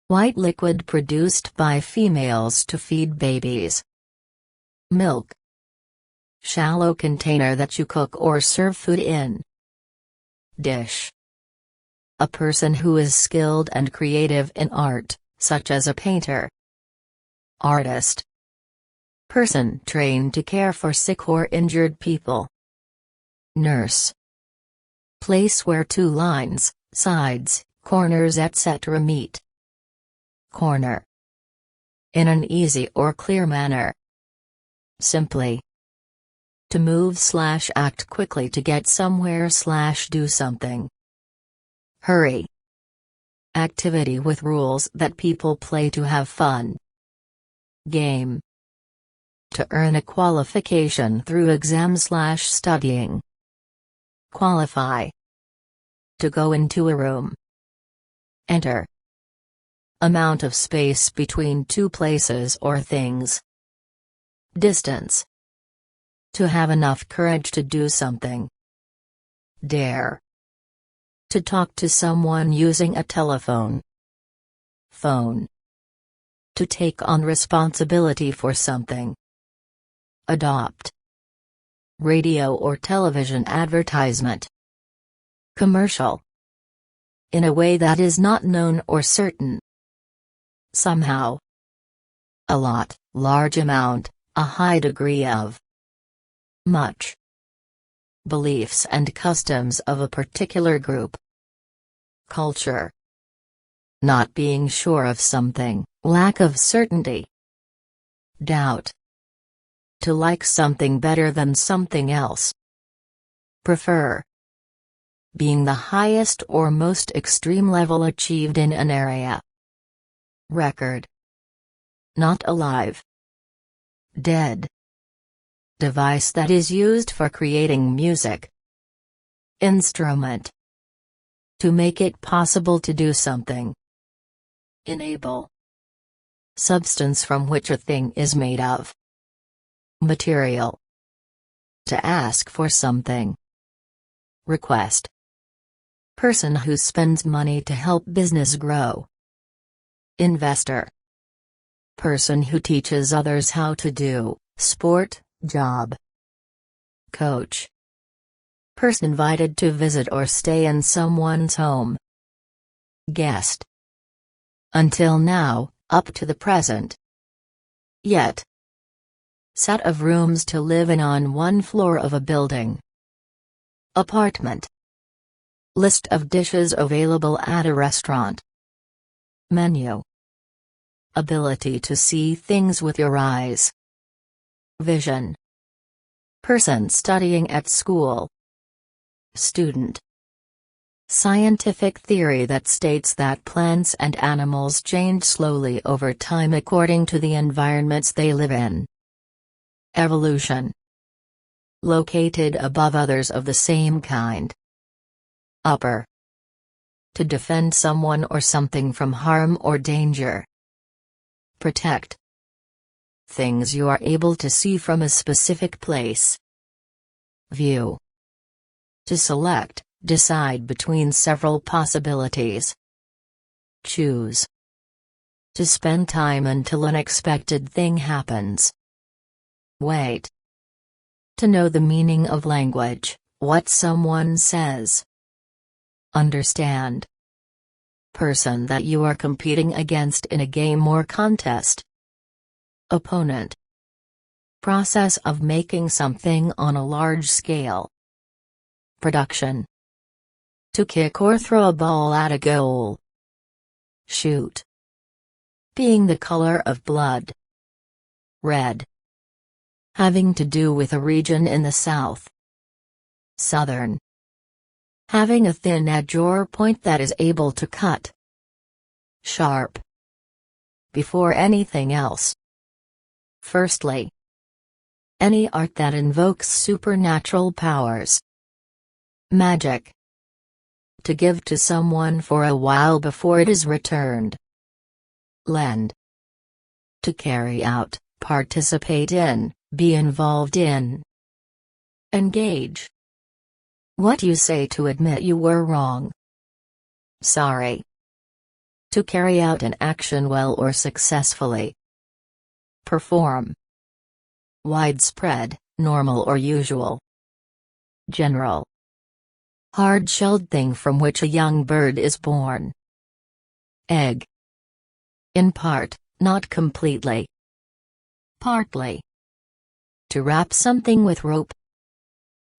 White liquid produced by females to feed babies. Milk. Shallow container that you cook or serve food in. Dish. A person who is skilled and creative in art, such as a painter. Artist. Person trained to care for sick or injured people. Nurse. Place where two lines, sides, corners etc. meet. Corner. In an easy or clear manner. Simply. To move/act quickly to get somewhere/do something. Hurry. Activity with rules that people play to have fun. Game. To earn a qualification through exam/studying. Qualify. To go into a room. Enter. Amount of space between two places or things. Distance. To have enough courage to do something. Dare. To talk to someone using a telephone. Phone. To take on responsibility for something. Adopt. Radio or television advertisement. Commercial. In a way that is not known or certain. Somehow. A lot, large amount, a high degree of. Much. Beliefs and customs of a particular group. Culture. Not being sure of something, lack of certainty. Doubt. To like something better than something else. Prefer. Being the highest or most extreme level achieved in an area. Record. Not alive. Dead. Device that is used for creating music. Instrument. To make it possible to do something. Enable. Substance from which a thing is made of. Material. To ask for something. Request. Person who spends money to help business grow. Investor. Person who teaches others how to do sport, job. Coach. Person invited to visit or stay in someone's home. Guest. Until now, up to the present. Yet. Set of rooms to live in on one floor of a building. Apartment. List of dishes available at a restaurant. Menu. Ability to see things with your eyes. Vision. Person studying at school. Student. Scientific theory that states that plants and animals change slowly over time according to the environments they live in. Evolution. Located above others of the same kind. Upper. To defend someone or something from harm or danger. Protect. Things you are able to see from a specific place. View. To select, decide between several possibilities. Choose. To spend time until an unexpected thing happens. Wait. To know the meaning of language, what someone says. Understand. Person that you are competing against in a game or contest. Opponent. Process of making something on a large scale. Production. To kick or throw a ball at a goal. Shoot. Being the color of blood. Red. Having to do with a region in the south. Southern. Having a thin edge or point that is able to cut. Sharp. Before anything else. Firstly. Any art that invokes supernatural powers. Magic. To give to someone for a while before it is returned. Lend. To carry out, participate in, be involved in. Engage. What you say to admit you were wrong. Sorry. To carry out an action well or successfully. Perform. Widespread, normal or usual. General. Hard-shelled thing from which a young bird is born. Egg. In part, not completely. Partly. To wrap something with rope.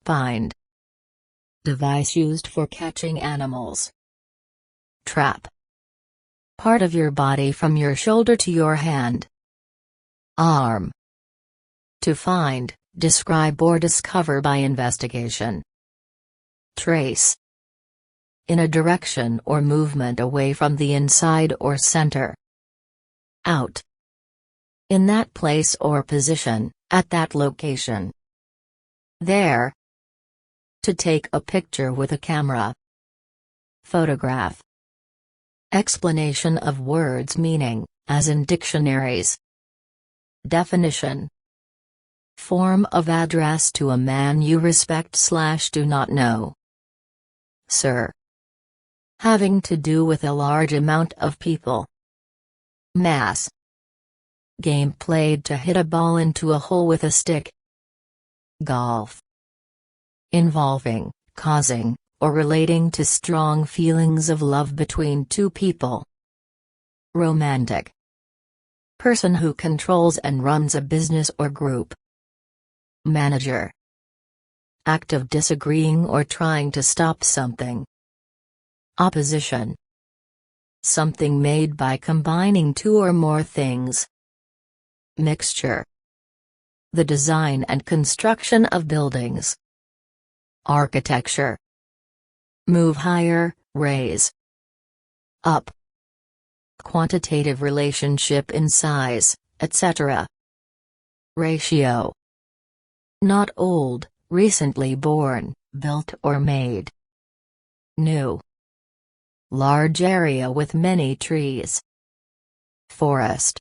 Bind. Device used for catching animals. Trap. Part of your body from your shoulder to your hand. Arm. To find, describe or discover by investigation. Trace. In a direction or movement away from the inside or center. Out. In that place or position, at that location. There. To take a picture with a camera. Photograph. Explanation of words' meaning, as in dictionaries. Definition. Form of address to a man you respect/do not know. Sir. Having to do with a large amount of people. Mass. Game played to hit a ball into a hole with a stick. Golf. Involving, causing, or relating to strong feelings of love between two people. Romantic. Person who controls and runs a business or group. Manager. Act of disagreeing or trying to stop something. Opposition. Something made by combining two or more things. Mixture. The design and construction of buildings. architecture, move higher, raise, up, quantitative relationship in size, etc. Ratio, not old, recently born, built or made. New, large area with many trees. Forest,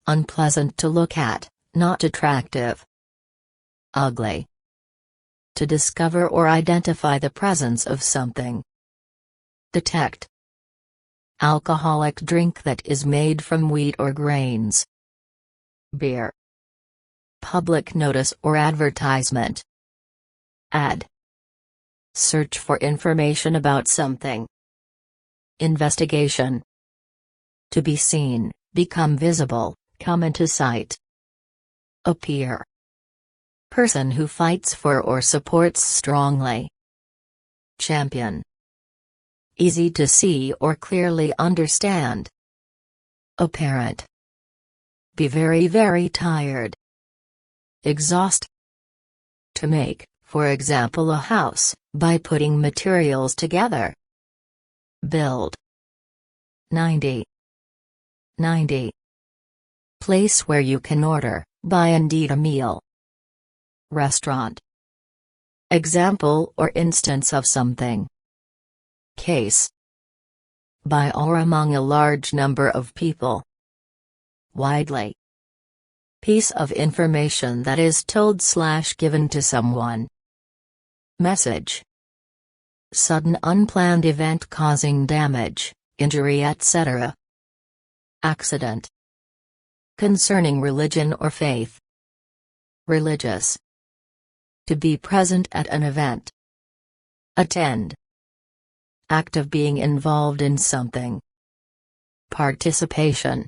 unpleasant to look at, not attractive. Ugly, to discover or identify the presence of something. Detect, alcoholic drink that is made from wheat or grains. Beer, public notice or advertisement. Ad, search for information about something. Investigation, to be seen, become visible, come into sight. Appear, person who fights for or supports strongly. Champion, easy to see or clearly understand. Apparent, be very very tired. Exhaust, to make, for example a house, by putting materials together. Build. 90. Place where you can order, buy and eat a meal. Restaurant, example or instance of something. Case, by or among a large number of people. Widely, piece of information that is told/given to someone. Message, sudden unplanned event causing damage, injury etc. Accident, concerning religion or faith. Religious, to be present at an event. Attend, act of being involved in something. Participation,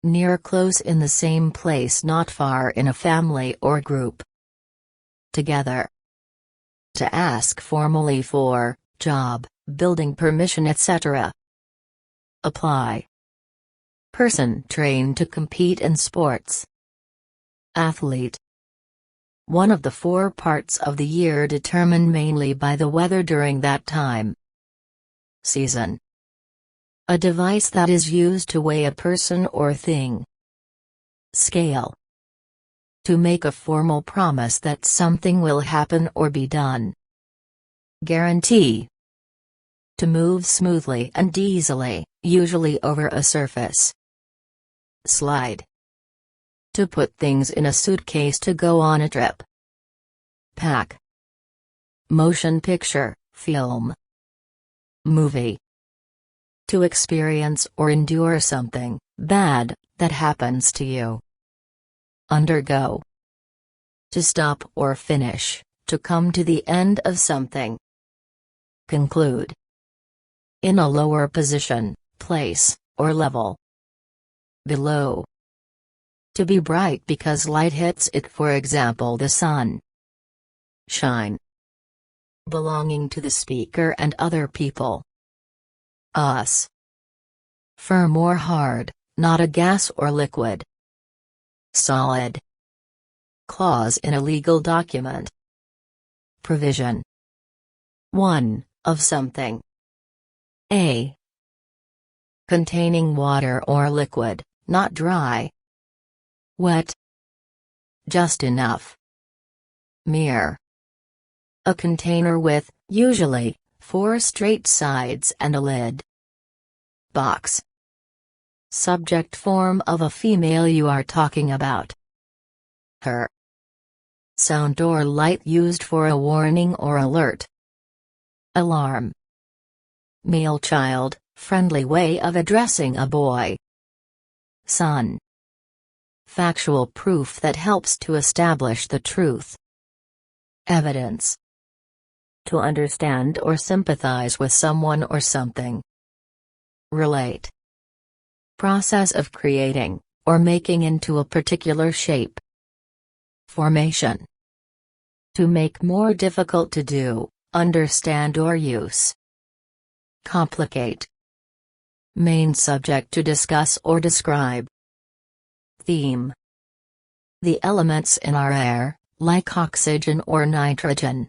near close in the same place not far in a family or group. Together, to ask formally for, job, building permission etc. Apply, person trained to compete in sports. Athlete, one of the 4 parts of the year determined mainly by the weather during that time. Season, a device that is used to weigh a person or thing. Scale, to make a formal promise that something will happen or be done. Guarantee, to move smoothly and easily, usually over a surface. Slide, to put things in a suitcase to go on a trip. Pack, motion picture, film. Movie, to experience or endure something bad that happens to you. Undergo, to stop or finish, to come to the end of something. Conclude, in a lower position, place, or level. Below, to be bright because light hits it, for example the sun. Shine, belonging to the speaker and other people. Us, firm or hard, not a gas or liquid. Solid, clause in a legal document. Provision, one, of something. A, containing water or liquid, not dry. Wet, just enough. Mirror, a container with, usually, 4 straight sides and a lid. Box, subject form of a female you are talking about. Her, sound or light used for a warning or alert. Alarm, male child, friendly way of addressing a boy. Son, factual proof that helps to establish the truth. Evidence, to understand or sympathize with someone or something. Relate, process of creating, or making into a particular shape. Formation, to make more difficult to do, understand or use. Complicate, main subject to discuss or describe. Theme, the elements in our air, like oxygen or nitrogen,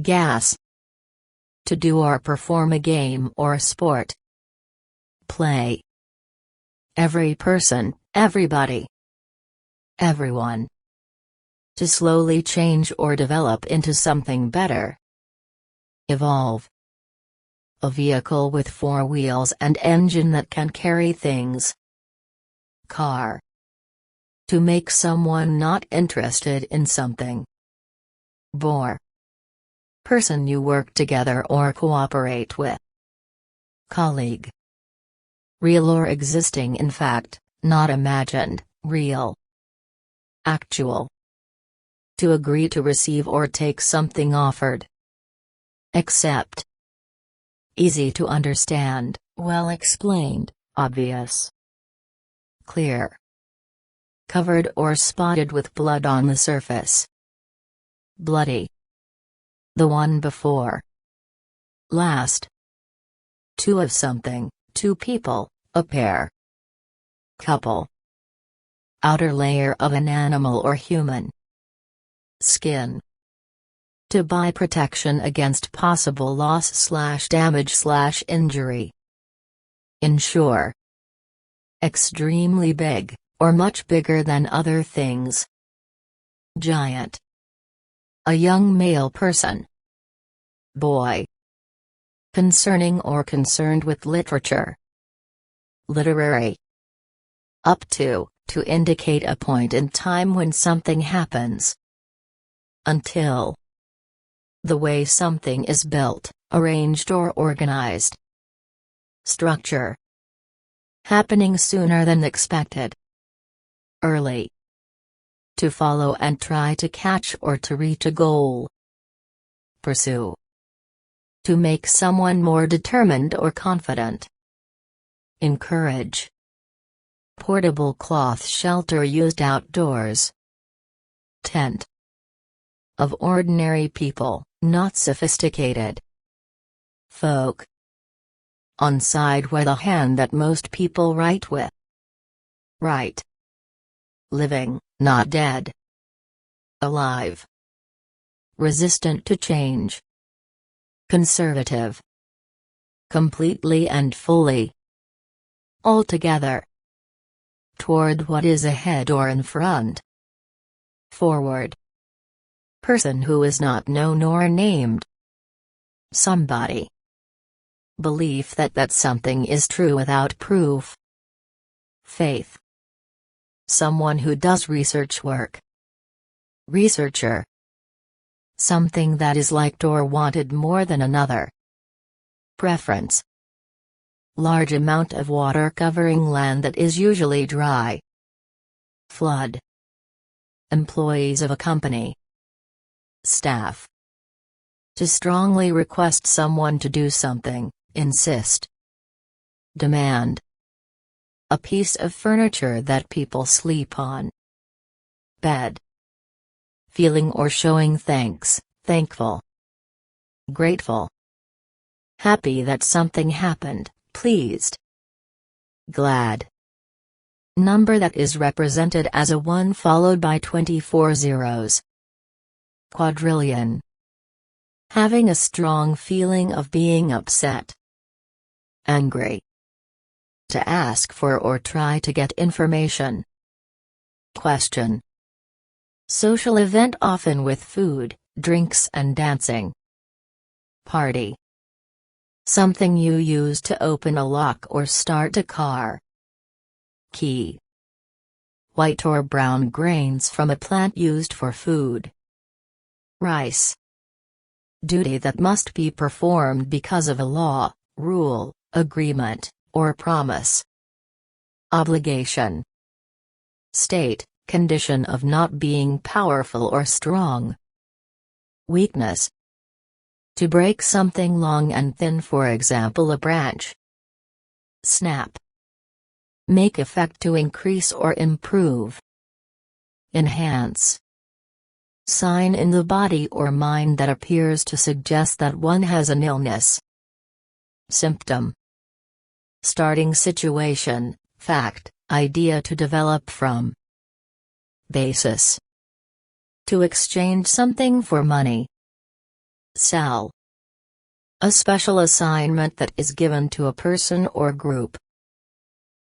gas. To do or perform a game or sport. Play. Every person, everybody. Everyone. To slowly change or develop into something better. Evolve. A vehicle with 4 wheels and engine that can carry things. Car. To make someone not interested in something. Bore. Person you work together or cooperate with. Colleague. Real or existing, in fact, not imagined, real. Actual. To agree to receive or take something offered. Accept. Easy to understand, well explained, obvious. Clear. Covered or spotted with blood on the surface. Bloody. The one before. Last. Two of something, 2 people, a pair. Couple. Outer layer of an animal or human. Skin. To buy protection against possible loss/damage/injury. Insure. Extremely big, or much bigger than other things. Giant. A young male person. Boy. Concerning or concerned with literature. Literary. Up to indicate a point in time when something happens. Until. The way something is built, arranged or organized. Structure. Happening sooner than expected. Early. To follow and try to catch or to reach a goal. Pursue. To make someone more determined or confident. Encourage. Portable cloth shelter used outdoors. Tent. Of ordinary people, not sophisticated. Folk. On side with a hand that most people write with. Right. Living, not dead. Alive. Resistant to change. Conservative. Completely and fully. Altogether. Toward what is ahead or in front. Forward. Person who is not known or named. Somebody. Belief that something is true without proof. Faith. Someone who does research work. Researcher. Something that is liked or wanted more than another. Preference. Large amount of water covering land that is usually dry. Flood. Employees of a company. Staff. To strongly request someone to do something, insist. Demand. A piece of furniture that people sleep on. Bed. Feeling or showing thanks, thankful. Grateful. Happy that something happened, pleased. Glad. Number that is represented as a 1 followed by 24 zeros. Quadrillion. Having a strong feeling of being upset. Angry. To ask for or try to get information. Question. Social event often with food, drinks and dancing. Party. Something you use to open a lock or start a car. Key. White or brown grains from a plant used for food. Rice. Duty that must be performed because of a law, rule, agreement, or promise. Obligation. State, condition of not being powerful or strong. Weakness. To break something long and thin, for example a branch. Snap. Make effect to increase or improve. Enhance. Sign in the body or mind that appears to suggest that one has an illness. Symptom. Starting situation, fact, idea to develop from. Basis. To exchange something for money. Cell. A special assignment that is given to a person or group.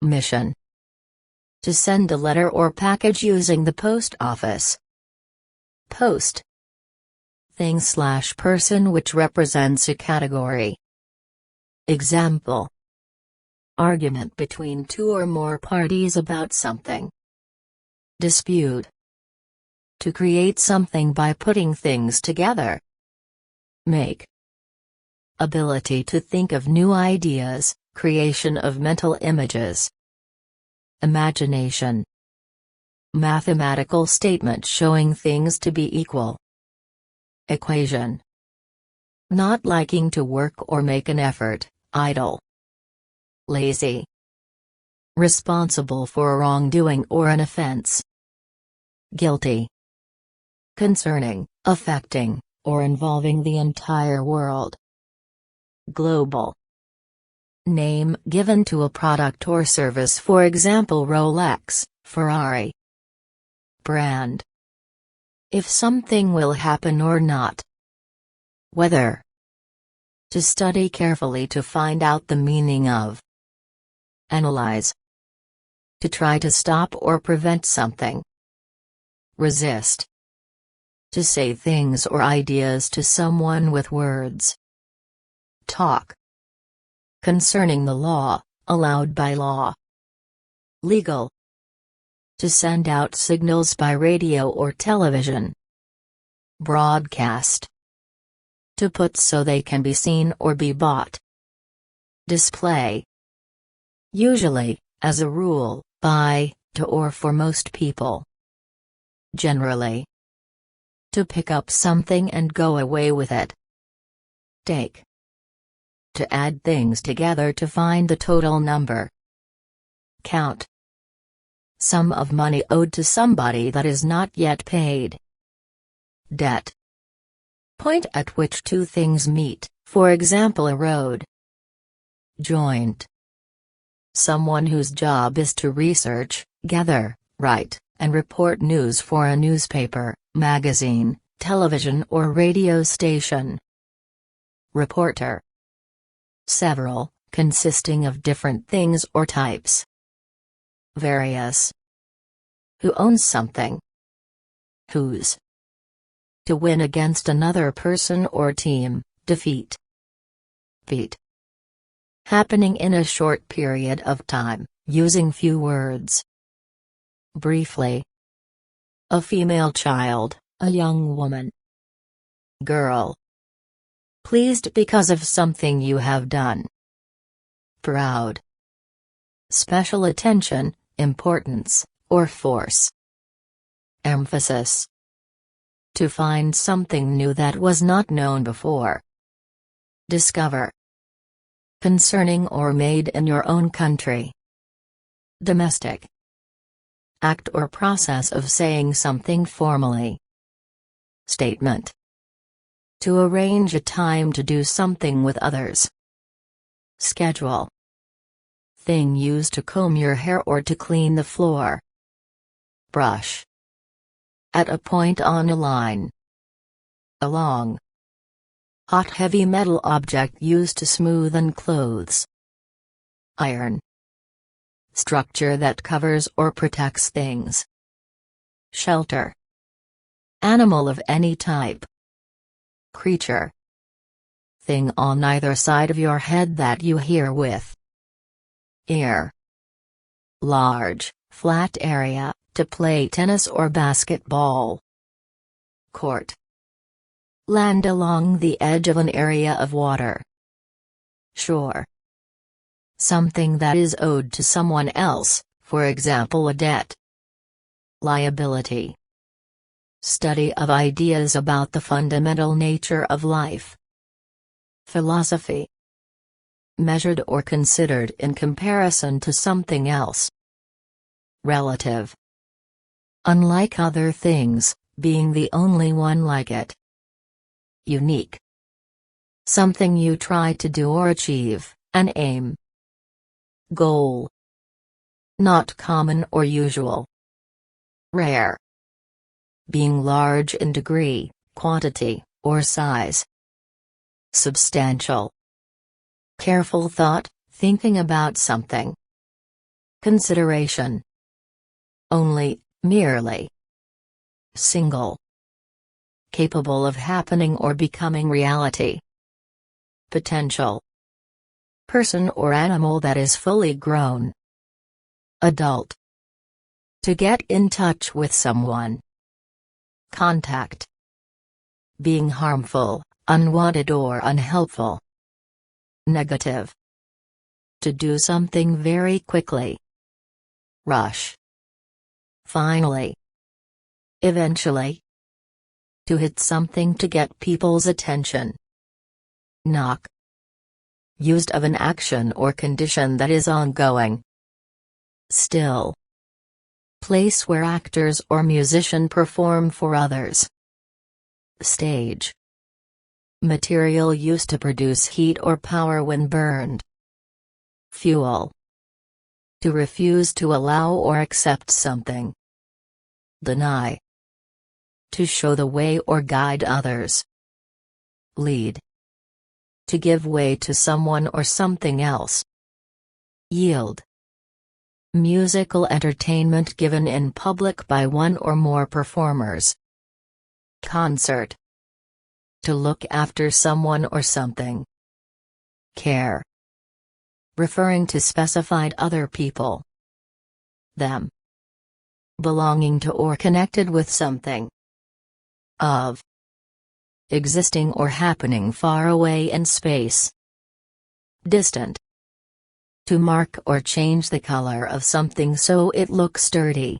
Mission. To send a letter or package using the post office. Post. Thing/person which represents a category. Example. Argument between two or more parties about something. Dispute. To create something by putting things together. Make. Ability to think of new ideas, creation of mental images. Imagination. Mathematical statement showing things to be equal. Equation. Not liking to work or make an effort, idle. Lazy. Responsible for wrongdoing or an offense. Guilty. Concerning, affecting, or involving the entire world. Global. Name given to a product or service, for example Rolex, Ferrari. Brand. If something will happen or not. Weather. To study carefully to find out the meaning of. Analyze. To try to stop or prevent something. Resist. To say things or ideas to someone with words. Talk. Concerning the law, allowed by law. Legal. To send out signals by radio or television. Broadcast. To put so they can be seen or be bought. Display. Usually, as a rule, by, to or for most people. Generally. To pick up something and go away with it. Take. To add things together to find the total number. Count. Sum of money owed to somebody that is not yet paid. Debt. Point at which two things meet, for example a road. Joint. Someone whose job is to research, gather, write, and report news for a newspaper, magazine, television or radio station. Reporter. Several, consisting of different things or types. Various. Who owns something. Whose. To win against another person or team, defeat. Beat. Happening in a short period of time, using few words. Briefly. A female child, a young woman. Girl. Pleased because of something you have done. Proud. Special attention, importance, or force. Emphasis. To find something new that was not known before. Discover. Concerning or made in your own country. Domestic. Act or process of saying something formally. Statement. To arrange a time to do something with others. Schedule. Thing used to comb your hair or to clean the floor. Brush. At a point on a line. Along. Hot heavy metal object used to smoothen clothes. Iron. Structure that covers or protects things. Shelter. Animal of any type. Creature. Thing on either side of your head that you hear with. Ear. Large, flat area, to play tennis or basketball. Court. Land along the edge of an area of water. Shore. Something that is owed to someone else, for example a debt. Liability. Study of ideas about the fundamental nature of life. Philosophy. Measured or considered in comparison to something else. Relative. Unlike other things, being the only one like it. Unique. Something you try to do or achieve, an aim. Goal. Not common or usual. Rare. Being large in degree, quantity, or size. Substantial. Careful thought, thinking about something. Consideration. Only, merely. Single. Capable of happening or becoming reality. Potential. Person or animal that is fully grown. Adult. To get in touch with someone. Contact. Being harmful, unwanted or unhelpful. Negative. To do something very quickly. Rush. Finally. Eventually. To hit something to get people's attention. Knock. Used of an action or condition that is ongoing. Still. Place where actors or musician perform for others. Stage. Material used to produce heat or power when burned. Fuel. To refuse to allow or accept something. Deny. To show the way or guide others. Lead. To give way to someone or something else. Yield. Musical entertainment given in public by one or more performers. Concert. To look after someone or something. Care. Referring to specified other people. Them. Belonging to or connected with something. Of. Existing or happening far away in space. Distant. To mark or change the color of something so it looks sturdy.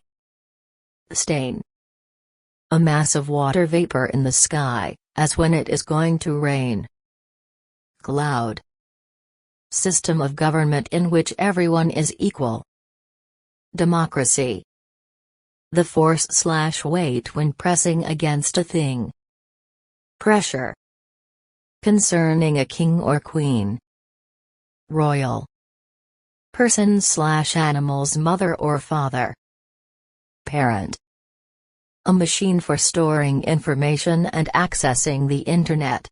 Stain. A mass of water vapor in the sky, as when it is going to rain. Cloud. System of government in which everyone is equal. Democracy. The force/weight when pressing against a thing. Pressure. Concerning a king or queen. Royal. Person/animal's mother or father. Parent. A machine for storing information and accessing the Internet.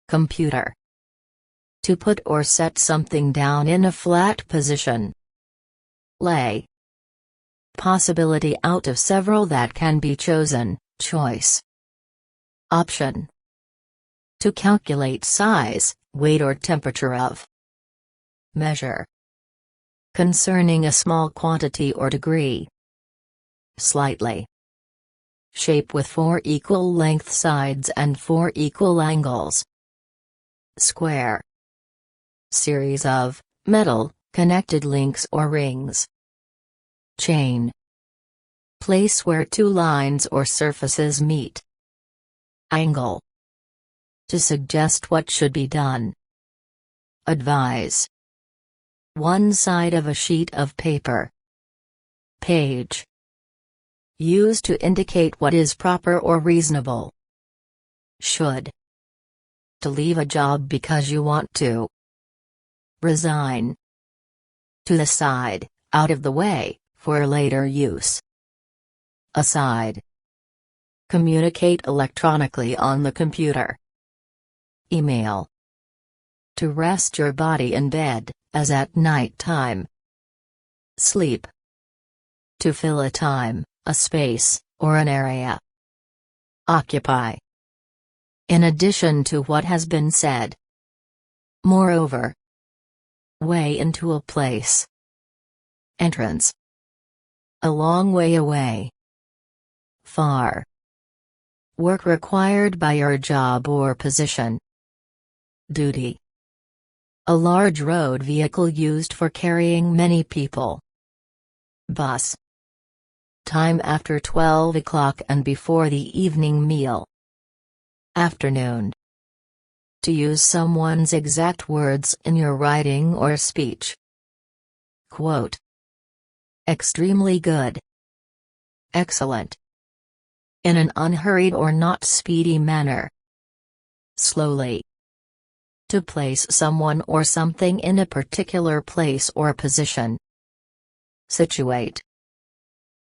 Computer. To put or set something down in a flat position. Lay. Possibility out of several that can be chosen, choice. Option. To calculate size, weight or temperature of. Measure. Concerning a small quantity or degree. Slightly. Shape with 4 equal length sides and 4 equal angles. Square. Series of, metal, connected links or rings. Chain. Place where 2 lines or surfaces meet. Angle. To suggest what should be done. Advise. One side of a sheet of paper. Page. Used to indicate what is proper or reasonable. Should. To leave a job because you want to. Resign. To the side, out of the way, for later use. Aside. Communicate electronically on the computer. Email. To rest your body in bed, as at night time. Sleep. To fill a time, a space, or an area. Occupy. In addition to what has been said. Moreover. Way into a place. Entrance. A long way away. Far. Work required by your job or position. Duty. A large road vehicle used for carrying many people. Bus. Time after 12 o'clock and before the evening meal. Afternoon. To use someone's exact words in your writing or speech. Quote. Extremely good. Excellent. In an unhurried or not speedy manner. Slowly. To place someone or something in a particular place or position. Situate.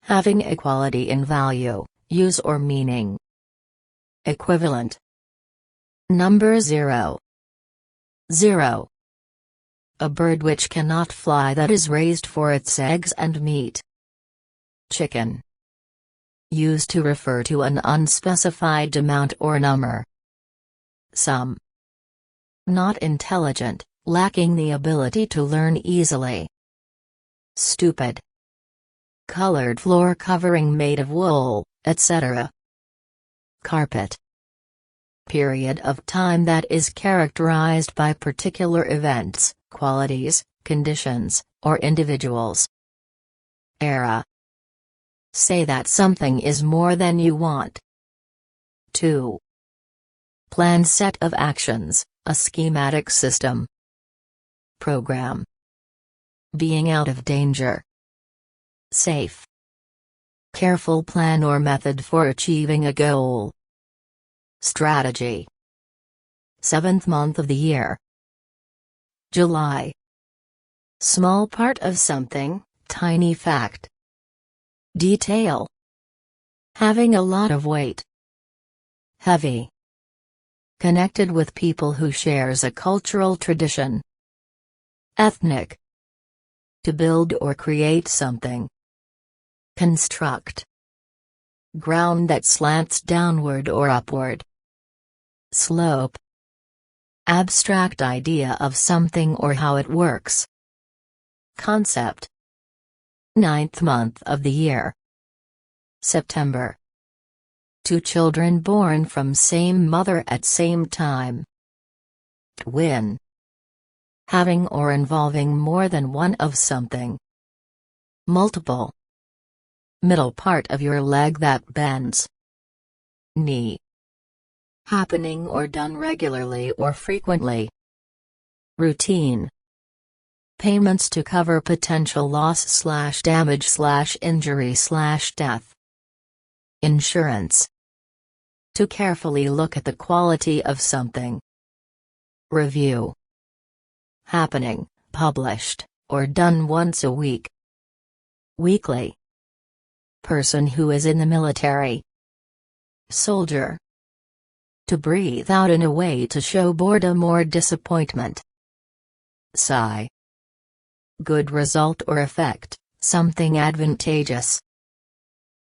Having equality in value, use or meaning. Equivalent. Number 0. 0. A bird which cannot fly that is raised for its eggs and meat. Chicken. Used to refer to an unspecified amount or number. Some. Not intelligent, lacking the ability to learn easily. Stupid. Colored floor covering made of wool, etc. Carpet. Period of time that is characterized by particular events, qualities, conditions, or individuals. Era. Say that something is more than you want. 2. Planned set of actions, a schematic system. Program. Being out of danger. Safe. Careful plan or method for achieving a goal. Strategy. 7th month of the year. July. Small part of something, tiny fact. Detail. Having a lot of weight. Heavy. Connected with people who shares a cultural tradition. Ethnic. To build or create something. Construct. Ground that slants downward or upward. Slope. Abstract idea of something or how it works. Concept. 9th month of the year. September. 2 children born from same mother at same time. Twin. Having or involving more than one of something. Multiple. Middle part of your leg that bends. Knee. Happening or done regularly or frequently. Routine. Payments to cover potential loss/damage/injury/death. Insurance. To carefully look at the quality of something. Review. Happening, published, or done once a week. Weekly. Person who is in the military. Soldier. To breathe out in a way to show boredom or disappointment. Sigh. Good result or effect, something advantageous.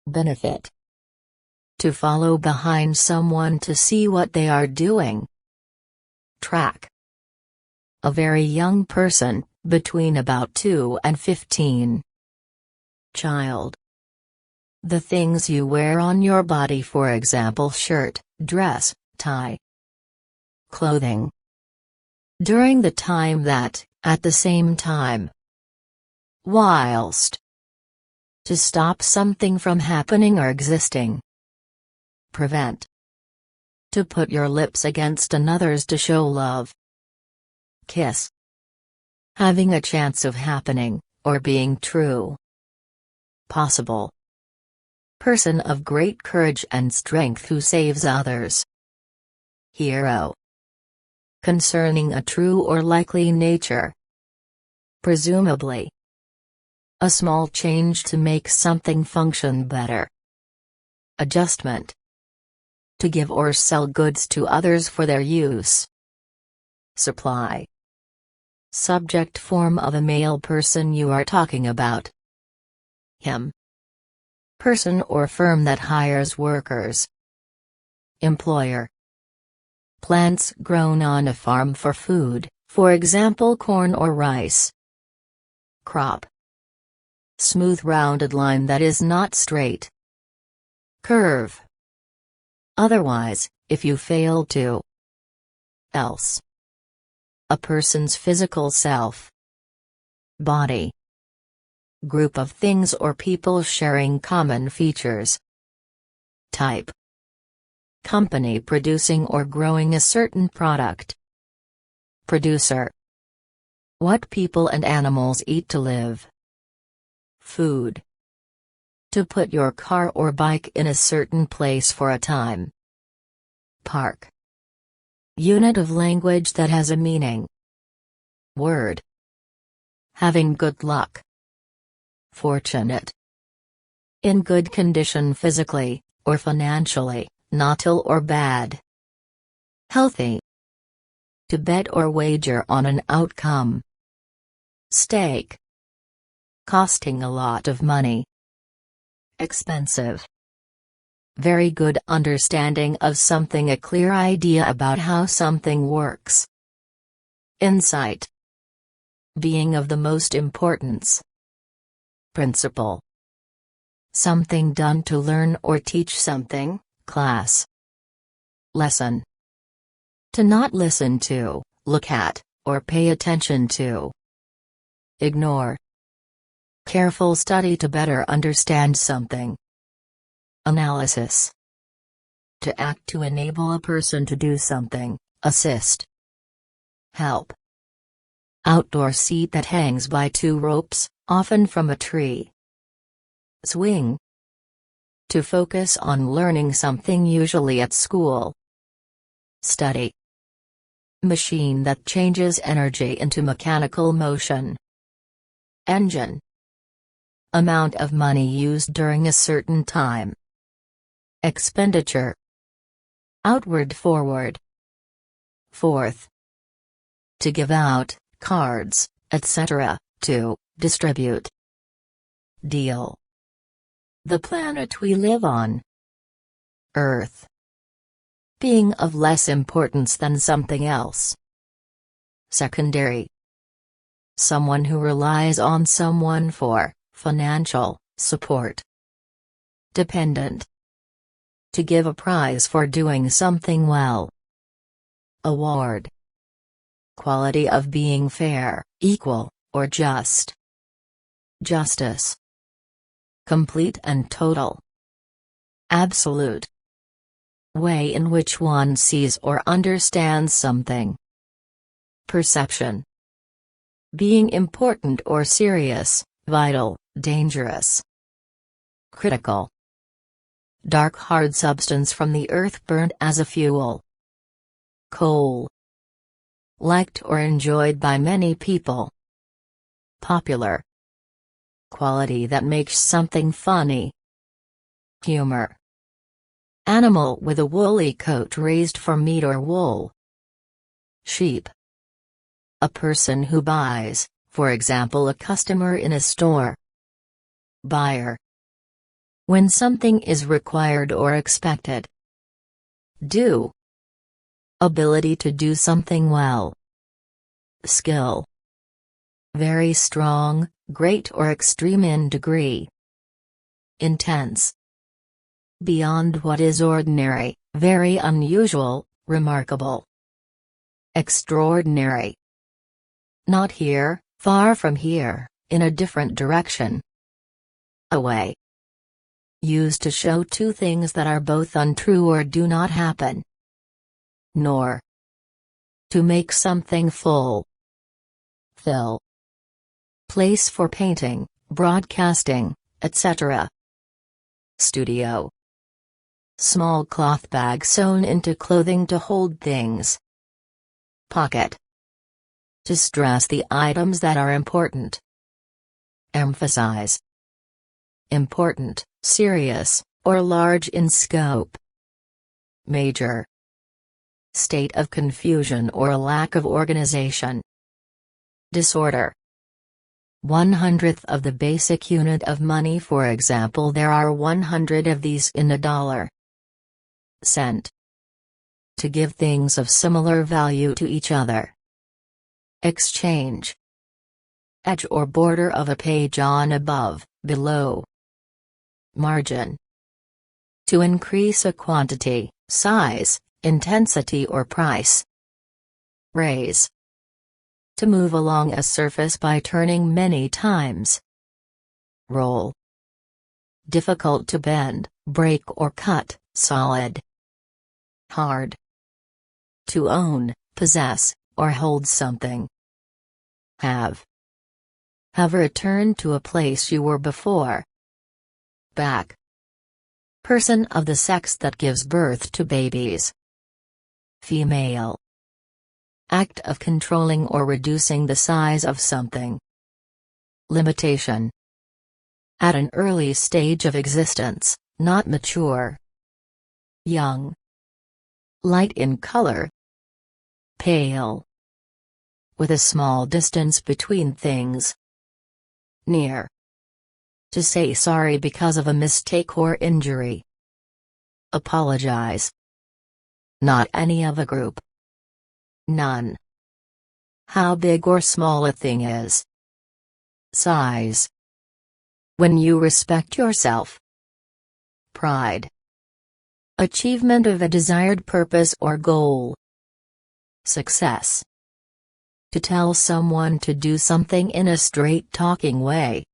Benefit. To follow behind someone to see what they are doing. Track. A very young person, between about 2 and 15. Child. The things you wear on your body, for example shirt, dress, tie. Clothing. During the time that, at the same time. Whilst. To stop something from happening or existing. Prevent. To put your lips against another's to show love. Kiss. Having a chance of happening, or being true. Possible. Person of great courage and strength who saves others. Hero. Concerning a true or likely nature. Presumably. A small change to make something function better. Adjustment. To give or sell goods to others for their use. Supply. Subject form of a male person you are talking about. Him. Person or firm that hires workers. Employer. Plants grown on a farm for food, for example corn or rice. Crop. Smooth rounded line that is not straight. Curve. Otherwise, if you fail to. Else. A person's physical self. Body. Group of things or people sharing common features. Type. Company producing or growing a certain product. Producer. What people and animals eat to live. Food. To put your car or bike in a certain place for a time. Park. Unit of language that has a meaning. Word. Having good luck. Fortunate. In good condition physically, or financially, not ill or bad. Healthy. To bet or wager on an outcome. Stake. Costing a lot of money. Expensive. Very good understanding of something, a clear idea about how something works. Insight. Being of the most importance. Principle. Something done to learn or teach something, class. Lesson. To not listen to, look at, or pay attention to. Ignore. Careful study to better understand something. Analysis. To act to enable a person to do something, assist. Help. Outdoor seat that hangs by two ropes, often from a tree. Swing. To focus on learning something, usually at school. Study. Machine that changes energy into mechanical motion. Engine. Amount of money used during a certain time. Expenditure. Outward forward. Fourth. To give out, cards, etc., to distribute. Deal. The planet we live on. Earth. Being of less importance than something else. Secondary. Someone who relies on someone for financial support. Dependent. To give a prize for doing something well. Award. Quality of being fair, equal, or just. Justice. Complete and total. Absolute. Way in which one sees or understands something. Perception. Being important or serious, vital, dangerous. Critical. Dark hard substance from the earth burned as a fuel. Coal. Liked or enjoyed by many people. Popular. Quality that makes something funny. Humor. Animal with a woolly coat raised for meat or wool. Sheep. A person who buys, for example a customer in a store. Buyer. When something is required or expected. Do. Ability to do something well. Skill. Very strong, great or extreme in degree. Intense. Beyond what is ordinary, very unusual, remarkable. Extraordinary. Not here, far from here, in a different direction. Away. Used to show two things that are both untrue or do not happen. Nor. To make something full. Fill. Place for painting, broadcasting, etc. Studio. Small cloth bag sewn into clothing to hold things. Pocket. To stress the items that are important. Emphasize. Important, serious, or large in scope. Major. State of confusion or lack of organization. Disorder. 1/100th of the basic unit of money, for example there are 100 of these in a dollar. Cent. To give things of similar value to each other. Exchange. Edge or border of a page on, above, below. Margin. To increase a quantity, size, intensity or price. Raise. To move along a surface by turning many times. Roll. Difficult to bend, break or cut, solid. Hard. To own, possess, or hold something. Have. Have returned to a place you were before. Back. Person of the sex that gives birth to babies. Female. Act of controlling or reducing the size of something. Limitation. At an early stage of existence, not mature. Young. Light in color, Pale. With a small distance between things. Near. To say sorry because of a mistake or injury. Apologize. Not any of a group. None. How big or small a thing is. Size. When you respect yourself. Pride. Achievement of a desired purpose or goal. Success. To tell someone to do something in a straight-talking way.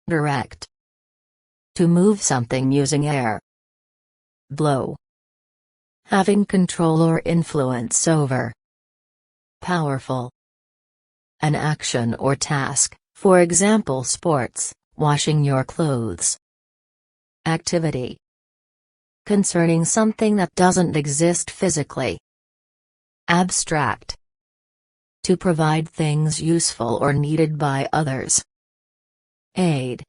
Direct. To move something using air. Blow. Having control or influence over. Powerful. An action or task, for example sports, washing your clothes. Activity. Concerning something that doesn't exist physically. Abstract. To provide things useful or needed by others. Aid.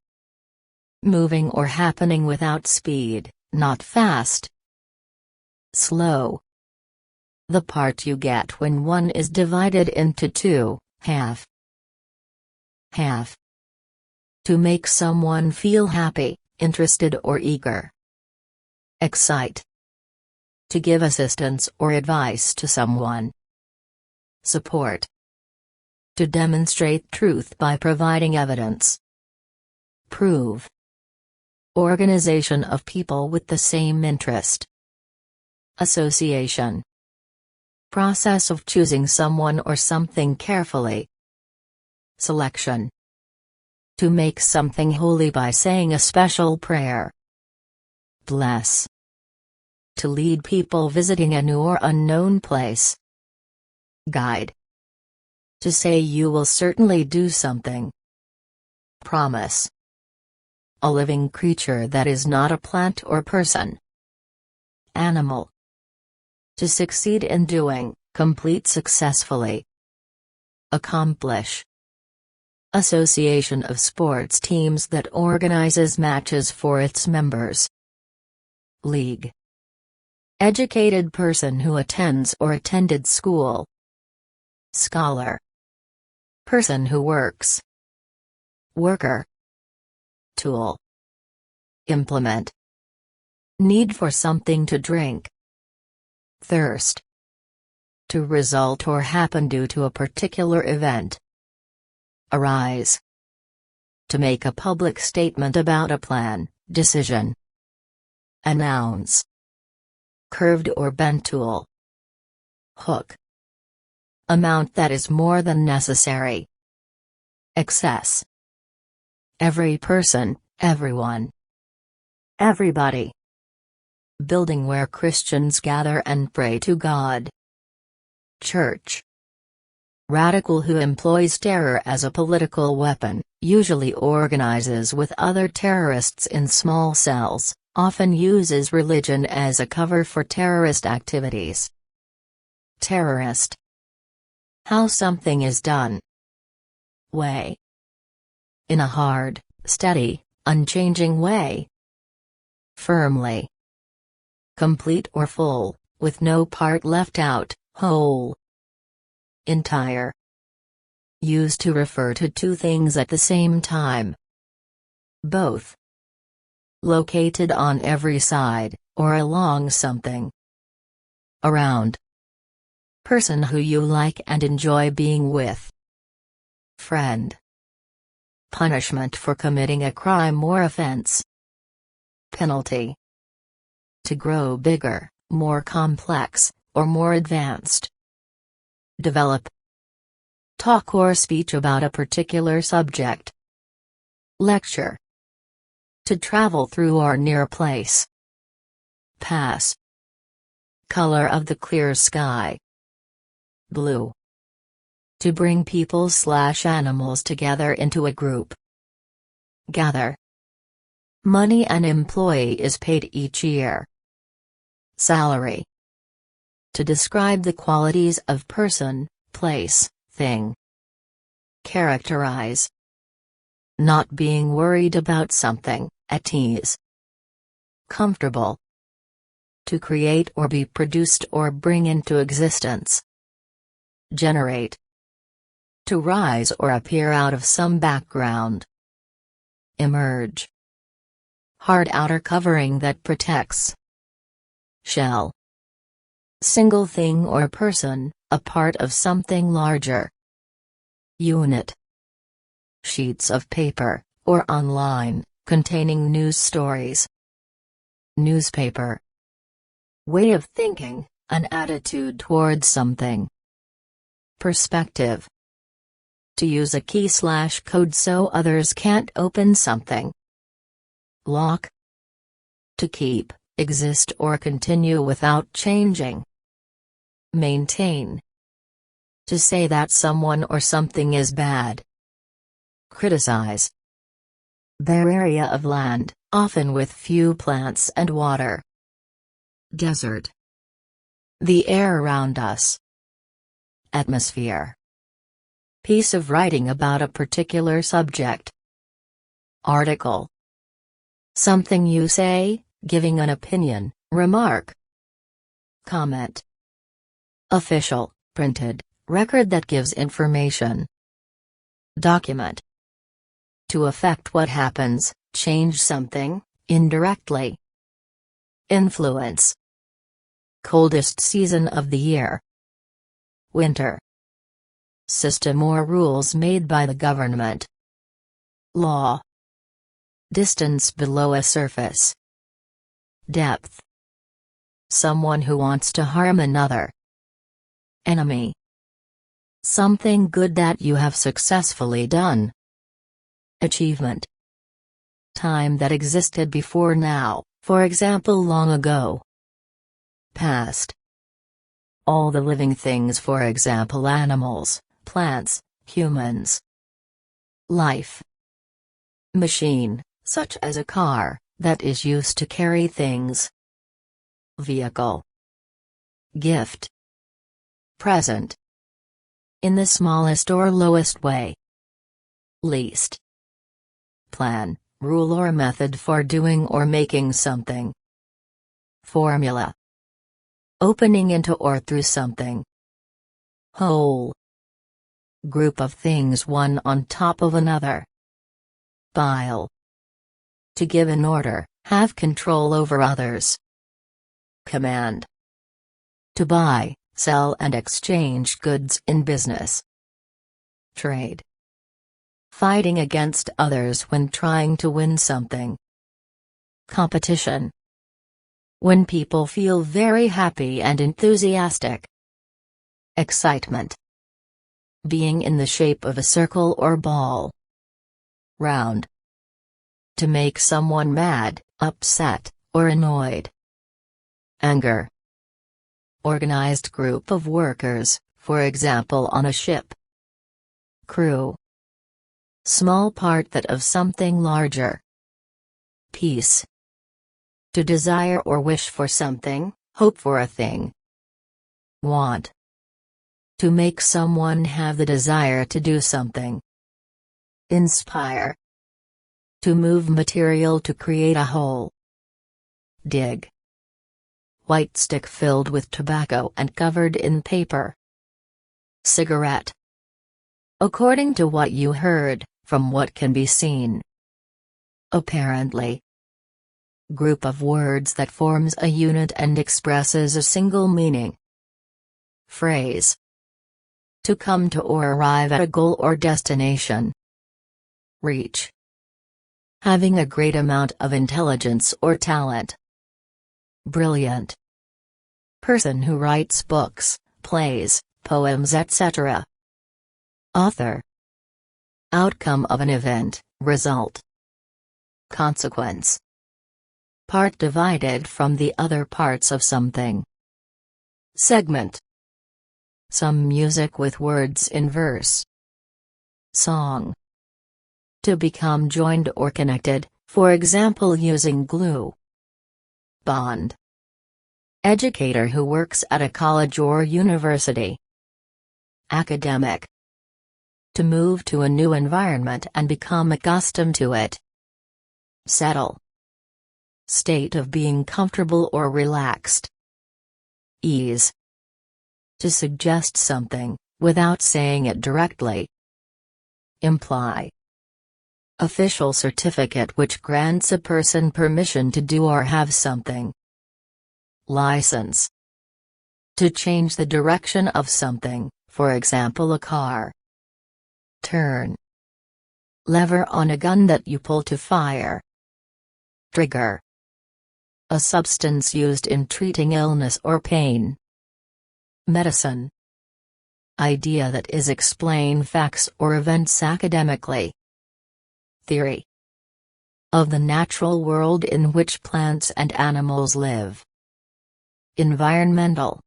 Moving or happening without speed, not fast. Slow. The part you get when one is divided into two, half. Half. To make someone feel happy, interested or eager. Excite. To give assistance or advice to someone. Support. To demonstrate truth by providing evidence. Prove. Organization of people with the same interest. Association. Process of choosing someone or something carefully. Selection. To make something holy by saying a special prayer. Bless. To lead people visiting a new or unknown place. Guide. To say you will certainly do something. Promise. A living creature that is not a plant or person. Animal. To succeed in doing, complete successfully. Accomplish. Association of sports teams that organizes matches for its members. League. Educated person who attends or attended school. Scholar. Person who works. Worker. Tool. Implement. Need for something to drink. Thirst. To result or happen due to a particular event. Arise. To make a public statement about a plan, decision. Announce. Curved or bent tool. Hook. Amount that is more than necessary. Excess. Every person, everyone. Everybody. Building where Christians gather and pray to God. Church. Radical who employs terror as a political weapon, usually organizes with other terrorists in small cells, often uses religion as a cover for terrorist activities. Terrorist. How something is done. Way. In a hard, steady, unchanging way. Firmly. Complete or full, with no part left out, whole. Entire. Used to refer to two things at the same time. Both. Located on every side, or along something. Around. Person who you like and enjoy being with. Friend. Punishment for committing a crime or offense. Penalty. To grow bigger, more complex, or more advanced. Develop. Talk or speech about a particular subject. Lecture. To travel through or near a place. Pass. Color of the clear sky. Blue. To bring people/animals together into a group. Gather. Money an employee is paid each year. Salary. To describe the qualities of person, place, thing. Characterize. Not being worried about something, at ease. Comfortable. To create or be produced or bring into existence. Generate. To rise or appear out of some background. Emerge. Hard outer covering that protects. Shell. Single thing or person, a part of something larger. Unit. Sheets of paper, or online, containing news stories. Newspaper. Way of thinking, an attitude towards something. Perspective. To use a key/code so others can't open something. Lock. To keep, exist or continue without changing. Maintain. To say that someone or something is bad. Criticize. Bare area of land, often with few plants and water. Desert. The air around us. Atmosphere. Piece of writing about a particular subject. Article. Something you say, giving an opinion, remark. Comment. Official, printed, record that gives information. Document. To affect what happens, change something, indirectly. Influence. Coldest season of the year. Winter. System or rules made by the government. Law. Distance below a surface. Depth. Someone who wants to harm another. Enemy. Something good that you have successfully done. Achievement. Time that existed before now, for example long ago. Past. All the living things, for example animals, plants, humans. Life. Machine, such as a car, that is used to carry things. Vehicle. Gift. Present. In the smallest or lowest way. Least. Plan, rule or method for doing or making something. Formula. Opening into or through something. Whole. Group of things one on top of another. Pile. To give an order, have control over others. Command. To buy, sell and exchange goods in business. Trade. Fighting against others when trying to win something. Competition. When people feel very happy and enthusiastic. Excitement. Being in the shape of a circle or ball. Round. To make someone mad, upset, or annoyed. Anger. Organized group of workers, for example on a ship. Crew. Small part that of something larger. Peace. To desire or wish for something, hope for a thing. Want. To make someone have the desire to do something. Inspire. To move material to create a whole. Dig. White stick filled with tobacco and covered in paper. Cigarette. According to what you heard, from what can be seen. Apparently. Group of words that forms a unit and expresses a single meaning. Phrase. To come to or arrive at a goal or destination. Reach. Having a great amount of intelligence or talent. Brilliant. Person who writes books, plays, poems etc. Author. Outcome of an event, result. Consequence. Part divided from the other parts of something. Segment. Some music with words in verse. Song. To become joined or connected, for example using glue. Bond. Educator who works at a college or university. Academic. To move to a new environment and become accustomed to it. Settle. State of being comfortable or relaxed. Ease. To suggest something, without saying it directly. Imply. Official certificate which grants a person permission to do or have something. License. To change the direction of something, for example a car. Turn. Lever on a gun that you pull to fire. Trigger. A substance used in treating illness or pain. Medicine. Idea that is explain facts or events academically. Theory. Of the natural world in which plants and animals live. Environmental.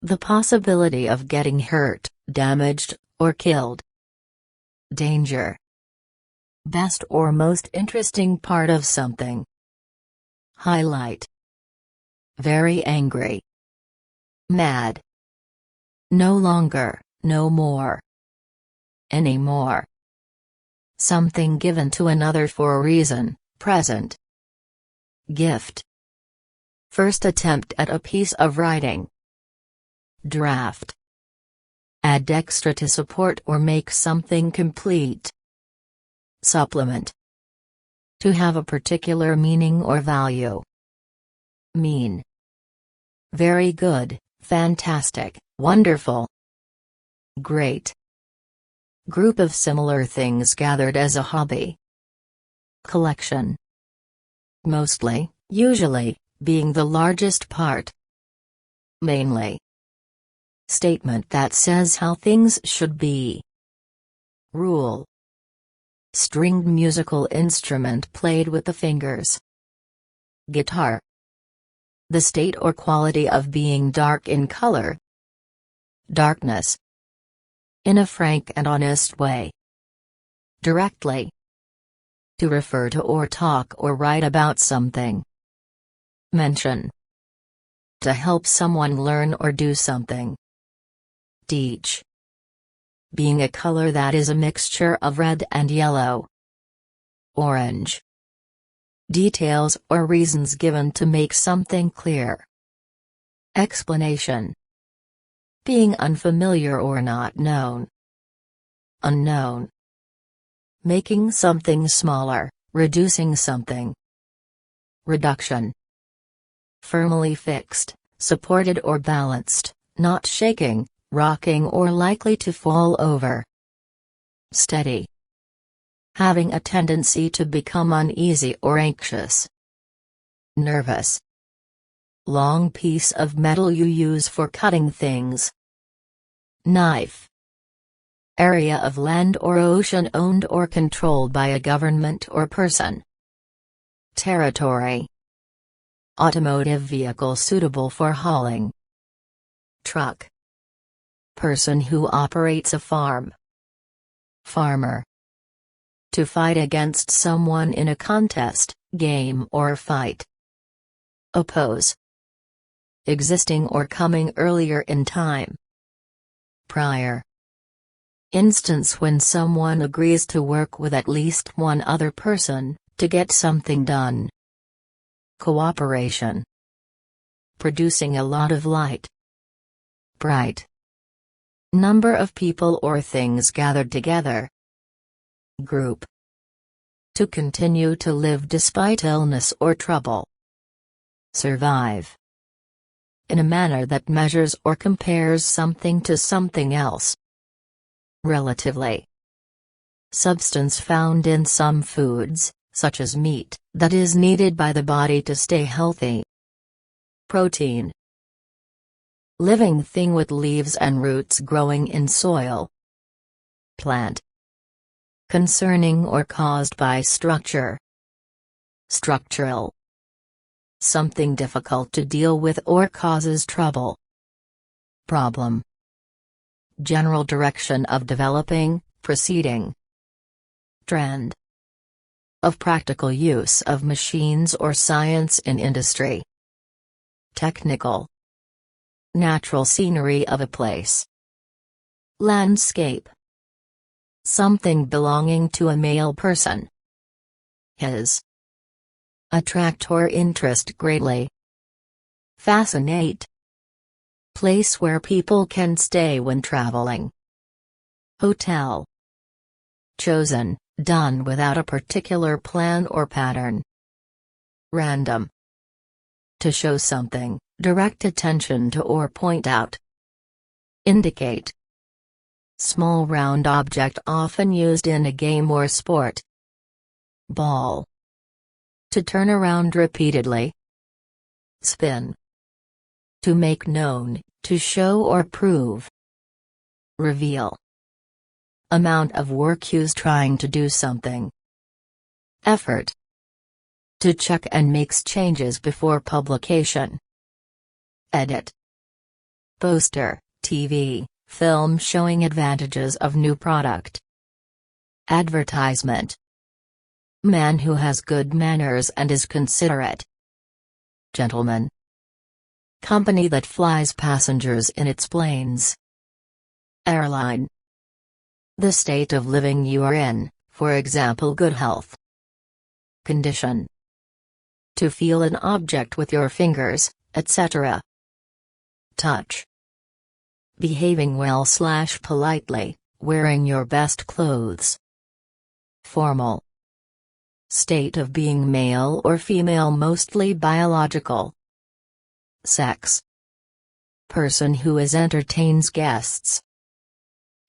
The possibility of getting hurt, damaged, or killed. Danger. Best or most interesting part of something. Highlight. Very angry. Mad. No longer, no more. Anymore. Something given to another for a reason, present. Gift. First attempt at a piece of writing. Draft. Add extra to support or make something complete. Supplement. To have a particular meaning or value. Mean. Very good, fantastic, wonderful. Great. Group of similar things gathered as a hobby. Collection. Mostly, usually, being the largest part. Mainly. Statement that says how things should be. Rule. Stringed musical instrument played with the fingers. Guitar. The state or quality of being dark in color. Darkness. In a frank and honest way. Directly. To refer to or talk or write about something. Mention. To help someone learn or do something. Teach. Being a color that is a mixture of red and yellow. Orange. Details or reasons given to make something clear. Explanation. Being unfamiliar or not known. Unknown. Making something smaller, reducing something. Reduction. Firmly fixed, supported or balanced, not shaking, rocking or likely to fall over. Steady. Having a tendency to become uneasy or anxious. Nervous. Long piece of metal you use for cutting things. Knife. Area of land or ocean owned or controlled by a government or person. Territory. Automotive vehicle suitable for hauling. Truck. Person who operates a farm. Farmer. To fight against someone in a contest, game or fight. Oppose. Existing or coming earlier in time. Prior. Instance when someone agrees to work with at least one other person, to get something done. Cooperation. Producing a lot of light. Bright. Number of people or things gathered together. Group. To continue to live despite illness or trouble. Survive. In a manner that measures or compares something to something else. Relatively. Substance found in some foods, such as meat, that is needed by the body to stay healthy. Protein. Living thing with leaves and roots growing in soil. Plant. Concerning or caused by structure. Structural. Something difficult to deal with or causes trouble. Problem. General direction of developing, proceeding. Trend. Of practical use of machines or science in industry. Technical. Natural scenery of a place. Landscape. Something belonging to a male person. His. Attract or interest greatly. Fascinate. Place where people can stay when traveling. Hotel. Chosen, done without a particular plan or pattern. Random. To show something, direct attention to or point out. Indicate. Small round object often used in a game or sport. Ball. To turn around repeatedly. Spin. To make known, to show or prove. Reveal. Amount of work used trying to do something. Effort. To check and makes changes before publication. Edit. Poster, TV, film showing advantages of new product. Advertisement. Man who has good manners and is considerate. Gentleman. Company that flies passengers in its planes. Airline. The state of living you are in, for example good health. Condition. To feel an object with your fingers, etc. Touch. Behaving well/politely, wearing your best clothes. Formal. State of being male or female, mostly biological. Sex. Person who entertains guests.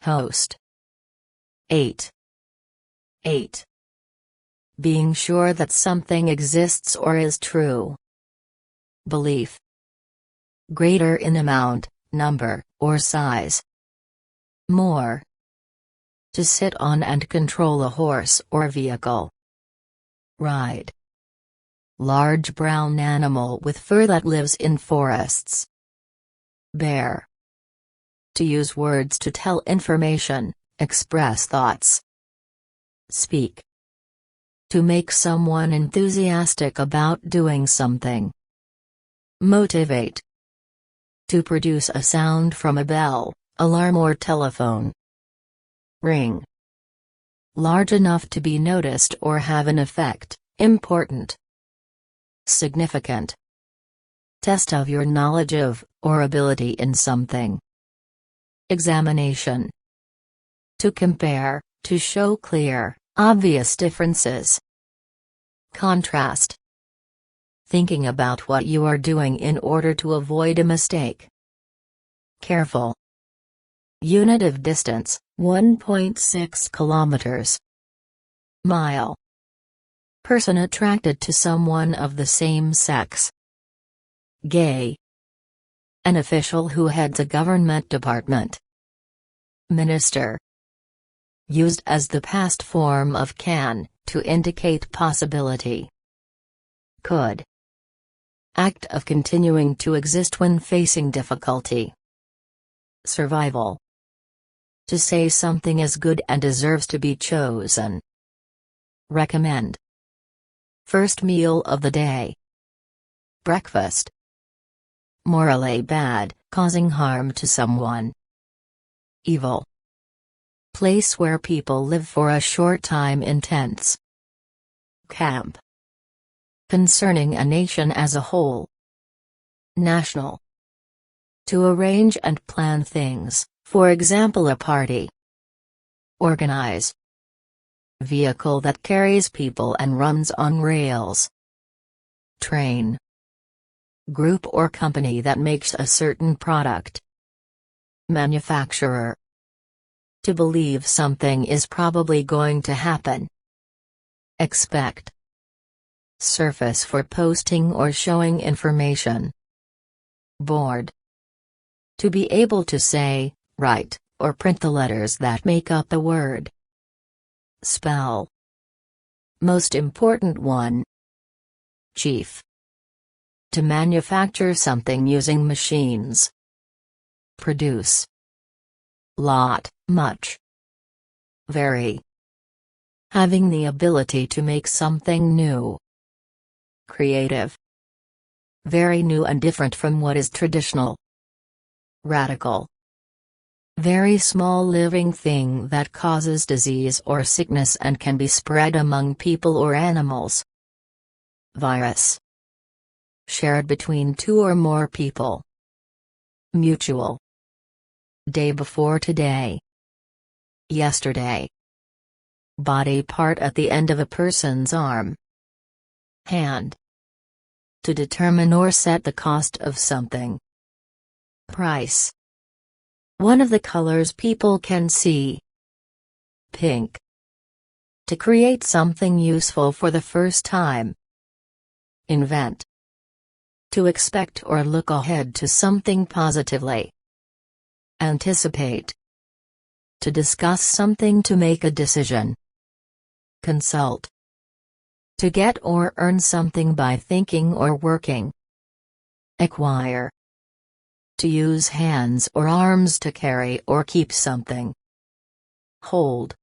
Host. 8. Being sure that something exists or is true. Belief. Greater in amount, number, or size. More. To sit on and control a horse or vehicle. Ride. Large brown animal with fur that lives in forests. Bear. To use words to tell information, express thoughts. Speak. To make someone enthusiastic about doing something. Motivate. To produce a sound from a bell, alarm or telephone. Ring. Large enough to be noticed or have an effect, important. Significant. Test of your knowledge of, or ability in something. Examination. To compare, to show clear, obvious differences. Contrast. Thinking about what you are doing in order to avoid a mistake. Careful. Unit of distance, 1.6 kilometers. Mile. Person attracted to someone of the same sex. Gay. An official who heads a government department. Minister. Used as the past form of can, to indicate possibility. Could. Act of continuing to exist when facing difficulty. Survival. To say something is good and deserves to be chosen. Recommend. First meal of the day. Breakfast. Morally bad, causing harm to someone. Evil. Place where people live for a short time in tents. Camp. Concerning a nation as a whole. National. To arrange and plan things, for example a party. Organize. Vehicle that carries people and runs on rails. Train. Group or company that makes a certain product. Manufacturer. To believe something is probably going to happen. Expect. Surface for posting or showing information. Board. To be able to say, write, or print the letters that make up a word. Spell. Most important one. Chief. To manufacture something using machines. Produce. Lot, much. Very. Having the ability to make something new. Creative. Very new and different from what is traditional. Radical. Very small living thing that causes disease or sickness and can be spread among people or animals. Virus. Shared between two or more people. Mutual. Day before today. Yesterday. Body part at the end of a person's arm. Hand. To determine or set the cost of something. Price. One of the colors people can see. Pink. To create something useful for the first time. Invent. To expect or look ahead to something positively. Anticipate. To discuss something to make a decision. Consult. To get or earn something by thinking or working. Acquire. To use hands or arms to carry or keep something. Hold.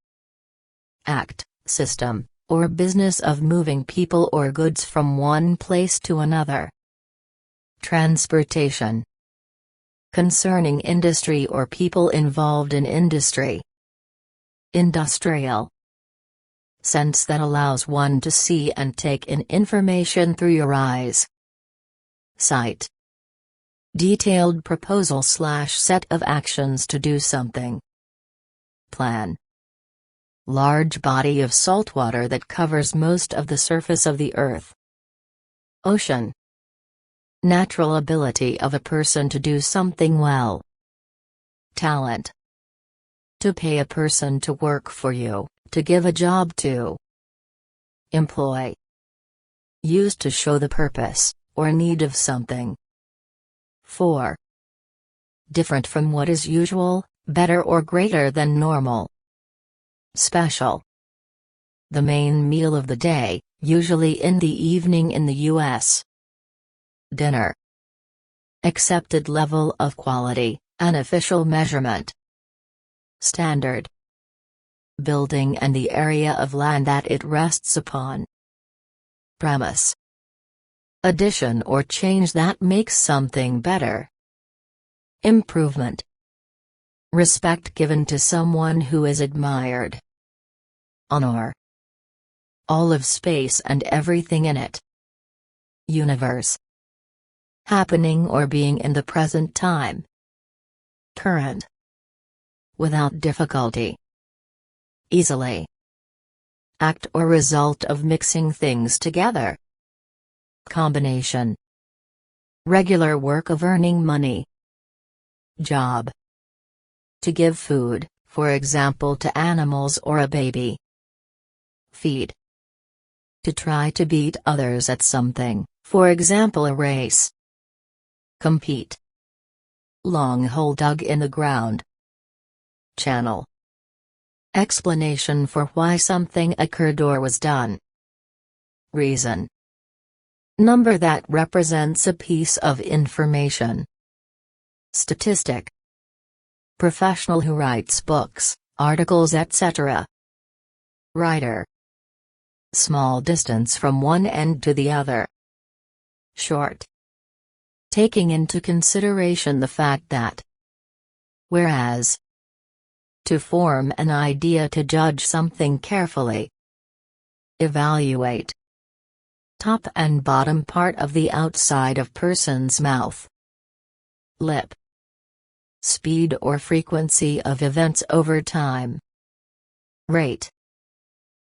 Act, system, or business of moving people or goods from one place to another. Transportation. Concerning industry or people involved in industry. Industrial. Sense that allows one to see and take in information through your eyes. Sight. Detailed proposal/set of actions to do something. Plan. Large body of salt water that covers most of the surface of the earth. Ocean. Natural ability of a person to do something well. Talent. To pay a person to work for you, to give a job to. Employ. Used to show the purpose, or need of something. 4. Different from what is usual, better or greater than normal. Special. The main meal of the day, usually in the evening in the U.S. Dinner. Accepted level of quality, an official measurement. Standard. Building and the area of land that it rests upon. Premise. Addition or change that makes something better. Improvement. Respect given to someone who is admired. Honor. All of space and everything in it. Universe. Happening or being in the present time. Current. Without difficulty. Easily. Act or result of mixing things together. Combination. Regular work of earning money. Job. To give food, for example to animals or a baby. Feed. To try to beat others at something, for example a race. Compete. Long hole dug in the ground. Channel. Explanation for why something occurred or was done. Reason. Number that represents a piece of information. Statistic. Professional who writes books, articles etc. Writer. Small distance from one end to the other. Short. Taking into consideration the fact that. Whereas. To form an idea, to judge something carefully. Evaluate. Top and bottom part of the outside of person's mouth. Lip. Speed or frequency of events over time. Rate.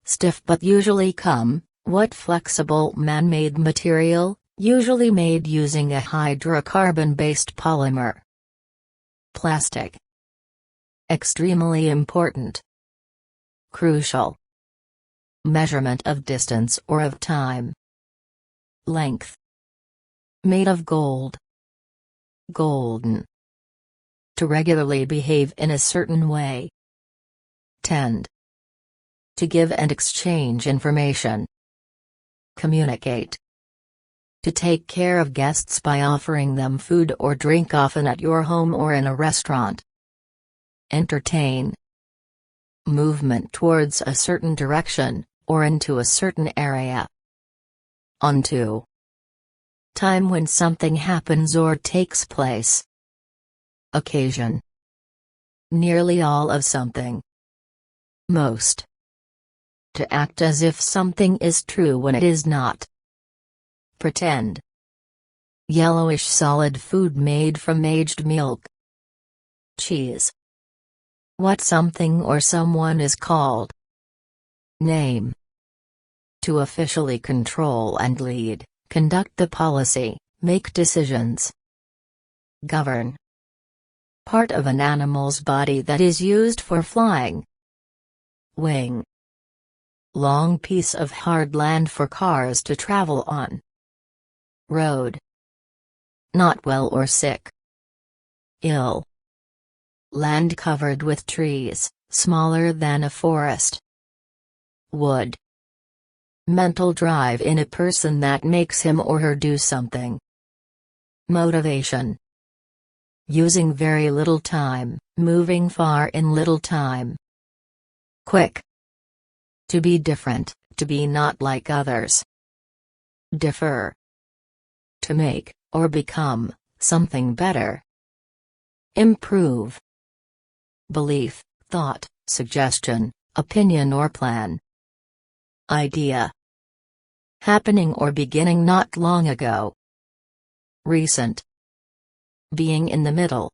Stiff but usually what flexible man-made material, usually made using a hydrocarbon-based polymer. Plastic. Extremely important. Crucial. Measurement of distance or of time. Length. Made of gold. Golden. To regularly behave in a certain way. Tend. To give and exchange information. Communicate. To take care of guests by offering them food or drink, often at your home or in a restaurant. Entertain. Movement towards a certain direction, or into a certain area. Onto. Time when something happens or takes place. Occasion. Nearly all of something. Most. To act as if something is true when it is not. Pretend. Yellowish solid food made from aged milk. Cheese. What something or someone is called. Name. To officially control and lead, conduct the policy, make decisions. Govern. Part of an animal's body that is used for flying. Wing. Long piece of hard land for cars to travel on. Road. Not well or sick. Ill. Land covered with trees, smaller than a forest. Would. Mental drive in a person that makes him or her do something. Motivation. Using very little time, moving far in little time. Quick. To be different, to be not like others. Differ. To make, or become, something better. Improve. Belief, thought, suggestion, opinion or plan. Idea. Happening or beginning not long ago. Recent. Being in the middle.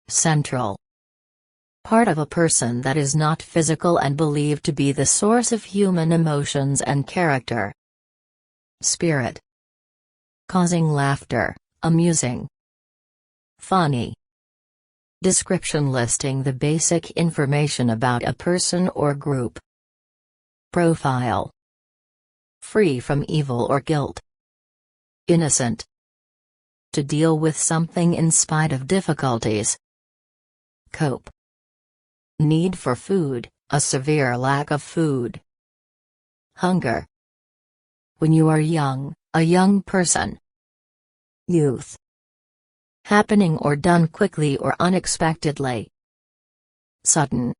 Central. Part of a person that is not physical and believed to be the source of human emotions and character. Spirit. Causing laughter, amusing. Funny. Description listing the basic information about a person or group. Profile. Free from evil or guilt. Innocent. To deal with something in spite of difficulties. Cope. Need for food, a severe lack of food. Hunger. When you are young, a young person. Youth. Happening or done quickly or unexpectedly. Sudden.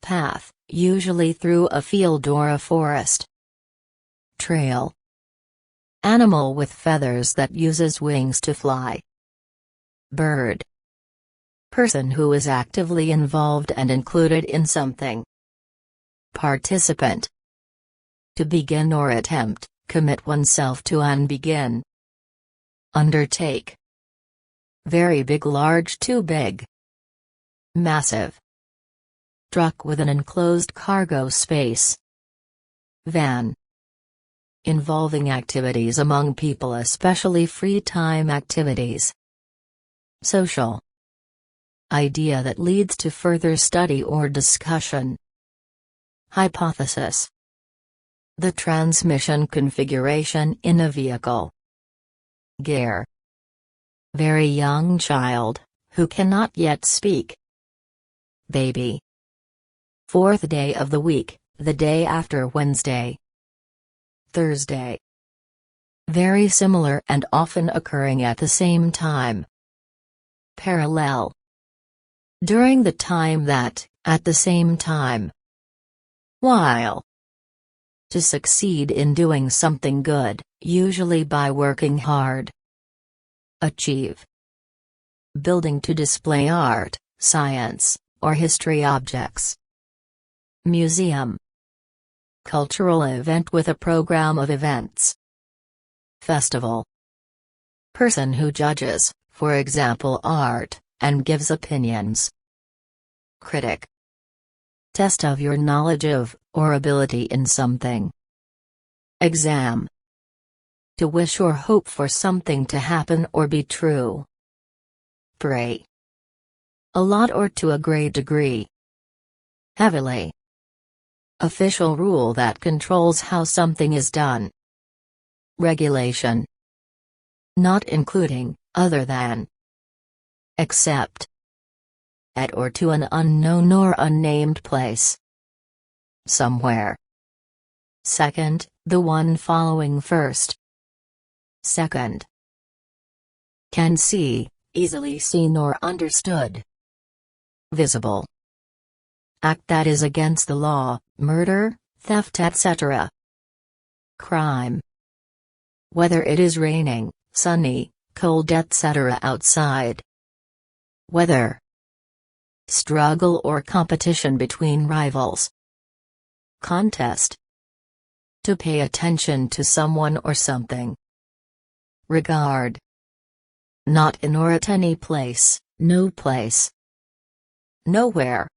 Path, usually through a field or a forest. Trail. Animal with feathers that uses wings to fly. Bird. Person who is actively involved and included in something. Participant. To begin or attempt, commit oneself to and begin. Undertake. Very big, large, too big. Massive. Truck with an enclosed cargo space. Van. Involving activities among people, especially free time activities. Social. Idea that leads to further study or discussion. Hypothesis. The transmission configuration in a vehicle. Gear. Very young child, who cannot yet speak. Baby. Fourth day of the week, the day after Wednesday. Thursday. Very similar and often occurring at the same time. Parallel. During the time that, at the same time. While. To succeed in doing something good, usually by working hard. Achieve. Building to display art, science, or history objects. Museum. Cultural event with a program of events. Festival. Person who judges, for example art, and gives opinions. Critic. Test of your knowledge of, or ability in something. Exam. To wish or hope for something to happen or be true. Pray. A lot or to a great degree. Heavily. Official rule that controls how something is done. Regulation. Not including, other than. Except. At or to an unknown or unnamed place. Somewhere. Second, the one following first. Second. Can see, easily seen or understood. Visible. Act that is against the law, murder, theft, etc. Crime. Whether it is raining, sunny, cold, etc. outside. Weather. Struggle or competition between rivals. Contest. To pay attention to someone or something. regard. Not in or at any place, no place. Nowhere.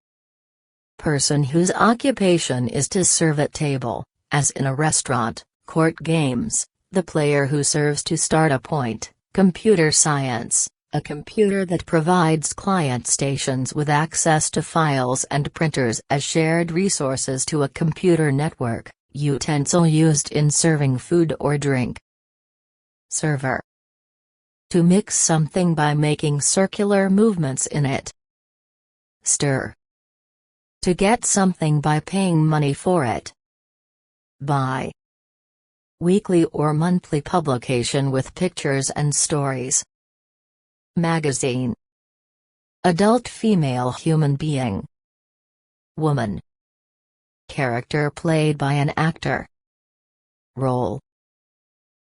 Person whose occupation is to serve at table, as in a restaurant, court games, the player who serves to start a point, computer science, a computer that provides client stations with access to files and printers as shared resources to a computer network, utensil used in serving food or drink. Server. To mix something by making circular movements in it. Stir. To get something by paying money for it. Buy. Weekly or monthly publication with pictures and stories. Magazine. Adult female human being. Woman. Character played by an actor. Role.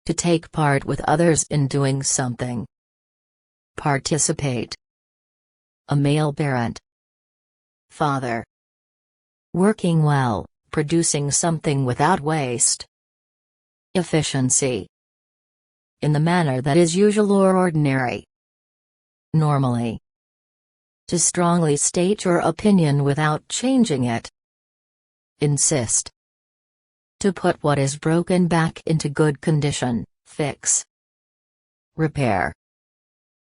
To take part with others in doing something. Participate. A male parent. Father. Working well, producing something without waste. Efficiency. In the manner that is usual or ordinary. Normally. To strongly state your opinion without changing it. Insist. To put what is broken back into good condition, fix. Repair.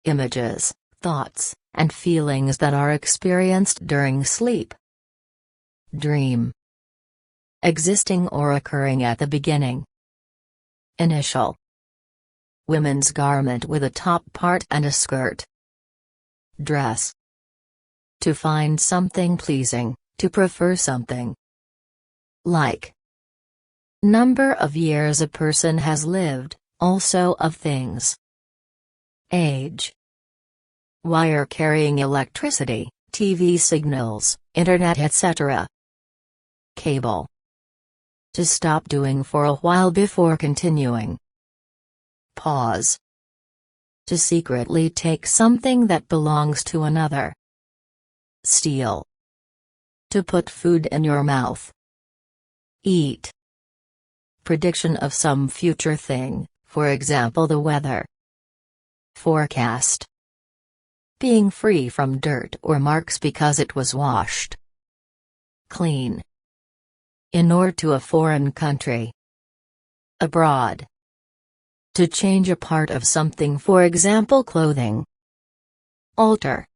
Images, thoughts, and feelings that are experienced during sleep. Dream. Existing or occurring at the beginning. Initial. Women's garment with a top part and a skirt. Dress. To find something pleasing, to prefer something. Like. Number of years a person has lived, also of things. Age. Wire carrying electricity, TV signals, internet etc. Cable. To stop doing for a while before continuing. Pause. To secretly take something that belongs to another. Steal. To put food in your mouth. Eat. Prediction of some future thing, for example the weather. Forecast. Being free from dirt or marks because it was washed. Clean. Inord to a foreign country. Abroad. To change a part of something, for example clothing. Alter.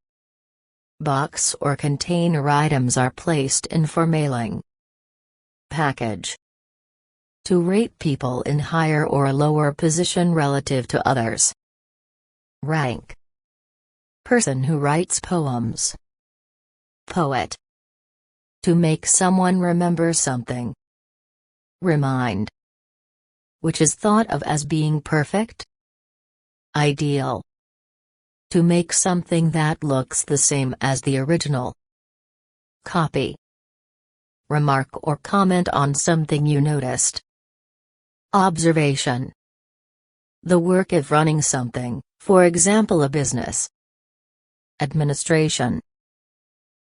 Box or container items are placed in for mailing. Package. To rate people in higher or lower position relative to others. Rank. Person who writes poems. Poet. To make someone remember something. Remind. Which is thought of as being perfect. Ideal. To make something that looks the same as the original. Copy. Remark or comment on something you noticed. Observation. The work of running something, for example a business. Administration.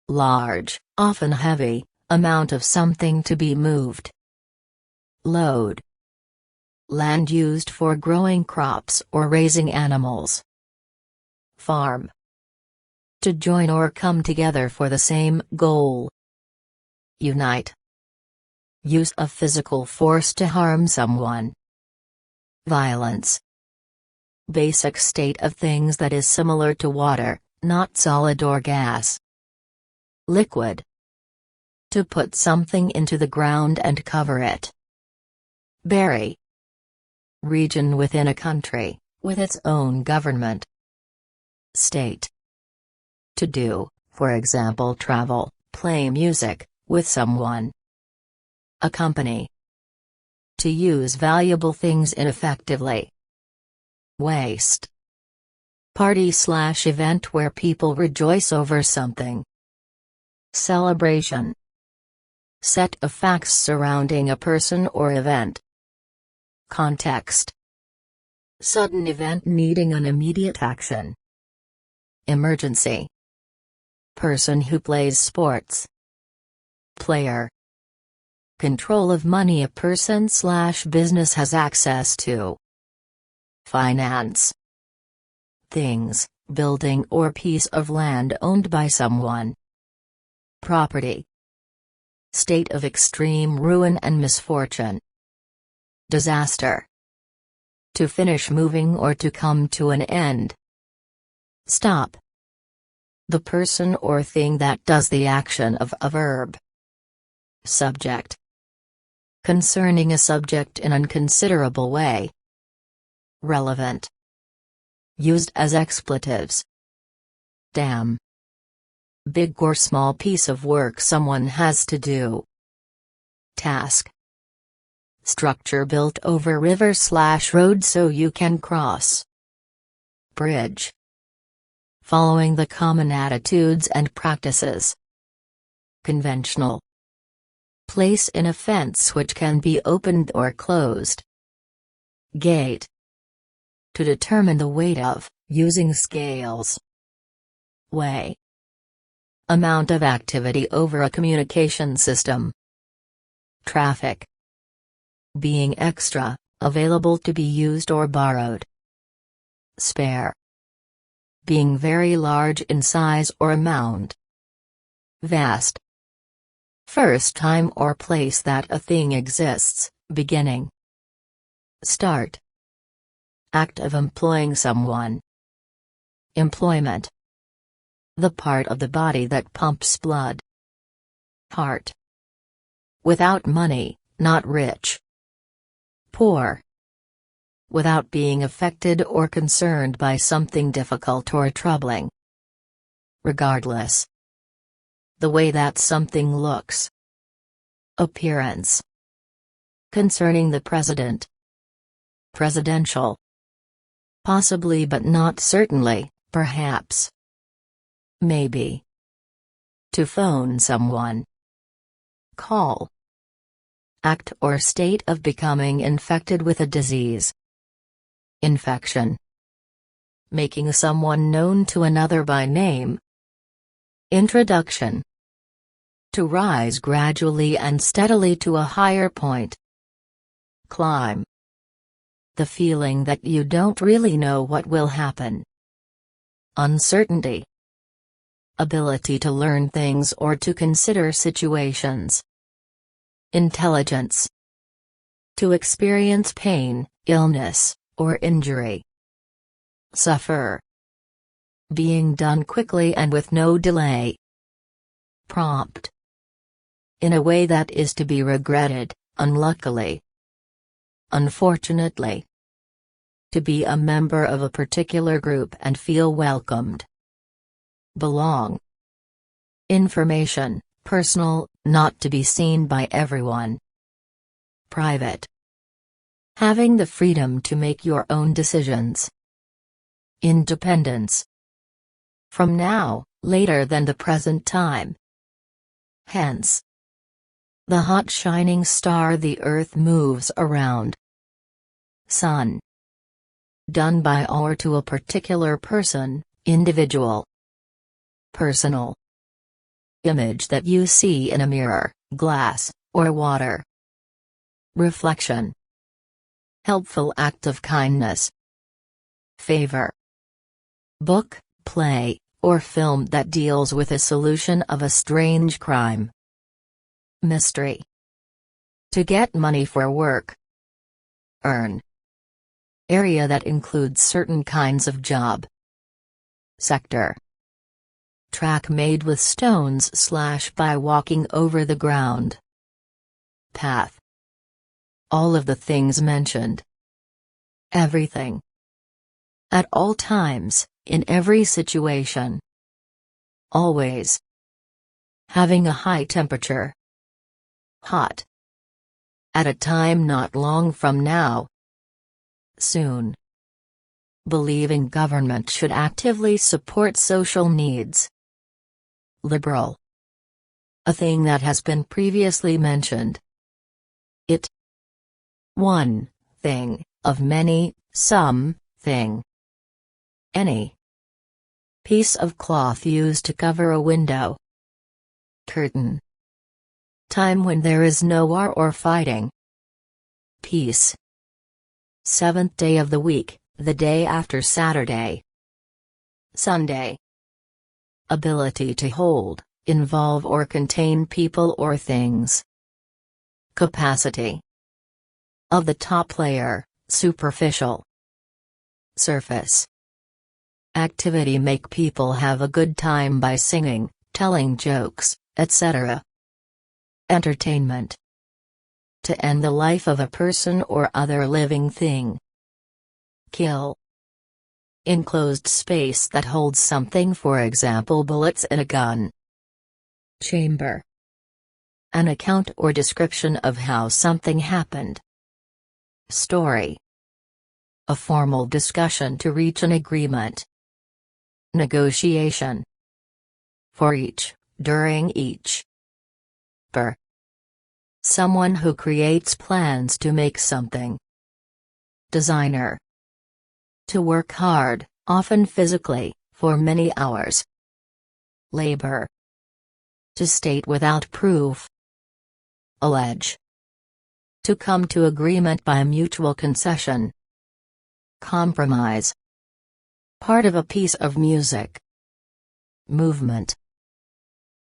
Large, often heavy, amount of something to be moved. Load. Land used for growing crops or raising animals. Farm. To join or come together for the same goal. Unite. Use of physical force to harm someone. Violence. Basic state of things that is similar to water, not solid or gas. Liquid. To put something into the ground and cover it. Bury. Region within a country, with its own government. State. To do, for example travel, play music, with someone. Accompany. To use valuable things ineffectively. Waste. Party/event where people rejoice over something. Celebration. Set of facts surrounding a person or event. Context. Sudden event needing an immediate action. Emergency. Person who plays sports. Player. Control of money a person/business has access to. finance. Things, building or piece of land owned by someone. Property. State of extreme ruin and misfortune. Disaster. To finish moving or to come to an end. Stop. The person or thing that does the action of a verb. Subject. Concerning a subject in an considerable way. Relevant. Used as expletives. Damn. Big or small piece of work someone has to do. Task. Structure built over river/road so you can cross. Bridge. Following the common attitudes and practices. Conventional. Place in a fence which can be opened or closed. Gate. To determine the weight of, using scales. Way. Amount of activity over a communication system. Traffic. Being extra, available to be used or borrowed. Spare. Being very large in size or amount. Vast. First time or place that a thing exists, beginning. Start. Act of employing someone. Employment. The part of the body that pumps blood. Heart. Without money, not rich. Poor. Without being affected or concerned by something difficult or troubling. Regardless. The way that something looks. Appearance. Concerning the president. Presidential. Possibly but not certainly, perhaps. Maybe. To phone someone. Call. Act or state of becoming infected with a disease. Infection. Making someone known to another by name. Introduction. To rise gradually and steadily to a higher point. Climb. The feeling that you don't really know what will happen. Uncertainty. Ability to learn things or to consider situations. Intelligence. To experience pain, illness, or injury. Suffer. Being done quickly and with no delay. Prompt. In a way that is to be regretted, unluckily. Unfortunately. To be a member of a particular group and feel welcomed. Belong. Information, personal, not to be seen by everyone. Private. Having the freedom to make your own decisions. Independence. From now, later than the present time. Hence. The hot shining star the earth moves around. Sun. Done by or to a particular person, individual. Personal. Image that you see in a mirror, glass, or water. Reflection. Helpful act of kindness. Favor. Book, play, or film that deals with a solution of a strange crime. Mystery. To get money for work. Earn. Area that includes certain kinds of job. Sector. Track made with stones / by walking over the ground. Path. All of the things mentioned. Everything. At all times, in every situation. Always. Having a high temperature. Hot. At a time not long from now. Soon. Believing government should actively support social needs. Liberal. A thing that has been previously mentioned. It. One thing, of many, some thing. Any. Piece of cloth used to cover a window. Curtain. Time when there is no war or fighting. Peace. Seventh day of the week, the day after Saturday. Sunday. Ability to hold, involve or contain people or things. Capacity of the top player, superficial. Surface. Activity make people have a good time by singing, telling jokes, etc. Entertainment. To end the life of a person or other living thing. Kill. Enclosed space that holds something, for example bullets in a gun. Chamber. An account or description of how something happened. Story. A formal discussion to reach an agreement. Negotiation. For each, during each. Per. Someone who creates plans to make something. Designer. To work hard, often physically, for many hours. Labor. To state without proof. Allege. To come to agreement by mutual concession. Compromise. Part of a piece of music. Movement.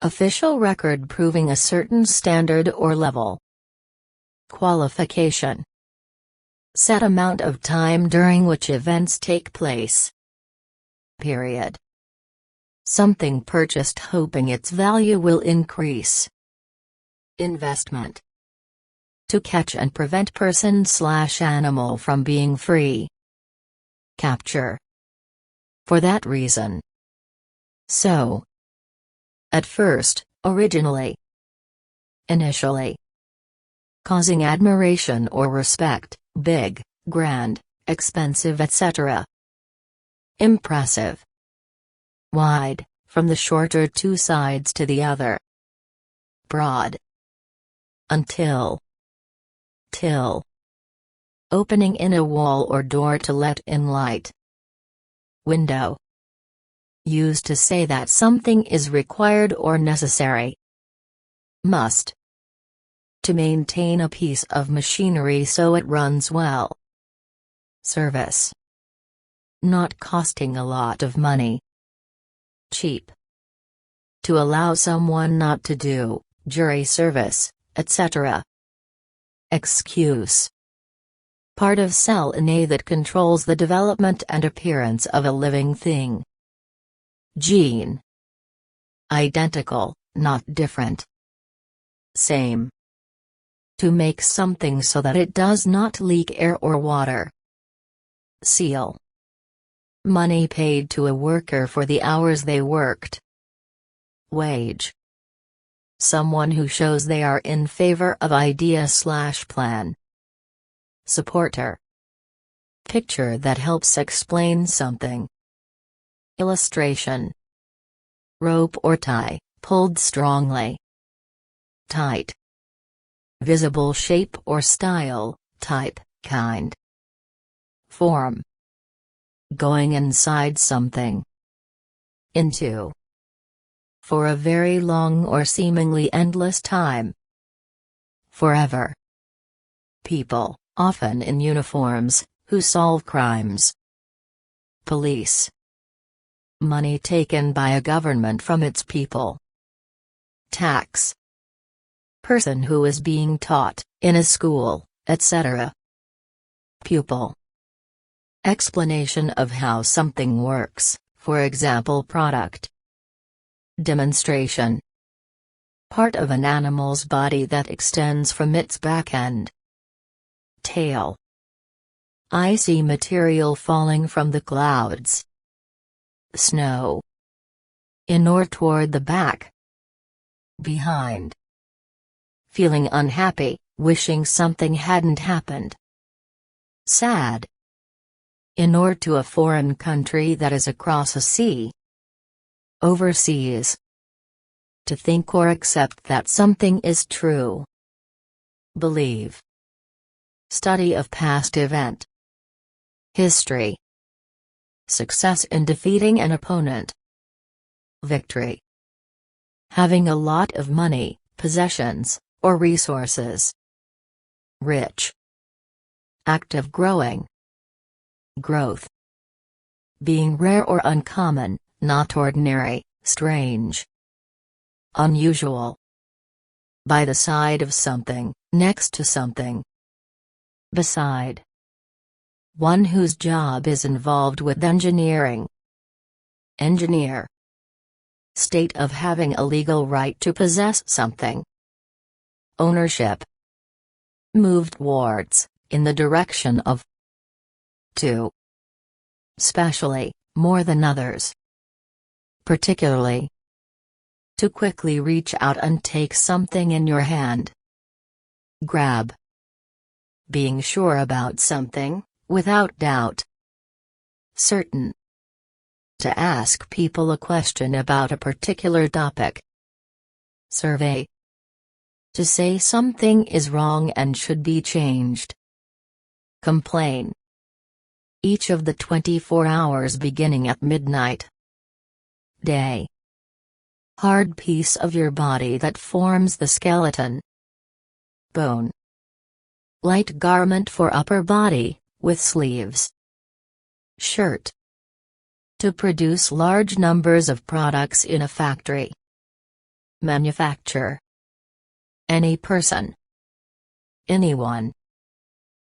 Official record proving a certain standard or level. Qualification. Set amount of time during which events take place. Period. Something purchased hoping its value will increase. Investment. To catch and prevent person/animal from being free. Capture. For that reason. So. At first, originally. Initially. Causing admiration or respect, big, grand, expensive, etc. Impressive. Wide, from the shorter two sides to the other. Broad. Until. Till. Opening in a wall or door to let in light. Window. Used to say that something is required or necessary. Must. To maintain a piece of machinery so it runs well. Service. Not costing a lot of money. Cheap. To allow someone not to do, jury service, etc. Excuse. Part of cell in A that controls the development and appearance of a living thing. Gene. Identical, not different. Same. To make something so that it does not leak air or water. Seal. Money paid to a worker for the hours they worked. Wage. Someone who shows they are in favor of idea/plan. Supporter. Picture that helps explain something. Illustration. Rope or tie, pulled strongly. Tight. Visible shape or style, type, kind. Form. Going inside something. Into. For a very long or seemingly endless time. Forever. People, often in uniforms, who solve crimes. Police. Money taken by a government from its people. Tax. Person who is being taught, in a school, etc. Pupil. Explanation of how something works, for example product. Demonstration. Part of an animal's body that extends from its back end. Tail. Icy material falling from the clouds. Snow. In or toward the back. Behind. Feeling unhappy, wishing something hadn't happened. Sad. In or to a foreign country that is across a sea. Overseas. To think or accept that something is true. Believe. Study of past event. History. Success in defeating an opponent. Victory. Having a lot of money, possessions, or resources. Rich. Act of growing. Growth. Being rare or uncommon, not ordinary, strange. Unusual. By the side of something, next to something. Beside. One whose job is involved with engineering. Engineer. State of having a legal right to possess something. Ownership. Move towards, in the direction of. To. Specially, more than others. Particularly. To quickly reach out and take something in your hand. Grab. Being sure about something, without doubt. Certain. To ask people a question about a particular topic. Survey. To say something is wrong and should be changed. Complain. Each of the 24 hours beginning at midnight. Day. Hard piece of your body that forms the skeleton. Bone. Light garment for upper body, with sleeves. Shirt. To produce large numbers of products in a factory. Manufacture. Any person. Anyone.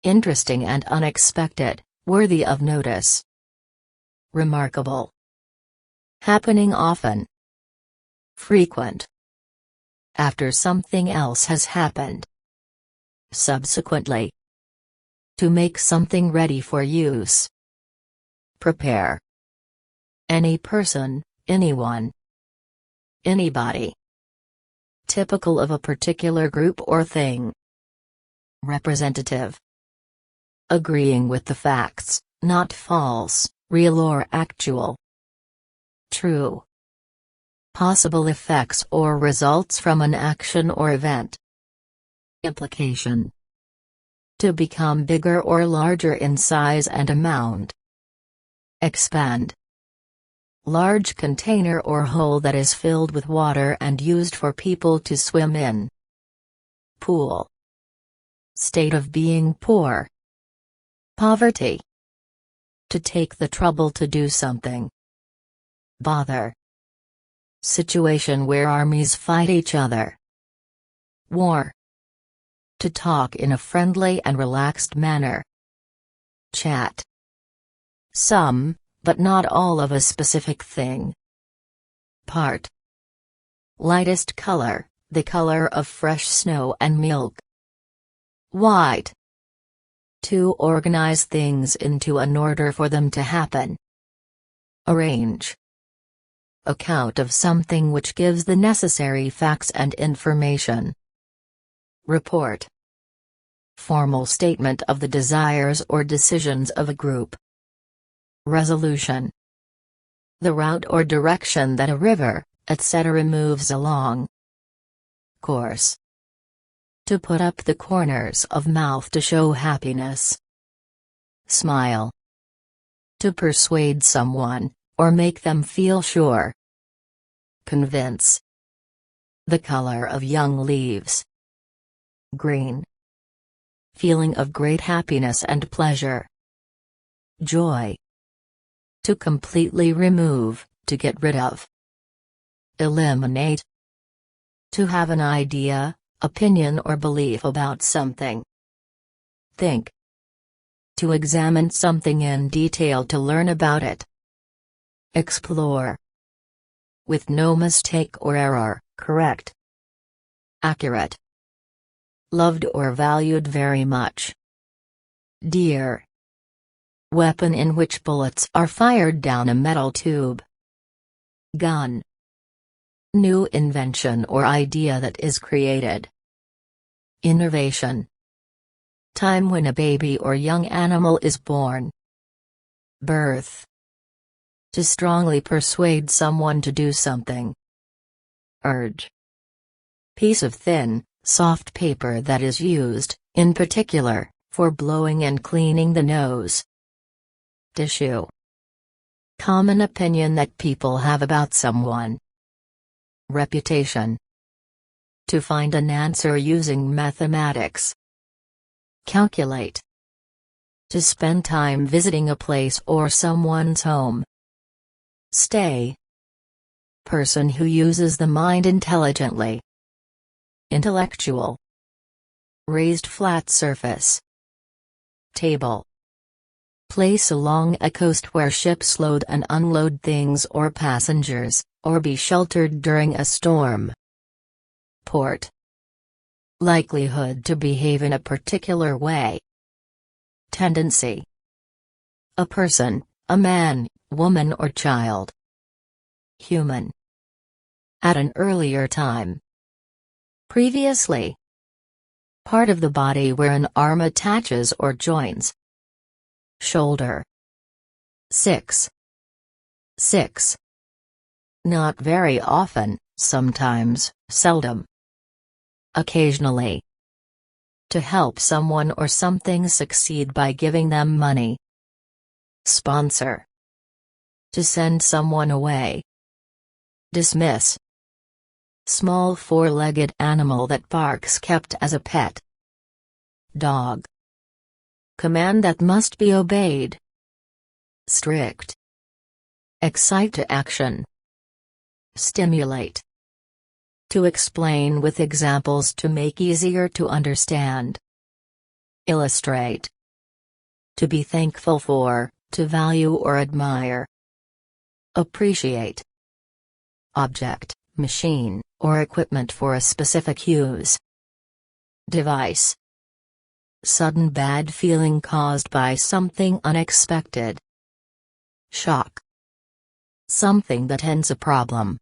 Interesting and unexpected, worthy of notice. Remarkable. Happening often. Frequent. After something else has happened. Subsequently. To make something ready for use. Prepare. Any person, anyone. Anybody. Typical of a particular group or thing. Representative. Agreeing with the facts, not false, real or actual. True. Possible effects or results from an action or event. Implication. To become bigger or larger in size and amount. Expand. Large container or hole that is filled with water and used for people to swim in. Pool. State of being poor. Poverty. To take the trouble to do something. Bother. Situation where armies fight each other. War. To talk in a friendly and relaxed manner. Chat. Some, but not all of a specific thing. Part. Lightest color, the color of fresh snow and milk. White. To organize things into an order for them to happen. Arrange. Account of something which gives the necessary facts and information. Report. Formal statement of the desires or decisions of a group. Resolution. The route or direction that a river, etc. moves along. Course. To put up the corners of mouth to show happiness. Smile. To persuade someone, or make them feel sure. Convince. The color of young leaves. Green. Feeling of great happiness and pleasure. Joy. To completely remove, to get rid of. Eliminate. To have an idea, opinion or belief about something. Think. To examine something in detail to learn about it. Explore. With no mistake or error, correct. Accurate. Loved or valued very much. Dear. Weapon in which bullets are fired down a metal tube. Gun. New invention or idea that is created. Innovation. Time when a baby or young animal is born. Birth. To strongly persuade someone to do something. Urge. Piece of thin, soft paper that is used, in particular, for blowing and cleaning the nose. Tissue. Common opinion that people have about someone. Reputation. To find an answer using mathematics. Calculate. To spend time visiting a place or someone's home. Stay. Person who uses the mind intelligently. Intellectual. Raised flat surface. Table. Place along a coast where ships load and unload things or passengers, or be sheltered during a storm. Port. Likelihood to behave in a particular way. Tendency. A person, a man, woman or child. Human. At an earlier time. Previously. Part of the body where an arm attaches or joins. Shoulder. 6. Not very often, sometimes, seldom. Occasionally. To help someone or something succeed by giving them money. Sponsor. To send someone away. Dismiss. Small four-legged animal that barks, kept as a pet. Dog. Command that must be obeyed. Strict. Excite to action. Stimulate. To explain with examples to make easier to understand. Illustrate. To be thankful for, to value or admire. Appreciate. Object, machine, or equipment for a specific use. Device. Sudden bad feeling caused by something unexpected. Shock. Something that ends a problem.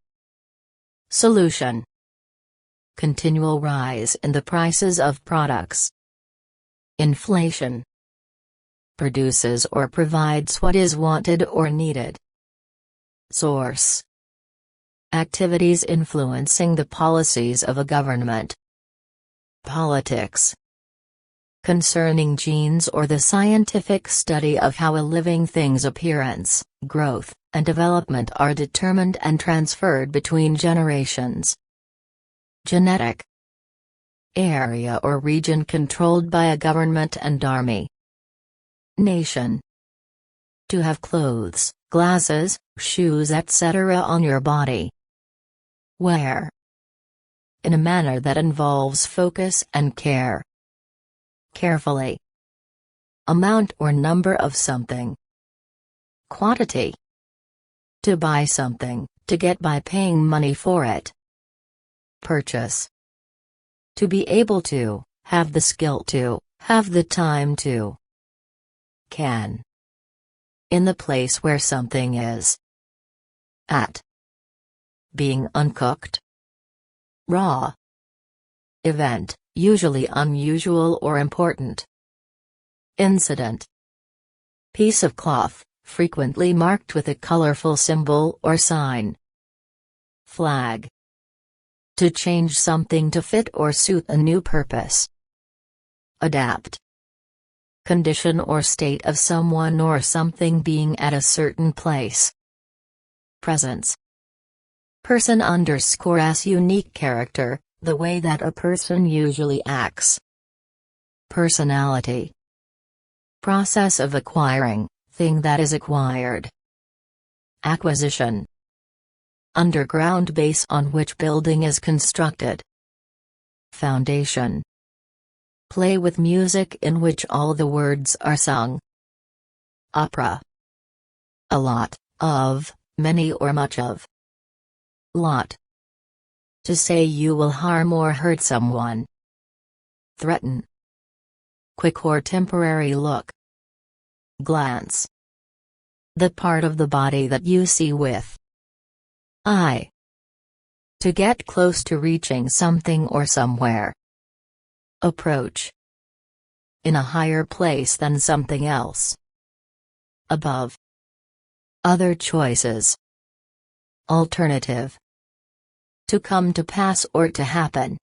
Solution. Continual rise in the prices of products. Inflation. Produces or provides what is wanted or needed. Source. Activities influencing the policies of a government. Politics. Concerning genes or the scientific study of how a living thing's appearance, growth, and development are determined and transferred between generations. Genetic. Area or region controlled by a government and army. Nation. To have clothes, glasses, shoes etc. on your body. Wear. In a manner that involves focus and care. Carefully. Amount or number of something. Quantity. To buy something, to get by paying money for it. Purchase. To be able to, have the skill to, have the time to. Can. In the place where something is. At. Being uncooked. Raw. Event, usually unusual or important. Incident. Piece of cloth, frequently marked with a colorful symbol or sign. Flag. To change something to fit or suit a new purpose. Adapt. Condition or state of someone or something being at a certain place. Presence. Person _as unique character, the way that a person usually acts. Personality. Process of acquiring, thing that is acquired. Acquisition. Underground base on which building is constructed. Foundation. Play with music in which all the words are sung. Opera. A lot, of, many or much of. Lot. To say you will harm or hurt someone. Threaten. Quick or temporary look. Glance. The part of the body that you see with eye. To get close to reaching something or somewhere. Approach. In a higher place than something else. Above. Other choices. Alternative. To come to pass or to happen.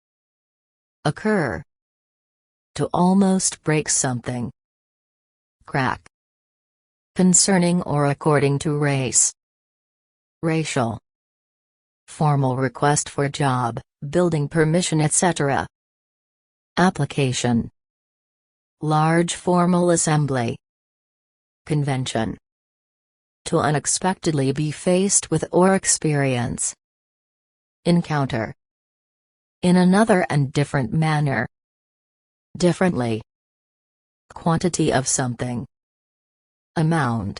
Occur. To almost break something. Crack. Concerning or according to race. Racial. Formal request for job, building permission etc. Application. Large formal assembly, Convention. To unexpectedly be faced with or experience. Encounter. In another and different manner. Differently. Quantity of something. Amount.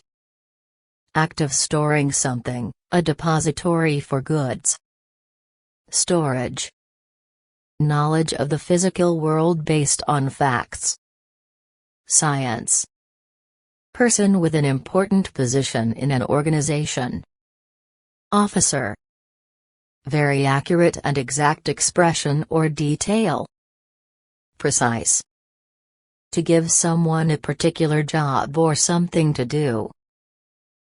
Act of storing something, a depository for goods. Storage. Knowledge of the physical world based on facts. Science. Person with an important position in an organization. Officer. Very accurate and exact expression or detail. Precise. To give someone a particular job or something to do.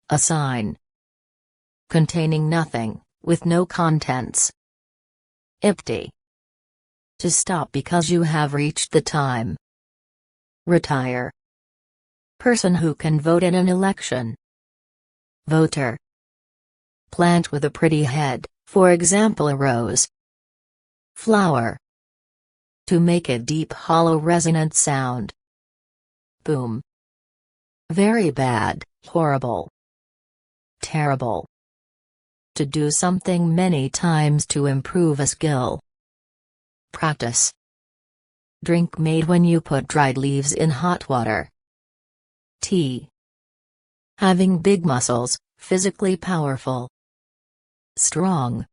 Assign. Containing nothing, with no contents. Empty. To stop because you have reached the time. Retire. Person who can vote in an election. Voter. Plant with a pretty head, for example a rose. Flower. To make a deep hollow resonant sound. Boom. Very bad, horrible. Terrible. To do something many times to improve a skill. Practice. Drink made when you put dried leaves in hot water. Tea. Having big muscles, physically powerful. Strong.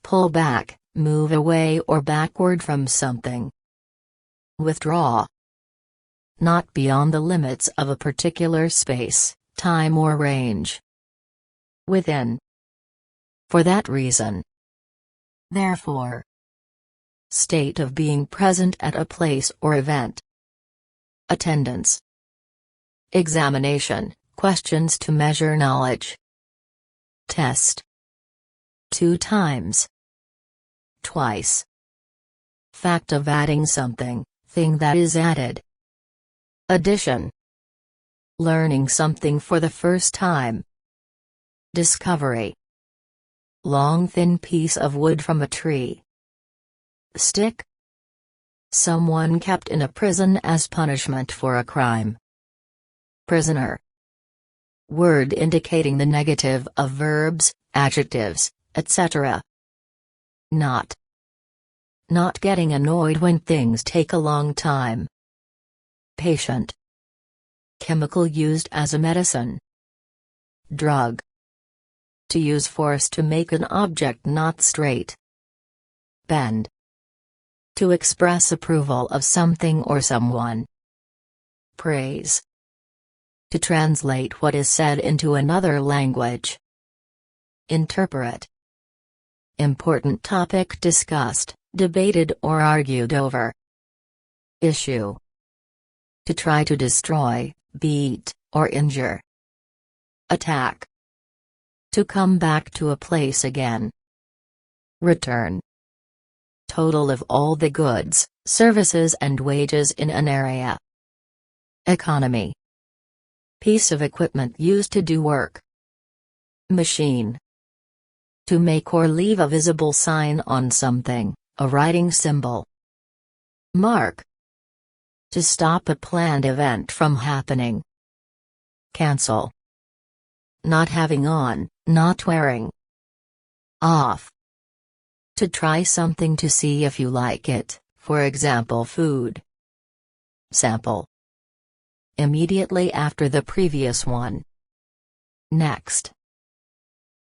Pull back, move away or backward from something. Withdraw. Not beyond the limits of a particular space, time or range. Within. For that reason. Therefore. State of being present at a place or event. Attendance. Examination, questions to measure knowledge. Test. 2 times. Twice. Fact of adding something, thing that is added. Addition. Learning something for the first time. Discovery. Long thin piece of wood from a tree. Stick. Someone kept in a prison as punishment for a crime. Prisoner. Word indicating the negative of verbs, adjectives, etc. Not. Not getting annoyed when things take a long time. Patient. Chemical used as a medicine. Drug. To use force to make an object not straight. Bend. To express approval of something or someone. Praise. To translate what is said into another language. Interpret. Important topic discussed, debated or argued over. Issue. To try to destroy, beat, or injure. Attack. To come back to a place again. Return. Total of all the goods, services and wages in an area. Economy. Piece of equipment used to do work. Machine. To make or leave a visible sign on something, a writing symbol. Mark. To stop a planned event from happening. Cancel. Not having on, not wearing. Off. To try something to see if you like it, for example food. Sample. Immediately after the previous one. Next.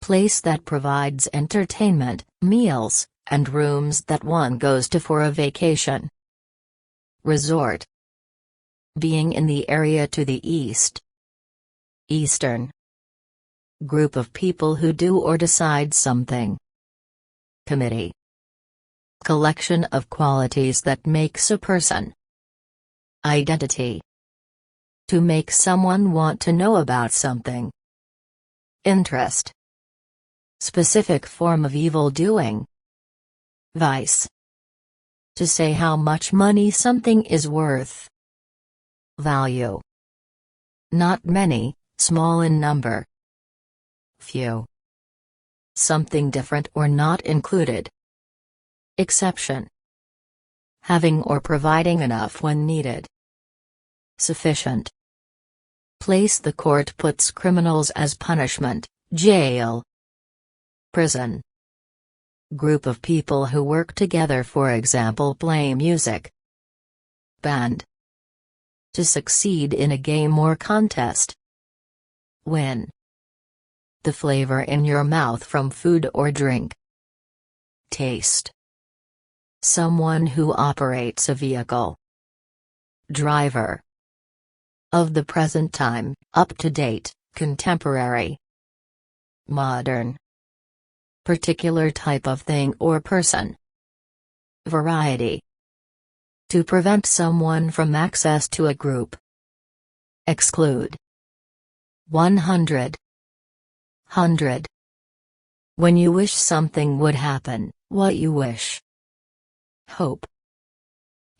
Place that provides entertainment, meals, and rooms that one goes to for a vacation. Resort. Being in the area to the east. Eastern. Group of people who do or decide something. Committee. Collection of qualities that makes a person. Identity. To make someone want to know about something. Interest. Specific form of evil doing. Vice. To say how much money something is worth. Value. Not many, small in number. Few. Something different or not included. Exception. Having or providing enough when needed. Sufficient. Place the court puts criminals as punishment, jail. Prison. Group of people who work together, for example play music. Band. To succeed in a game or contest. Win. The flavor in your mouth from food or drink. Taste. Someone who operates a vehicle. Driver. Of the present time, up to date, contemporary. Modern. Particular type of thing or person. Variety. To prevent someone from access to a group. Exclude. 100. 100. When you wish something would happen, what you wish. Hope.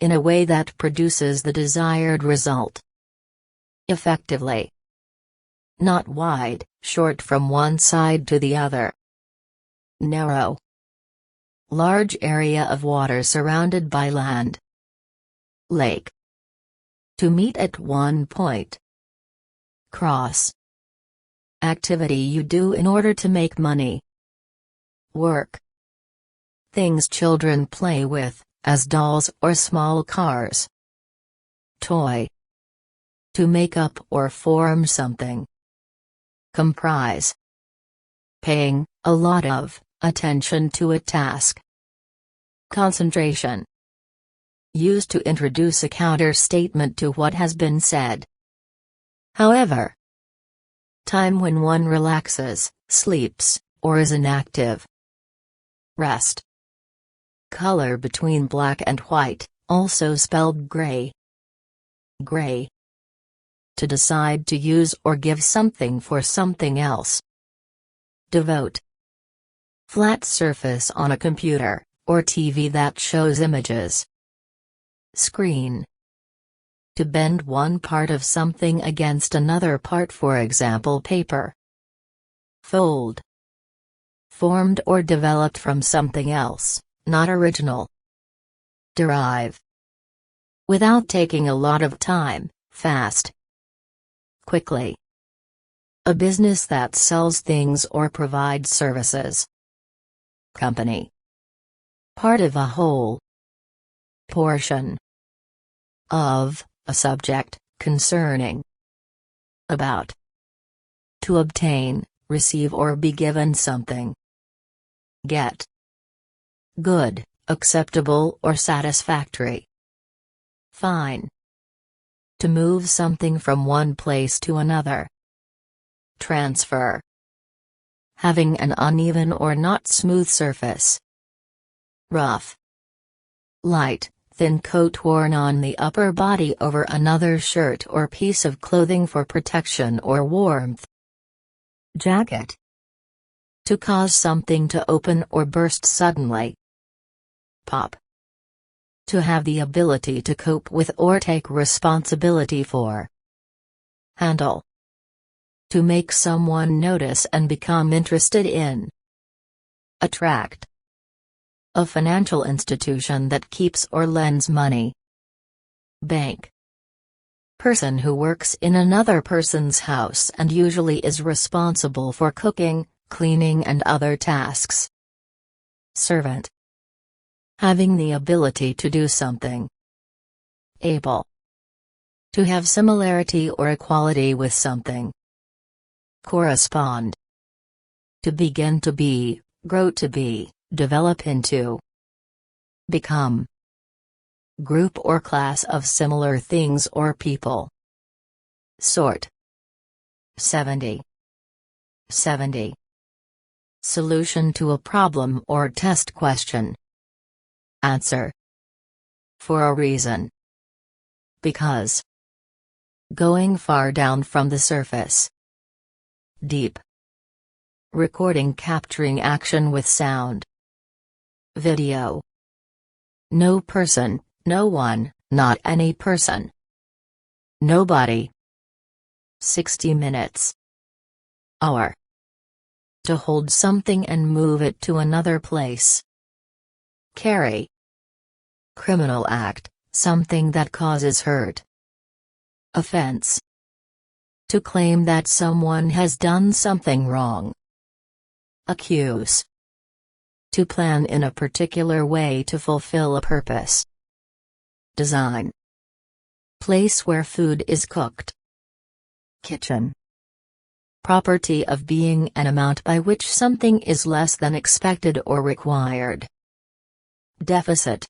In a way that produces the desired result. Effectively. Not wide, short from one side to the other. Narrow. Large area of water surrounded by land. Lake. To meet at one point. Cross. Activity you do in order to make money. Work. Things children play with, as dolls or small cars. Toy. To make up or form something. Comprise. Paying a lot of attention to a task. Concentration. Used to introduce a counter-statement to what has been said. However. Time when one relaxes, sleeps, or is inactive. Rest. Color between black and white, also spelled gray. Gray. To decide to use or give something for something else. Devote. Flat surface on a computer, or TV that shows images. Screen. To bend one part of something against another part, for example paper. Fold. Formed or developed from something else, not original. Derive. Without taking a lot of time, fast. Quickly. A business that sells things or provides services. Company. Part of a whole. Portion. Of a subject, concerning. About. To obtain, receive or be given something. Get. Good, acceptable or satisfactory. Fine. To move something from one place to another. Transfer. Having an uneven or not smooth surface. Rough. Light, thin coat worn on the upper body over another shirt or piece of clothing for protection or warmth. Jacket. To cause something to open or burst suddenly. Pop. To have the ability to cope with or take responsibility for. Handle. To make someone notice and become interested in. Attract. A financial institution that keeps or lends money. Bank. Person who works in another person's house and usually is responsible for cooking, cleaning and other tasks. Servant. Having the ability to do something. Able. To have similarity or equality with something. Correspond. To begin to be, grow to be, develop into. Become. Group or class of similar things or people. Sort. 70. 70. Solution to a problem or test question. Answer. For a reason. Because. Going far down from the surface. Deep. Recording capturing action with sound. Video. No person, no one, not any person. Nobody. 60 minutes. Hour. To hold something and move it to another place. Carry. Criminal act, something that causes hurt. Offense. To claim that someone has done something wrong. Accuse. To plan in a particular way to fulfill a purpose. Design. Place where food is cooked. Kitchen. Property of being an amount by which something is less than expected or required. Deficit.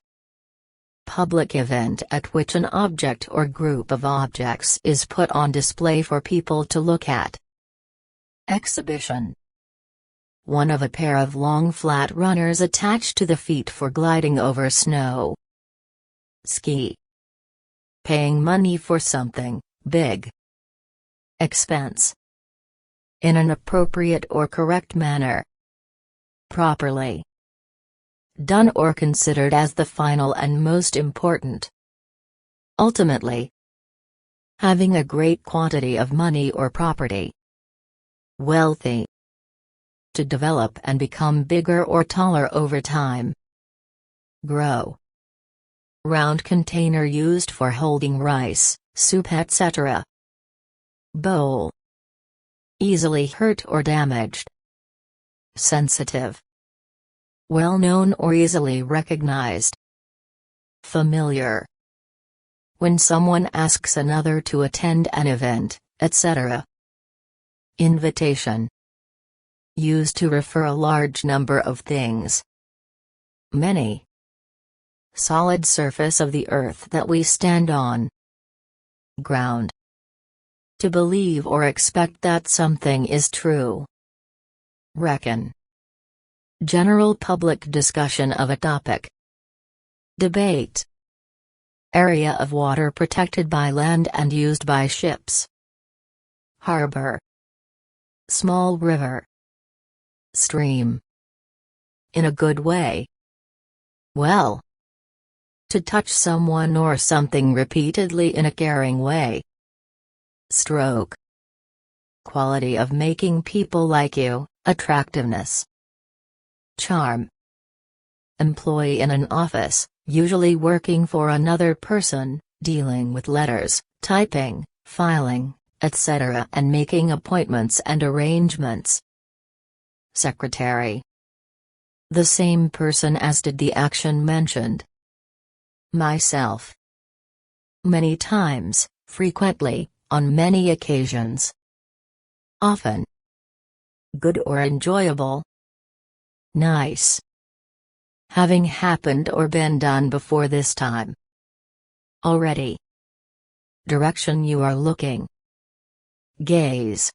Public event at which an object or group of objects is put on display for people to look at. Exhibition. One of a pair of long flat runners attached to the feet for gliding over snow. Ski. Paying money for something big. Expense. In an appropriate or correct manner. Properly. Done or considered as the final and most important. Ultimately. Having a great quantity of money or property. Wealthy. To develop and become bigger or taller over time. Grow. Round container used for holding rice, soup, etc. Bowl. Easily hurt or damaged. Sensitive. Well known or easily recognized. Familiar. When someone asks another to attend an event, etc. Invitation. Used to refer a large number of things. Many. Solid surface of the earth that we stand on. Ground. To believe or expect that something is true. Reckon. General public discussion of a topic. Debate. Area of water protected by land and used by ships. Harbor. Small river. Stream. In a good way. Well. To touch someone or something repeatedly in a caring way. Stroke. Quality of making people like you, attractiveness. Charm. Employee in an office, usually working for another person, dealing with letters, typing, filing, etc. and making appointments and arrangements. Secretary. The same person as did the action mentioned. Myself. Many times, frequently, on many occasions. Often. Good or enjoyable. Nice. Having happened or been done before this time. Already. Direction you are looking. Gaze.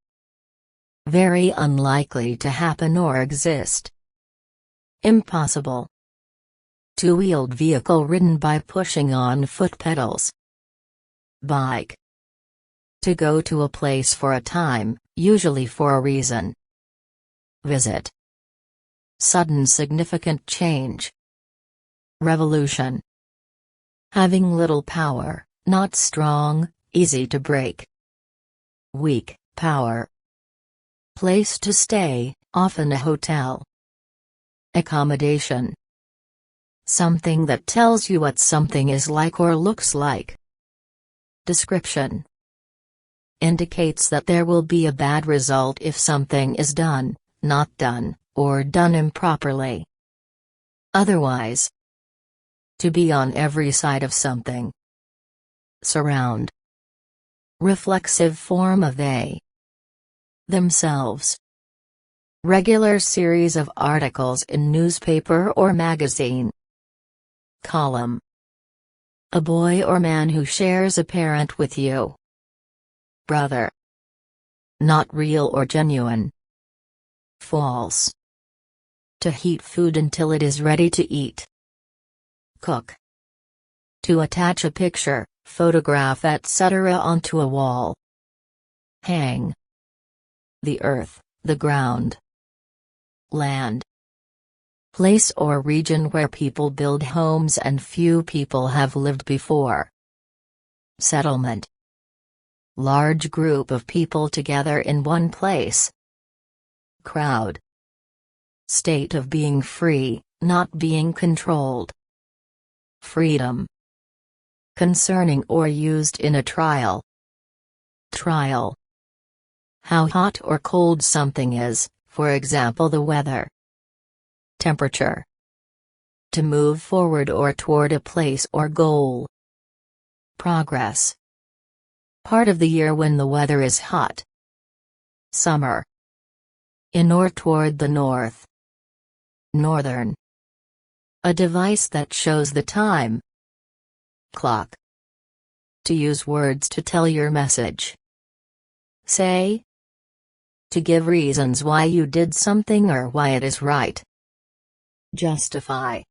Very unlikely to happen or exist. Impossible. Two-wheeled vehicle ridden by pushing on foot pedals. Bike. To go to a place for a time, usually for a reason. Visit. Sudden significant change. Revolution. Having little power, not strong, easy to break. Weak power. Place to stay, often a hotel. Accommodation. Something that tells you what something is like or looks like. Description. Indicates that there will be a bad result if something is done, not done, or done improperly. Otherwise. To be on every side of something. Surround. Reflexive form of they. Themselves. Regular series of articles in newspaper or magazine. Column. A boy or man who shares a parent with you. Brother. Not real or genuine. False. To heat food until it is ready to eat. Cook. To attach a picture, photograph, etc. onto a wall. Hang. The earth, the ground. Land. Place or region where people build homes and few people have lived before. Settlement. Large group of people together in one place. Crowd. State of being free, not being controlled. Freedom. Concerning or used in a trial. Trial. how hot or cold something is, for example the weather. Temperature. To move forward or toward a place or goal. Progress. Part of the year when the weather is hot. Summer. In or toward the north. Northern. A device that shows the time. Clock. To use words to tell your message. Say. To give reasons why you did something or why it is right. Justify.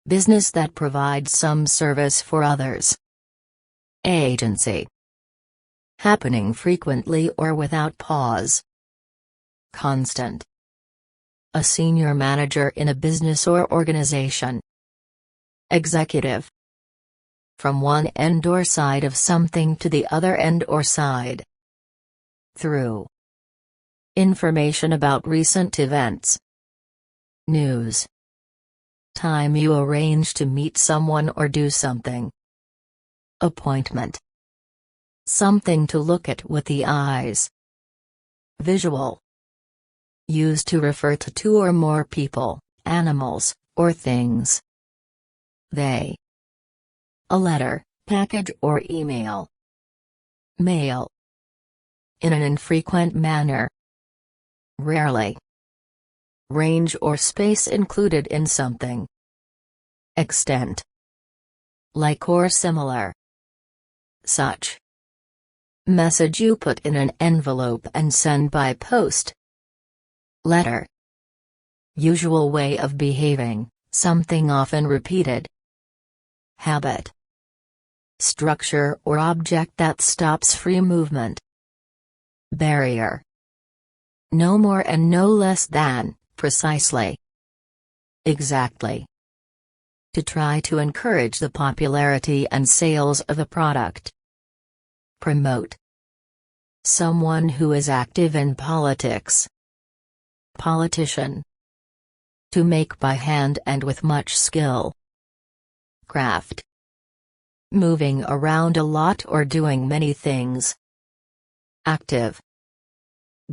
Business that provides some service for others. Agency. Happening frequently or without pause. Constant. A senior manager in a business or organization. Executive. From one end or side of something to the other end or side. Through. Information about recent events. News. Time you arrange to meet someone or do something. Appointment. Something to look at with the eyes. Visual. Used to refer to two or more people, animals, or things. They. A letter, package or email. Mail. In an infrequent manner. Rarely. Range or space included in something. Extent. Like or similar. Such. Message you put in an envelope and send by post. Letter. Usual way of behaving, something often repeated. Habit. Structure or object that stops free movement. Barrier. No more and no less than, precisely. Exactly. To try to encourage the popularity and sales of a product. Promote. Someone who is active in politics. Politician. To make by hand and with much skill. Craft. Moving around a lot or doing many things. Active.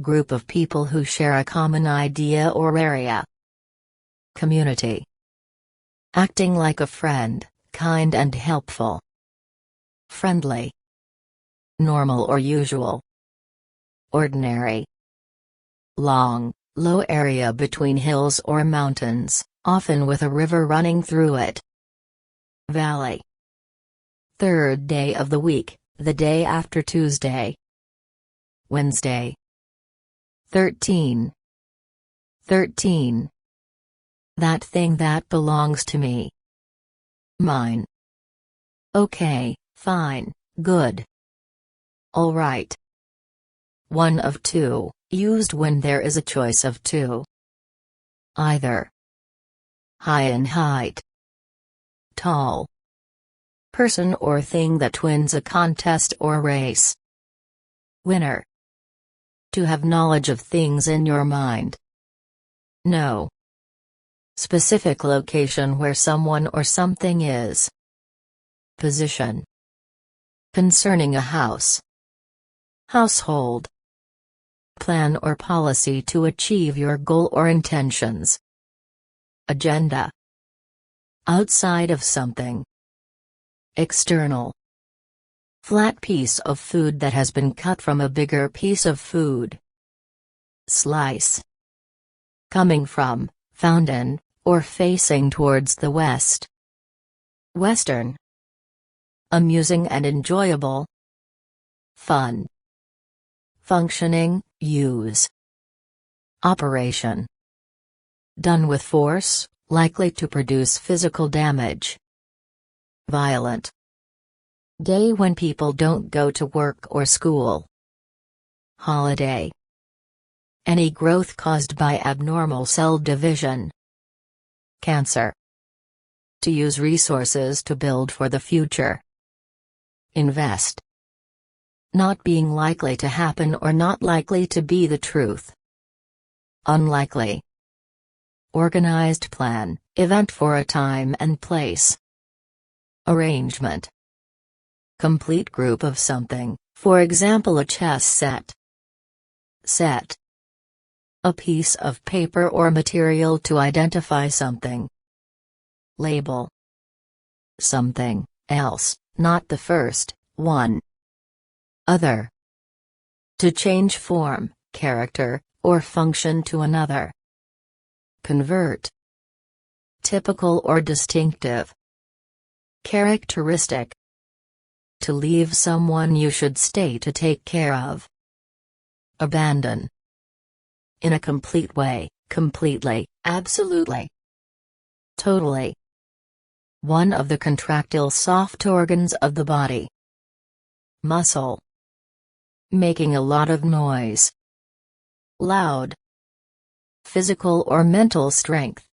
Group of people who share a common idea or area. Community. Acting like a friend, kind and helpful. Friendly. Normal or usual. Ordinary. Long, low area between hills or mountains, often with a river running through it. Valley. Third day of the week, the day after Tuesday. Wednesday. 13. 13. That thing that belongs to me. Mine. Okay, fine, good. All right. One of two, used when there is a choice of two. Either. High in height. Tall. Person or thing that wins a contest or race. Winner. To have knowledge of things in your mind. Know. Specific location where someone or something is. Position. Concerning a house. Household. Plan or policy to achieve your goal or intentions. Agenda. Outside of something. External. Flat piece of food that has been cut from a bigger piece of food. Slice. Coming from, found in, or facing towards the west. Western. Amusing and enjoyable. Fun. Functioning, use. Operation. Done with force, likely to produce physical damage. Violent. Day when people don't go to work or school. Holiday. Any growth caused by abnormal cell division. Cancer. To use resources to build for the future. Invest. Not being likely to happen or not likely to be the truth. Unlikely. Organized plan, event for a time and place. Arrangement. Complete group of something, for example a chess set. set. A piece of paper or material to identify something. Label. Something else, not the first one. Other. To change form, character, or function to another. Convert. Typical or distinctive. Characteristic. To leave someone you should stay to take care of. Abandon. In a complete way, completely, absolutely. Totally. One of the contractile soft organs of the body. Muscle. Making a lot of noise. Loud. Physical or mental strength.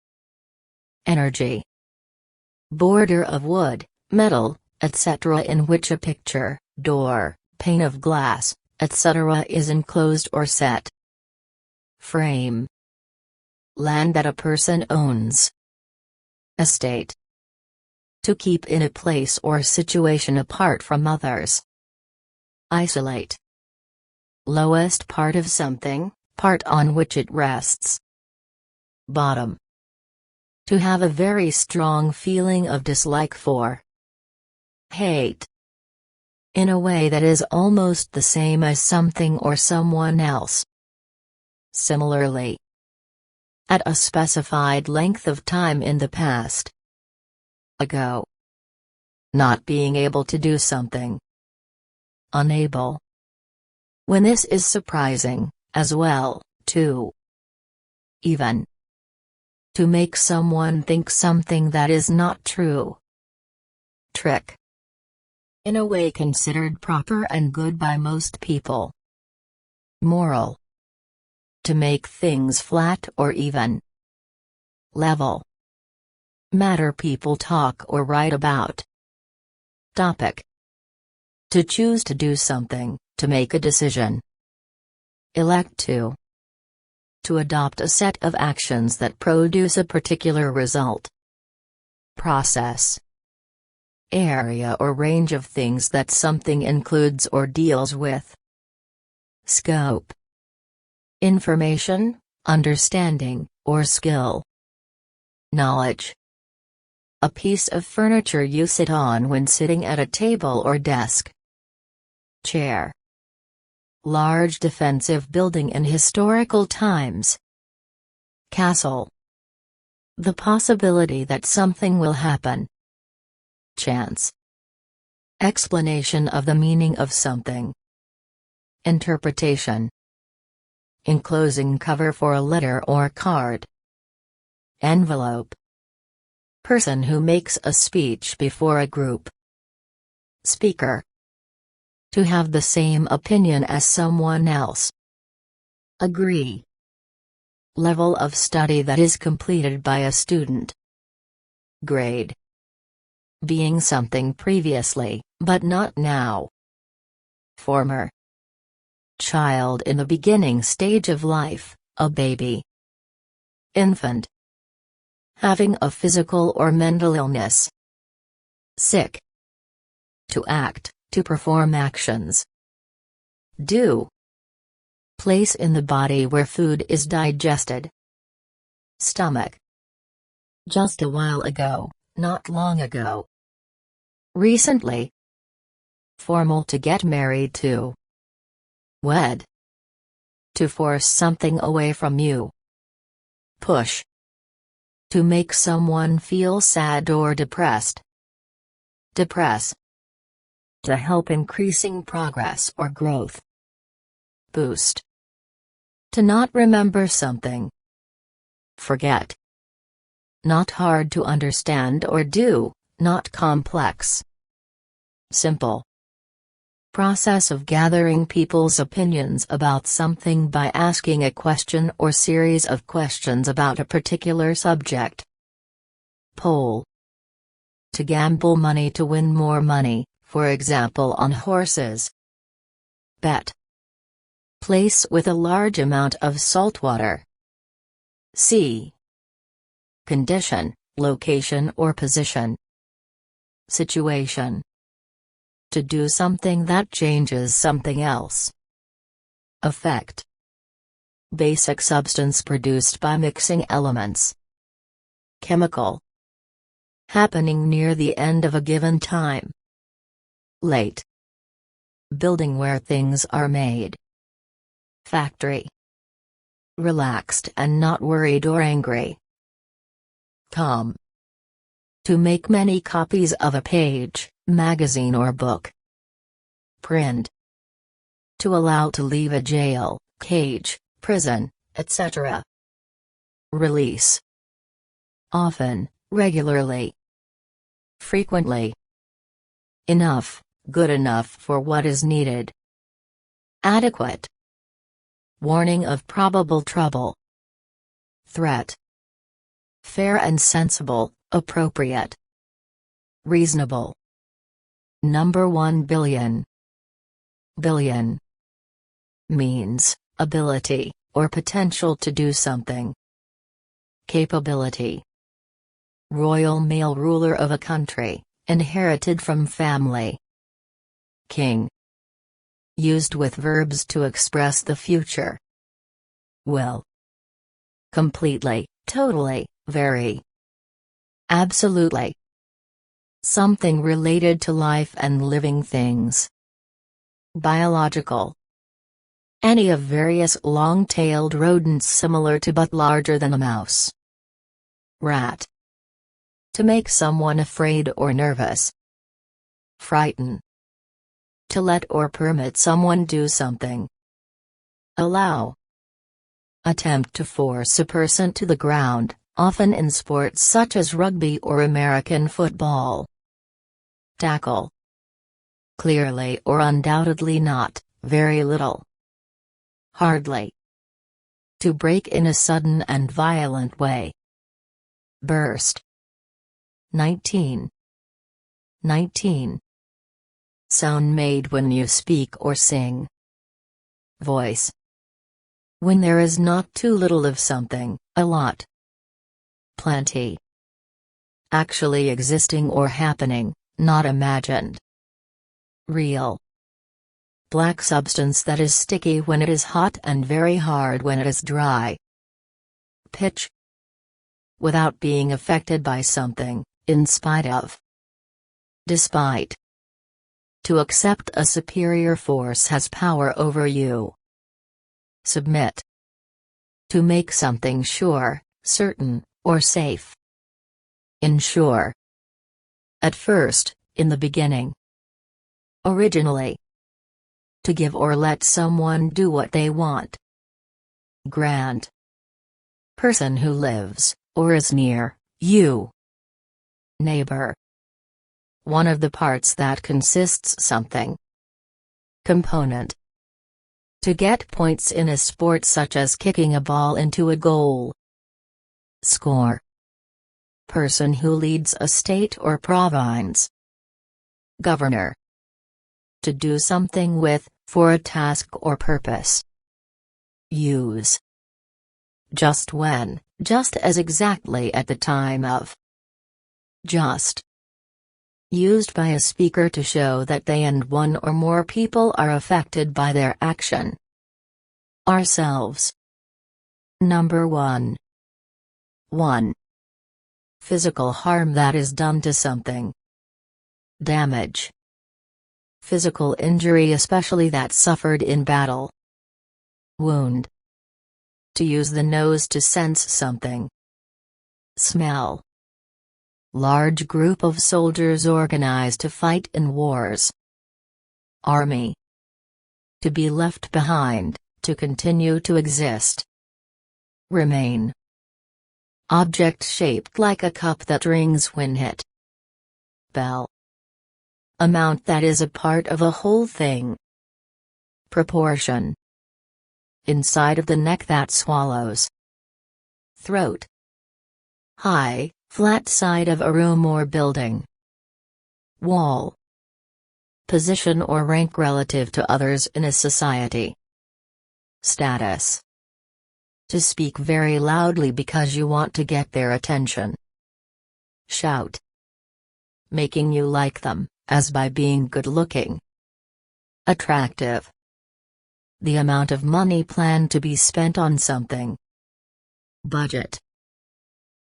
Energy. Border of wood, metal, etc. in which a picture, door, pane of glass, etc. is enclosed or set. Frame. Land that a person owns. Estate. To keep in a place or situation apart from others. Isolate. Lowest part of something, part on which it rests. Bottom. To have a very strong feeling of dislike for. Hate. In a way that is almost the same as something or someone else. Similarly. At a specified length of time in the past. Ago. Not being able to do something. Unable. When this is surprising, as well, too. Even. To make someone think something that is not true. Trick. In a way considered proper and good by most people. Moral. To make things flat or even. Level. Matter people talk or write about. Topic. To choose to do something, to make a decision. Elect to. To adopt a set of actions that produce a particular result. Process. Area or range of things that something includes or deals with. Scope. Information, understanding, or skill. Knowledge. A piece of furniture you sit on when sitting at a table or desk. Chair. Large defensive building in historical times. Castle. The possibility that something will happen. Chance. Explanation of the meaning of something. Interpretation. Enclosing cover for a letter or card. Envelope. Person who makes a speech before a group. Speaker. To have the same opinion as someone else. Agree. Level of study that is completed by a student. Grade. Being something previously, but not now. Former. Child in the beginning stage of life, a baby. Infant. Having a physical or mental illness. Sick. To act, to perform actions. Do. Place in the body where food is digested. Stomach. Just a while ago, not long ago. Recently. Formal to get married to. Wed. To force something away from you. Push. To make someone feel sad or depressed. Depress. To help increasing progress or growth. Boost. To not remember something. Forget. Not hard to understand or do, not complex. Simple. Process of gathering people's opinions about something by asking a question or series of questions about a particular subject. Poll. To gamble money to win more money, for example on horses. Bet. Place with a large amount of salt water. See. Condition, location or position. Situation. To do something that changes something else. Effect. Basic substance produced by mixing elements. Chemical. Happening near the end of a given time. Late. Building where things are made. Factory. Relaxed and not worried or angry. Calm. To make many copies of a page, magazine or book. Print. To allow to leave a jail, cage, prison, etc. Release. Often, regularly. Frequently. Enough, good enough for what is needed. Adequate. Warning of probable trouble. Threat. Fair and sensible, appropriate. Reasonable. Number 1 billion. Billion. Means, ability, or potential to do something. Capability. Royal male ruler of a country, inherited from family. King. Used with verbs to express the future. Will. Completely, totally, very. Absolutely. Something related to life and living things. Biological. Any of various long-tailed rodents similar to but larger than a mouse. Rat. To make someone afraid or nervous. Frighten. To let or permit someone do something. Allow. Attempt to force a person to the ground, often in sports such as rugby or American football. Tackle. Clearly or undoubtedly not, very little. Hardly. To break in a sudden and violent way. Burst. 19. 19. Sound made when you speak or sing. Voice. When there is not too little of something, a lot. Plenty. Actually existing or happening, not imagined. Real. Black substance that is sticky when it is hot and very hard when it is dry. Pitch. Without being affected by something, in spite of. Despite. To accept a superior force has power over you. Submit. To make something sure, certain, or safe. Ensure. At first, in the beginning. Originally. To give or let someone do what they want. Grant. Person who lives, or is near, you. Neighbor. One of the parts that consists something. Component. To get points in a sport such as kicking a ball into a goal. Score. Person who leads a state or province. Governor. To do something with, for a task or purpose. Use. Just when, just as exactly at the time of. Just. Used by a speaker to show that they and one or more people are affected by their action. Ourselves. Number 1. 1. Physical harm that is done to something. Damage. Physical injury, especially that suffered in battle. Wound. To use the nose to sense something. Smell. Large group of soldiers organized to fight in wars. Army. To be left behind, to continue to exist. Remain. Object shaped like a cup that rings when hit. Bell. Amount that is a part of a whole thing. Proportion. Inside of the neck that swallows. Throat. High, flat side of a room or building. Wall. Position or rank relative to others in a society. Status. To speak very loudly because you want to get their attention. Shout. Making you like them, as by being good-looking. Attractive. the amount of money planned to be spent on something. Budget.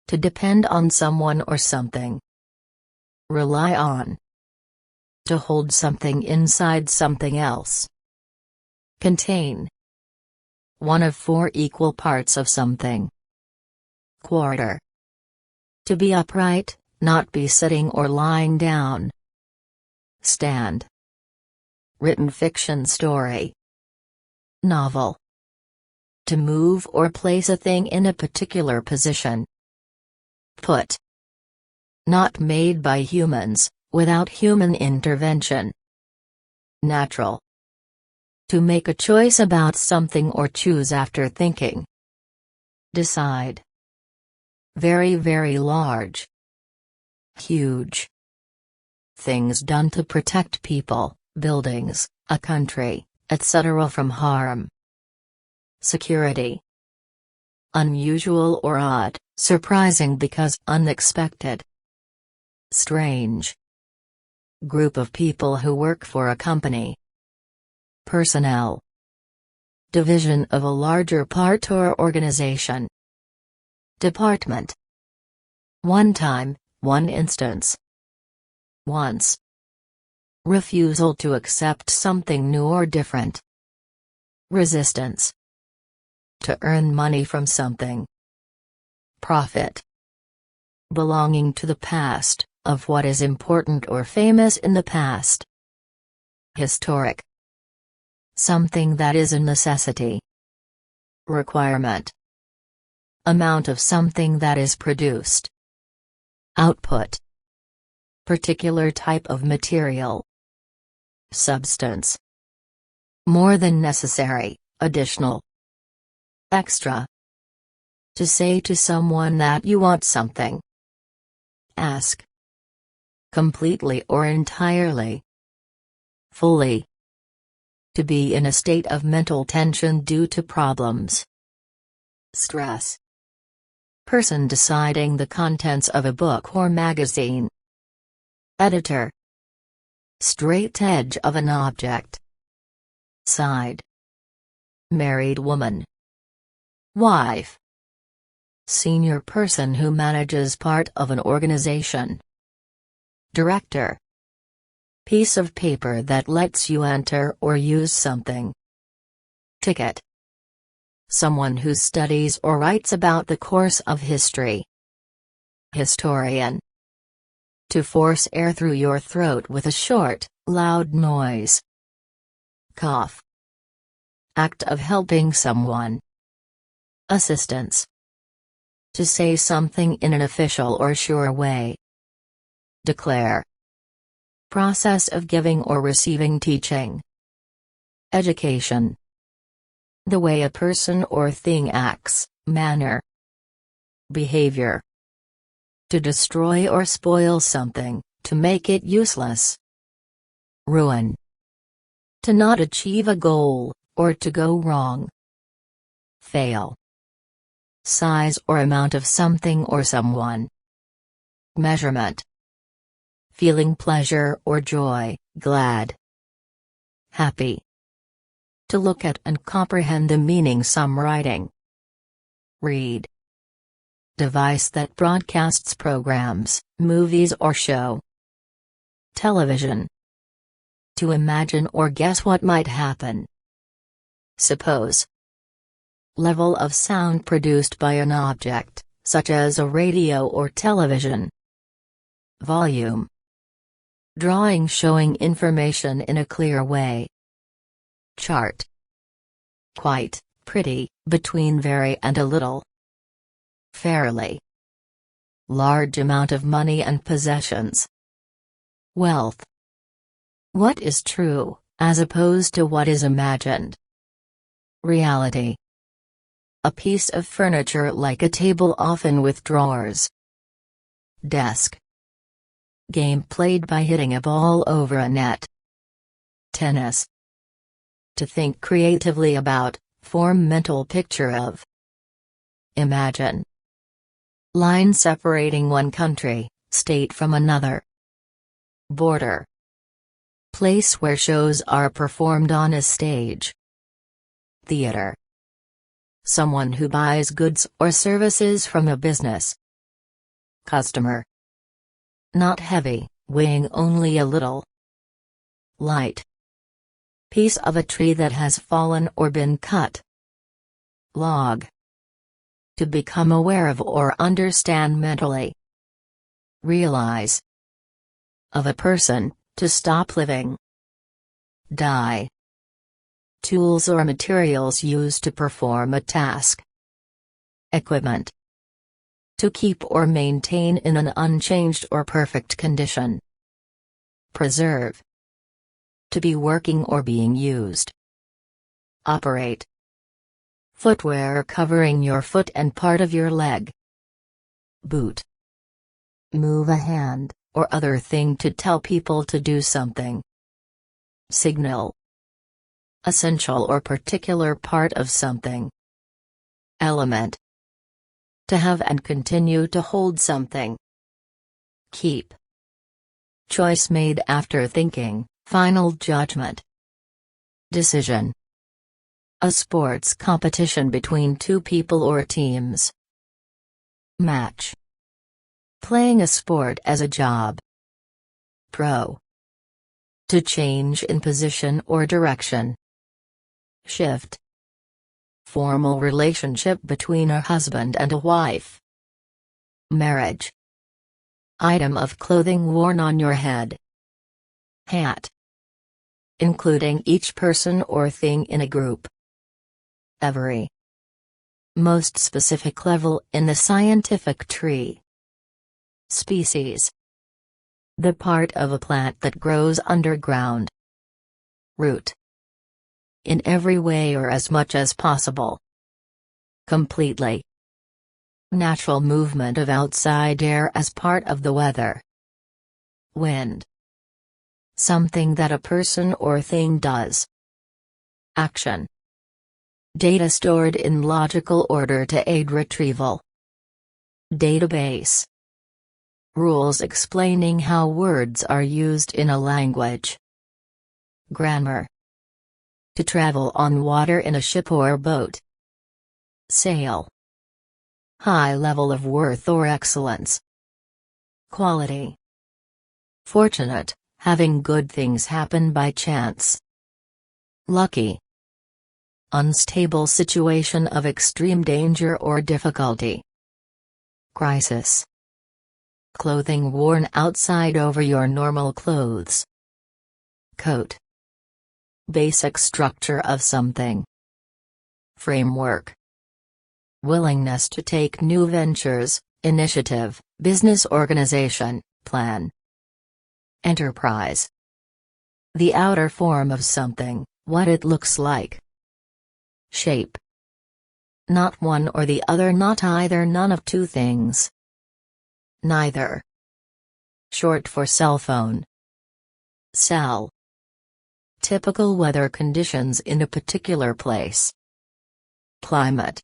To depend on someone or something. Rely on. To hold something inside something else. Contain. One of 4 equal parts of something. Quarter. To be upright, not be sitting or lying down. Stand. Written fiction story. Novel. To move or place a thing in a particular position. Put. Not made by humans, without human intervention. Natural. To make a choice about something or choose after thinking. Decide. Very, very large. Huge. Things done to protect people, buildings, a country, etc. from harm. Security. Unusual or odd, surprising because unexpected. Strange. Group of people who work for a company. Personnel. Division of a larger part or organization. Department. One time, one instance. Once. Refusal to accept something new or different. Resistance. To earn money from something. Profit. Belonging to the past, of what is important or famous in the past. Historic. Something that is a necessity. Requirement. Amount of something that is produced. Output. Particular type of material. Substance. More than necessary, additional. Extra. To say to someone that you want something. Ask. Completely or entirely. Fully. To be in a state of mental tension due to problems. Stress. Person deciding the contents of a book or magazine. Editor. Straight edge of an object. Side. Married woman. Wife. Senior person who manages part of an organization. Director. Piece of paper that lets you enter or use something. Ticket. Someone who studies or writes about the course of history. Historian. To force air through your throat with a short, loud noise. Cough. Act of helping someone. Assistance. To say something in an official or sure way. Declare. Process of giving or receiving teaching. Education. The way a person or thing acts, manner. Behavior. To destroy or spoil something, to make it useless. Ruin. To not achieve a goal, or to go wrong. Fail. Size or amount of something or someone. Measurement. Feeling pleasure or joy, glad. Happy. To look at and comprehend the meaning some writing. Read. Device that broadcasts programs, movies or show. Television. To imagine or guess what might happen. Suppose. Level of sound produced by an object, such as a radio or television. Volume. Drawing showing information in a clear way. Chart. Quite, pretty, between very and a little. Fairly. Large amount of money and possessions. Wealth. What is true, as opposed to what is imagined. Reality. A piece of furniture like a table often with drawers. Desk. Game played by hitting a ball over a net. Tennis. To think creatively about, form mental picture of. Imagine. Line separating one country, state from another. Border. Place where shows are performed on a stage. theater. Someone who buys goods or services from a business. Customer. Not heavy, weighing only a little. Light. Piece of a tree that has fallen or been cut. Log. To become aware of or understand mentally. Realize. Of a person, to stop living. Die. Tools or materials used to perform a task. Equipment. To keep or maintain in an unchanged or perfect condition. Preserve. To be working or being used. Operate. Footwear covering your foot and part of your leg. Boot. Move a hand, or other thing to tell people to do something. Signal. Essential or particular part of something. Element. To have and continue to hold something. Keep. Choice made after thinking, final judgment. Decision. A sports competition between two people or teams. Match. Playing a sport as a job. Pro. To change in position or direction. Shift. Formal relationship between a husband and a wife. Marriage. Item of clothing worn on your head. Hat. Including each person or thing in a group. Every. Most specific level in the scientific tree. Species. The part of a plant that grows underground. Root. In every way or as much as possible. Completely. Natural movement of outside air as part of the weather. Wind. Something that a person or thing does. Action. Data stored in logical order to aid retrieval. Database. Rules explaining how words are used in a language. Grammar. To travel on water in a ship or boat. Sail. High level of worth or excellence. Quality. Fortunate, having good things happen by chance. Lucky. Unstable situation of extreme danger or difficulty. Crisis. Clothing worn outside over your normal clothes. Coat. Basic structure of something. Framework. Willingness to take new ventures, initiative, business organization, plan. Enterprise. The outer form of something, what it looks like. Shape. Not one or the other, not either, none of two things. Neither. Short for cell phone. Cell. Typical weather conditions in a particular place. Climate.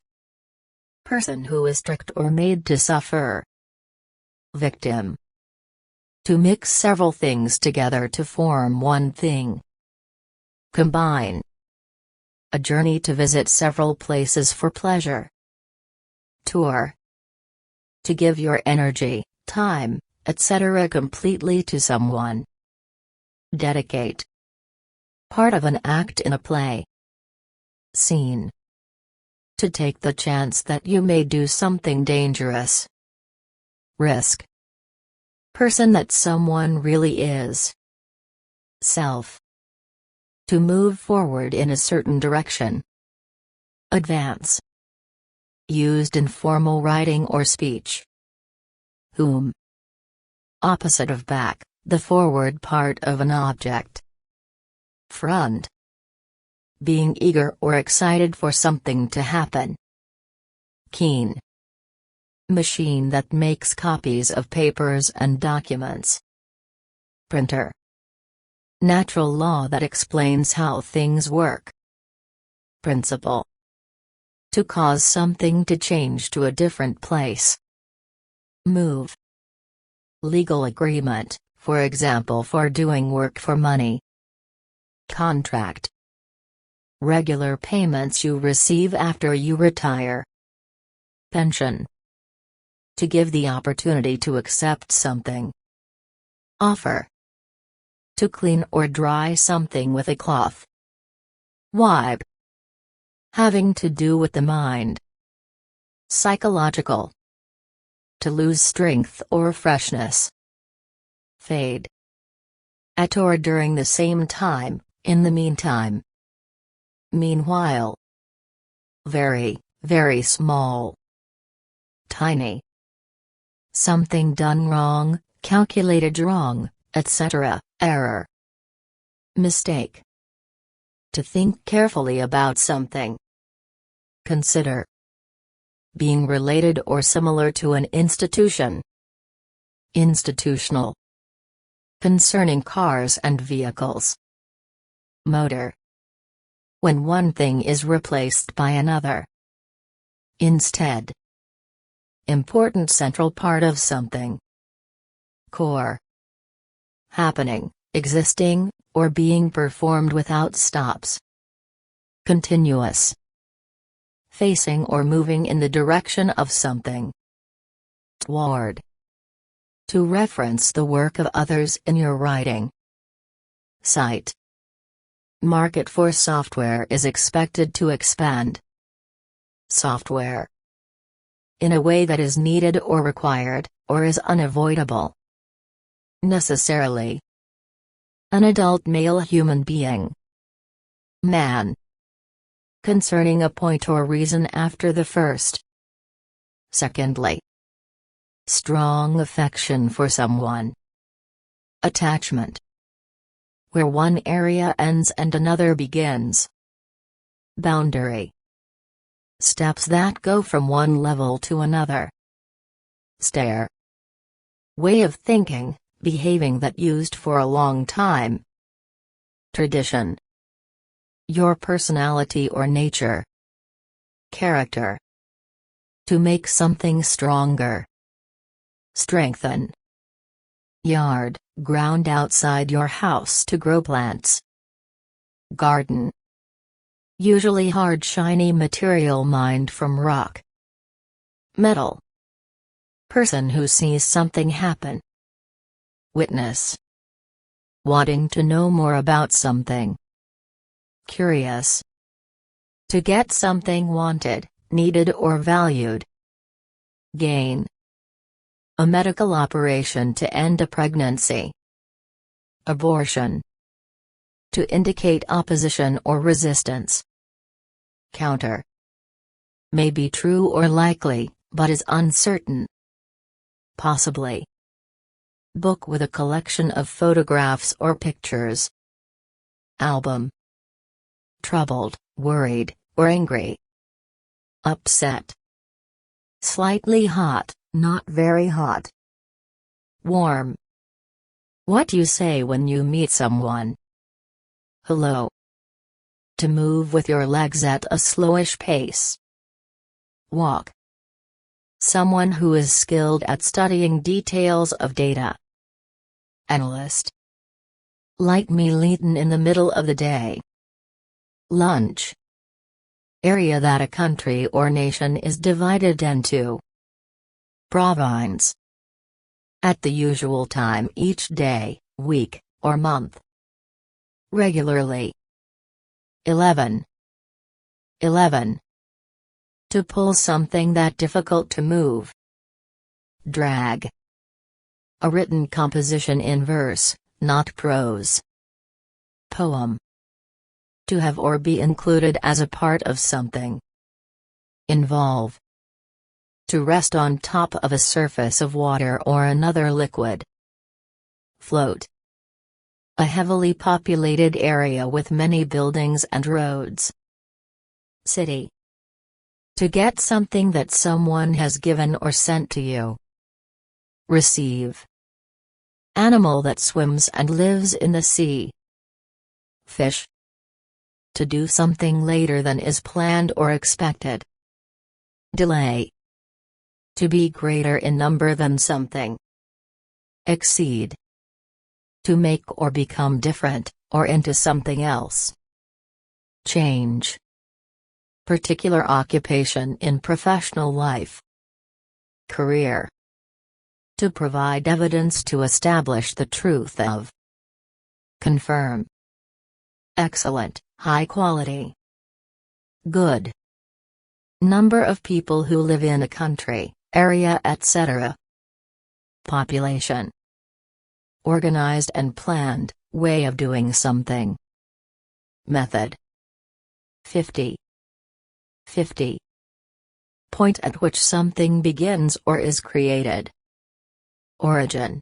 Person who is tricked or made to suffer. Victim. To mix several things together to form one thing. Combine. A journey to visit several places for pleasure. Tour. To give your energy, time, etc. completely to someone. Dedicate. Part of an act in a play. Scene. To take the chance that you may do something dangerous. Risk. Person that someone really is. Self. To move forward in a certain direction. Advance. Used in formal writing or speech. Whom. Opposite of back, the forward part of an object. Front. Being eager or excited for something to happen. Keen. Machine that makes copies of papers and documents. Printer. Natural law that explains how things work. Principle. To cause something to change to a different place. Move. Legal agreement, for example for doing work for money. Contract. Regular payments you receive after you retire. Pension. To give the opportunity to accept something. Offer. To clean or dry something with a cloth. Wipe. Having to do with the mind. Psychological. To lose strength or freshness. Fade. At or during the same time, in the meantime. Meanwhile. Very, very small. Tiny. Something done wrong, calculated wrong, etc., error. Mistake. To think carefully about something. Consider. Being related or similar to an institution. Institutional. Concerning cars and vehicles. Motor. When one thing is replaced by another. Instead. Important central part of something. Core. Happening, existing, or being performed without stops. Continuous. Facing or moving in the direction of something. Toward. To reference the work of others in your writing. Site. Market for software is expected to expand. Software. In a way that is needed or required, or is unavoidable. Necessarily. An adult male human being. Man. Concerning a point or reason after the first. Secondly. Strong affection for someone. Attachment. Where one area ends and another begins. Boundary. Steps that go from one level to another. Stare. Way of thinking, behaving that used for a long time. Tradition. Your personality or nature. Character. To make something stronger. Strengthen. Yard, ground outside your house to grow plants. Garden. Usually hard shiny material mined from rock. Metal. Person who sees something happen. Witness. Wanting to know more about something. Curious. To get something wanted, needed or valued. Gain. A medical operation to end a pregnancy. Abortion. To indicate opposition or resistance. Counter. May be true or likely, but is uncertain. Possibly. Book with a collection of photographs or pictures. Album. Troubled, worried, or angry. Upset. Slightly hot, not very hot. Warm. What you say when you meet someone. Hello. To move with your legs at a slowish pace. Walk. Someone who is skilled at studying details of data. Analyst. Light meal eaten in the middle of the day. Lunch. Area that a country or nation is divided into. Province. At the usual time each day, week, or month. Regularly. 11. 11. To pull something that difficult to move. Drag. A written composition in verse, not prose. Poem. To have or be included as a part of something. Involve. To rest on top of a surface of water or another liquid. Float. A heavily populated area with many buildings and roads. City. To get something that someone has given or sent to you. Receive. Animal that swims and lives in the sea. Fish. To do something later than is planned or expected. Delay. To be greater in number than something. Exceed. To make or become different, or into something else. Change. Particular occupation in professional life. Career. To provide evidence to establish the truth of. Confirm. Excellent, high quality. Good. Number of people who live in a country, area, etc. Population. Organized and planned, way of doing something. Method. 50. 50. Point at which something begins or is created. Origin.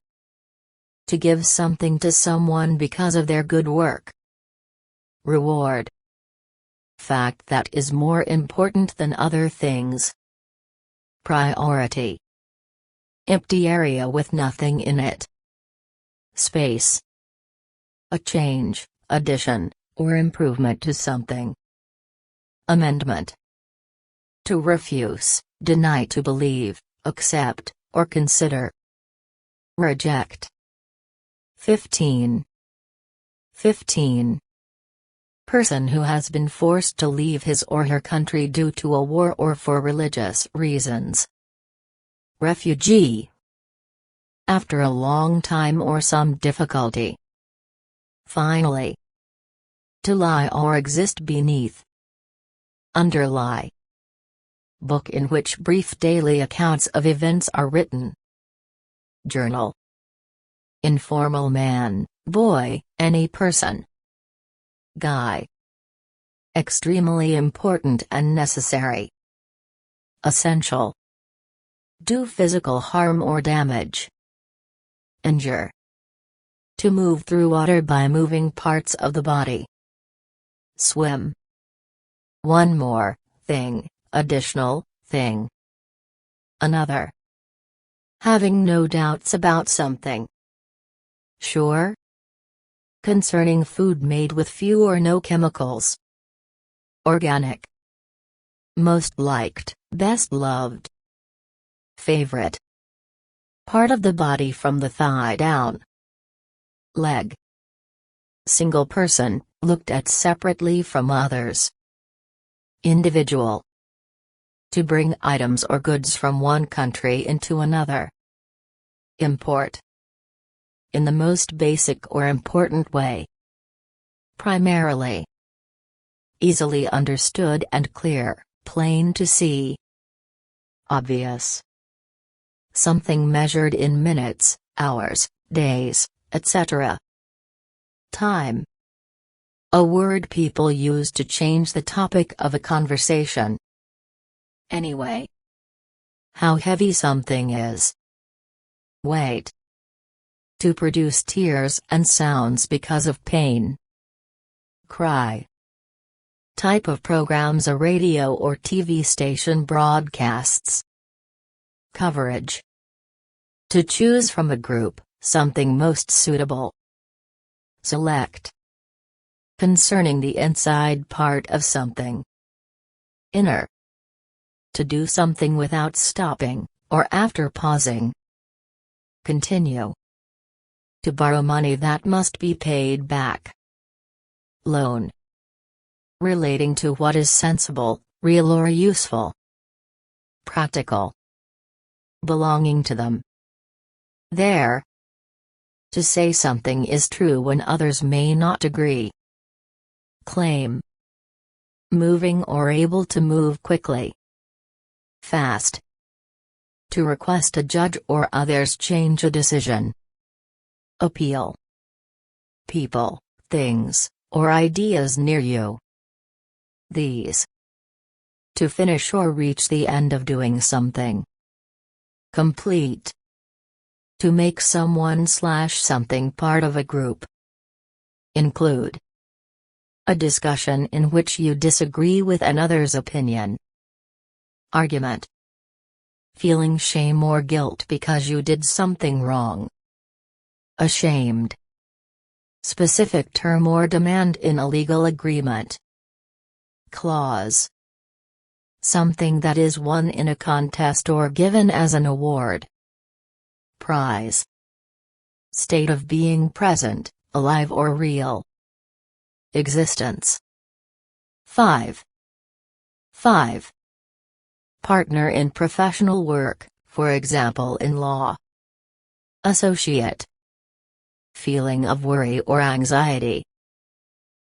To give something to someone because of their good work. Reward. Fact that is more important than other things. Priority. Empty area with nothing in it. Space. A change, addition, or improvement to something. Amendment. To refuse, deny, to believe, accept, or consider. Reject. 15. 15. Person who has been forced to leave his or her country due to a war or for religious reasons. Refugee. After a long time or some difficulty. Finally. To lie or exist beneath. Underlie. Book in which brief daily accounts of events are written. Journal. Informal man, boy, any person. Guy. Extremely important and necessary. Essential. Do physical harm or damage. Injure. To move through water by moving parts of the body. Swim. One more thing, additional thing. Another. Having no doubts about something. Sure. Concerning food made with few or no chemicals. Organic. Most liked, best loved. Favorite. Part of the body from the thigh down. Leg. Single person, looked at separately from others. Individual. To bring items or goods from one country into another. Import. In the most basic or important way. Primarily. Easily understood and clear, plain to see. Obvious. Something measured in minutes, hours, days, etc. Time. A word people use to change the topic of a conversation. Anyway. How heavy something is. Weight. To produce tears and sounds because of pain. Cry. Type of programs a radio or TV station broadcasts. Coverage. To choose from a group, something most suitable. Select. Concerning the inside part of something. Inner. To do something without stopping, or after pausing. Continue. To borrow money that must be paid back. Loan. Relating to what is sensible, real or useful. Practical. Belonging to them. There. To say something is true when others may not agree. Claim. Moving or able to move quickly. Fast. To request a judge or others change a decision. Appeal. People, things, or ideas near you. These. To finish or reach the end of doing something. Complete. To make someone/something part of a group. Include. A discussion in which you disagree with another's opinion. Argument. Feeling shame or guilt because you did something wrong. Ashamed. Specific term or demand in a legal agreement. Clause. Something that is won in a contest or given as an award. Prize. State of being present, alive or real. Existence. 5. 5. Partner in professional work, for example in law. Associate. Feeling of worry or anxiety.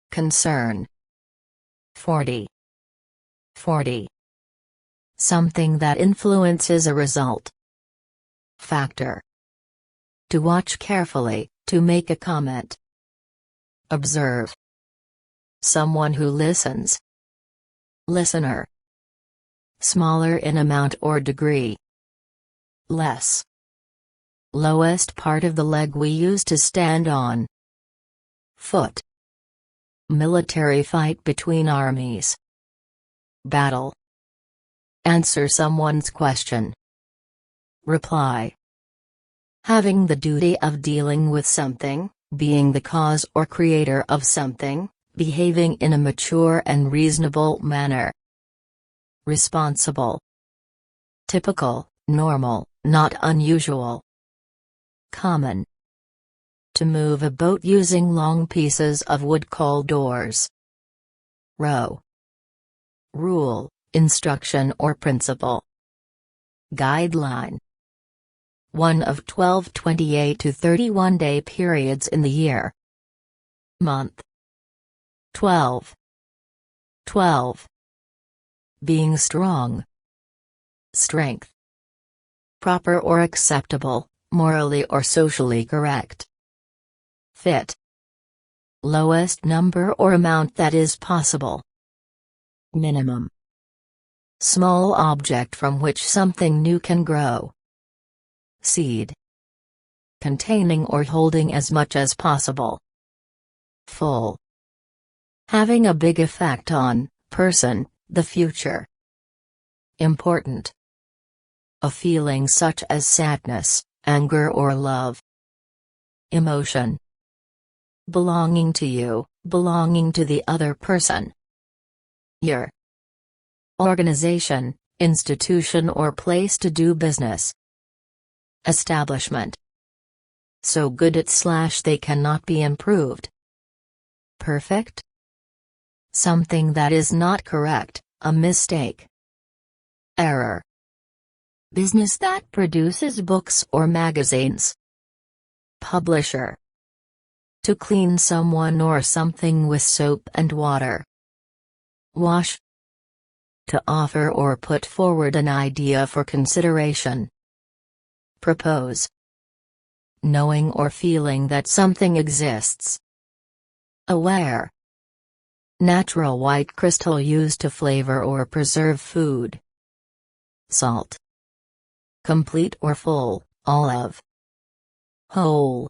Concern. 40. 40. Something that influences a result. Factor. To watch carefully, to make a comment. Observe. Someone who listens. Listener. Smaller in amount or degree. Less. Lowest part of the leg we use to stand on. Foot. Military fight between armies. Battle. Answer someone's question. Reply. Having the duty of dealing with something, being the cause or creator of something, behaving in a mature and reasonable manner. Responsible. Typical, normal, not unusual. Common. To move a boat using long pieces of wood called oars. Row. Rule, instruction or principle. Guideline. One of 12 28 to 31 day periods in the year. Month. 12. 12. Being strong. Strength. Proper or acceptable, morally or socially correct. Fit. Lowest number or amount that is possible. Minimum. Small object from which something new can grow. Seed. Containing or holding as much as possible. Full. Having a big effect on, person, the future. Important. A feeling such as sadness, anger or love. Emotion. Belonging to you, belonging to the other person. Year. Organization, institution or place to do business. Establishment. So good at they cannot be improved. Perfect. Something that is not correct, a mistake. Error. Business that produces books or magazines. Publisher. To clean someone or something with soap and water. Wash. To offer or put forward an idea for consideration. Propose. Knowing or feeling that something exists. Aware. Natural white crystal used to flavor or preserve food. Salt. Complete or full, all of. Whole.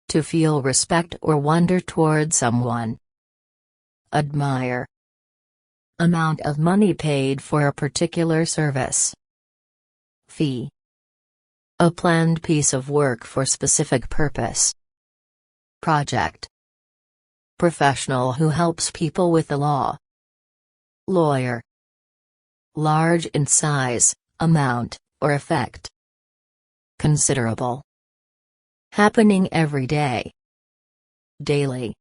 To feel respect or wonder toward someone. Admire. Amount of money paid for a particular service. Fee. A planned piece of work for specific purpose. Project. Professional who helps people with the law. Lawyer. Large in size, amount, or effect. Considerable. Happening every day. Daily.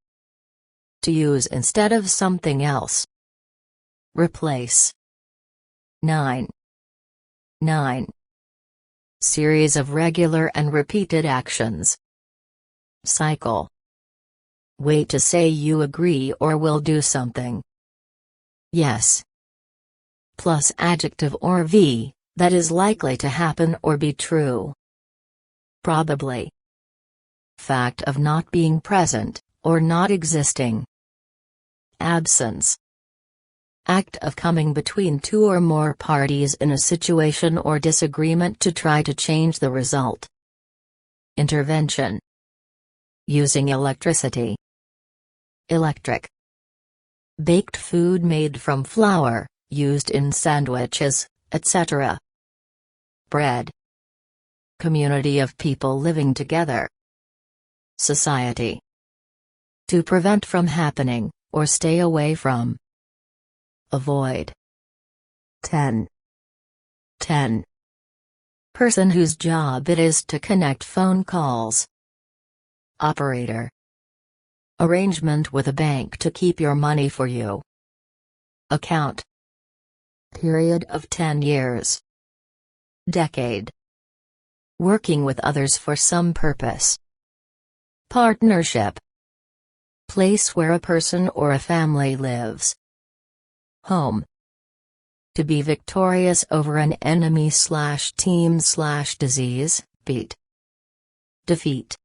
To use instead of something else. Replace. 9. 9. Series of regular and repeated actions. Cycle. Way to say you agree or will do something. Yes. Plus adjective or V, that is likely to happen or be true. Probably. Fact of not being present, or not existing. Absence. Act of coming between two or more parties in a situation or disagreement to try to change the result. Intervention. Using electricity. Electric. Baked food made from flour, used in sandwiches, etc. Bread. Community of people living together. Society. To prevent from happening, or stay away from. Avoid. 10. 10. Person whose job it is to connect phone calls. Operator. Arrangement with a bank to keep your money for you. Account. Period of 10 years. Decade. Working with others for some purpose. Partnership. Place where a person or a family lives. Home. To be victorious over an enemy/team/disease, beat. Defeat.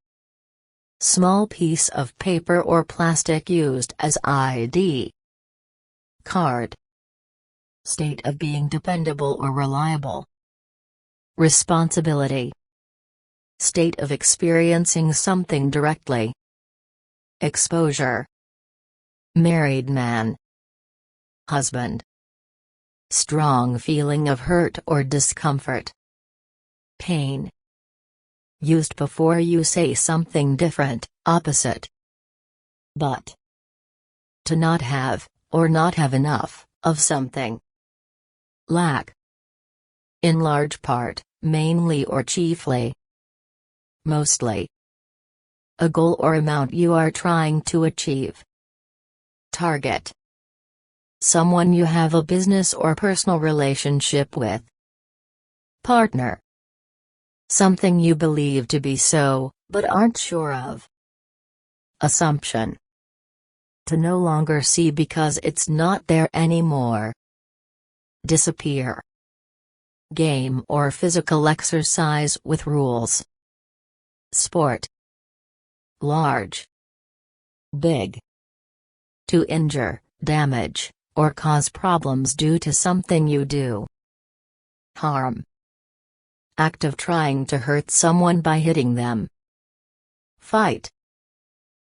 Small piece of paper or plastic used as ID card. State of being dependable or reliable. Responsibility. State of experiencing something directly. Exposure. Married man. Husband. Strong feeling of hurt or discomfort. Pain. Used before you say something different, opposite. But. To not have, or not have enough, of something. Lack. In large part, mainly or chiefly. Mostly. A goal or amount you are trying to achieve. Target. Someone you have a business or personal relationship with. Partner. Something you believe to be so, but aren't sure of. Assumption. To no longer see because it's not there anymore. Disappear. Game or physical exercise with rules. Sport. Large. Big. To injure, damage, or cause problems due to something you do. Harm. Act of trying to hurt someone by hitting them. Fight.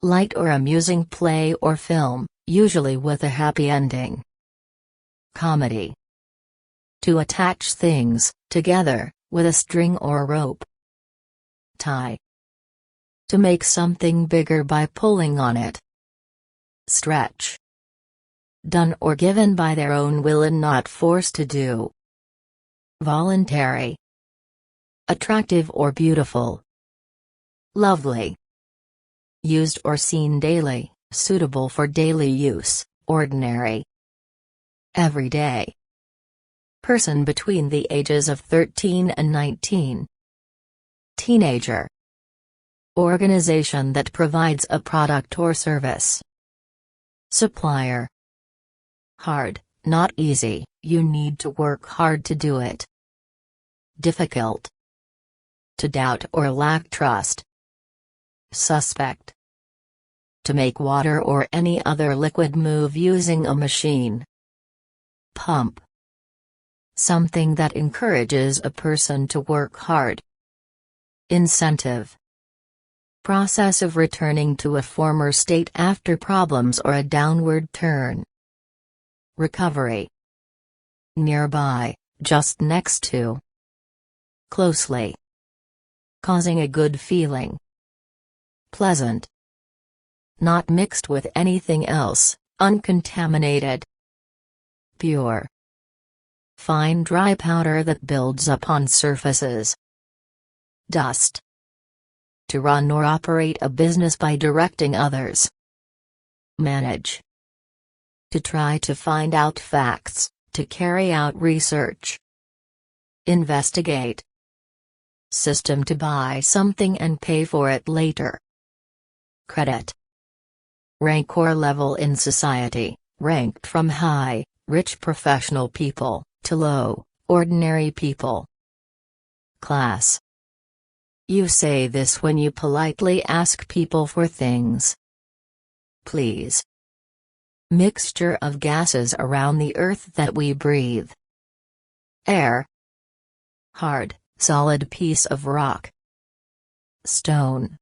Light or amusing play or film, usually with a happy ending. Comedy. To attach things together with a string or rope. Tie. To make something bigger by pulling on it. Stretch. Done or given by their own will and not forced to do. Voluntary. Attractive or beautiful. Lovely. Used or seen daily, suitable for daily use, ordinary. Everyday. Person between the ages of 13 and 19. Teenager. Organization that provides a product or service. Supplier. Hard, not easy, you need to work hard to do it. Difficult. To doubt or lack trust. Suspect. To make water or any other liquid move using a machine. Pump. Something that encourages a person to work hard. Incentive. Process of returning to a former state after problems or a downward turn. Recovery. Nearby, just next to. Closely. Causing a good feeling. Pleasant. Not mixed with anything else, uncontaminated. Pure. Fine dry powder that builds upon surfaces. Dust. To run or operate a business by directing others. Manage. To try to find out facts, to carry out research. Investigate. System to buy something and pay for it later. Credit. Rank or level in society, ranked from high, rich professional people, to low, ordinary people. Class. You say this when you politely ask people for things. Please. Mixture of gases around the earth that we breathe. Air. Hard, solid piece of rock. Stone.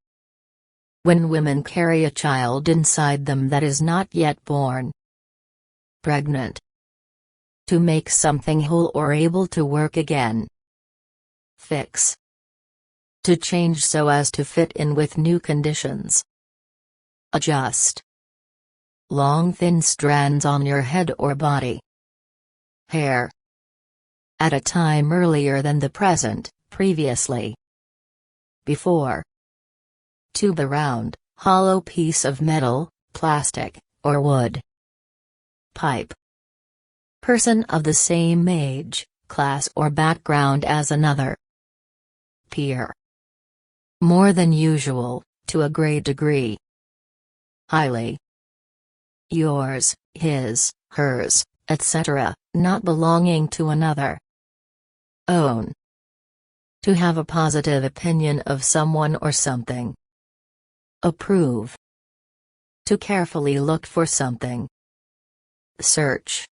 When women carry a child inside them that is not yet born. Pregnant. To make something whole or able to work again. Fix. To change so as to fit in with new conditions. Adjust. Long thin strands on your head or body. Hair. At a time earlier than the present, previously. Before. Tube, a round, hollow piece of metal, plastic, or wood. Pipe. person of the same age, class or background as another. Peer. More than usual, to a great degree. Highly. Yours, his, hers, etc., not belonging to another. Own. To have a positive opinion of someone or something. Approve. To carefully look for something. Search.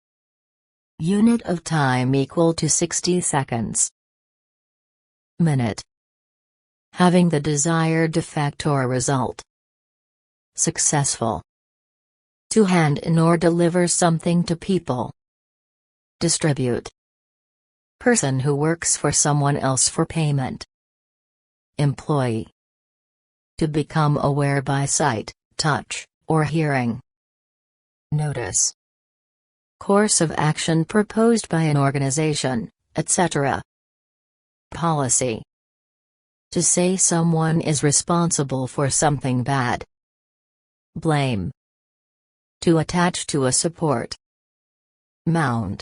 Unit of time equal to 60 seconds. Minute. Having the desired effect or result. Successful. To hand in or deliver something to people. Distribute. Person who works for someone else for payment. Employee. To become aware by sight, touch, or hearing. Notice. Course of action proposed by an organization, etc. Policy. To say someone is responsible for something bad. Blame. To attach to a support. Mount.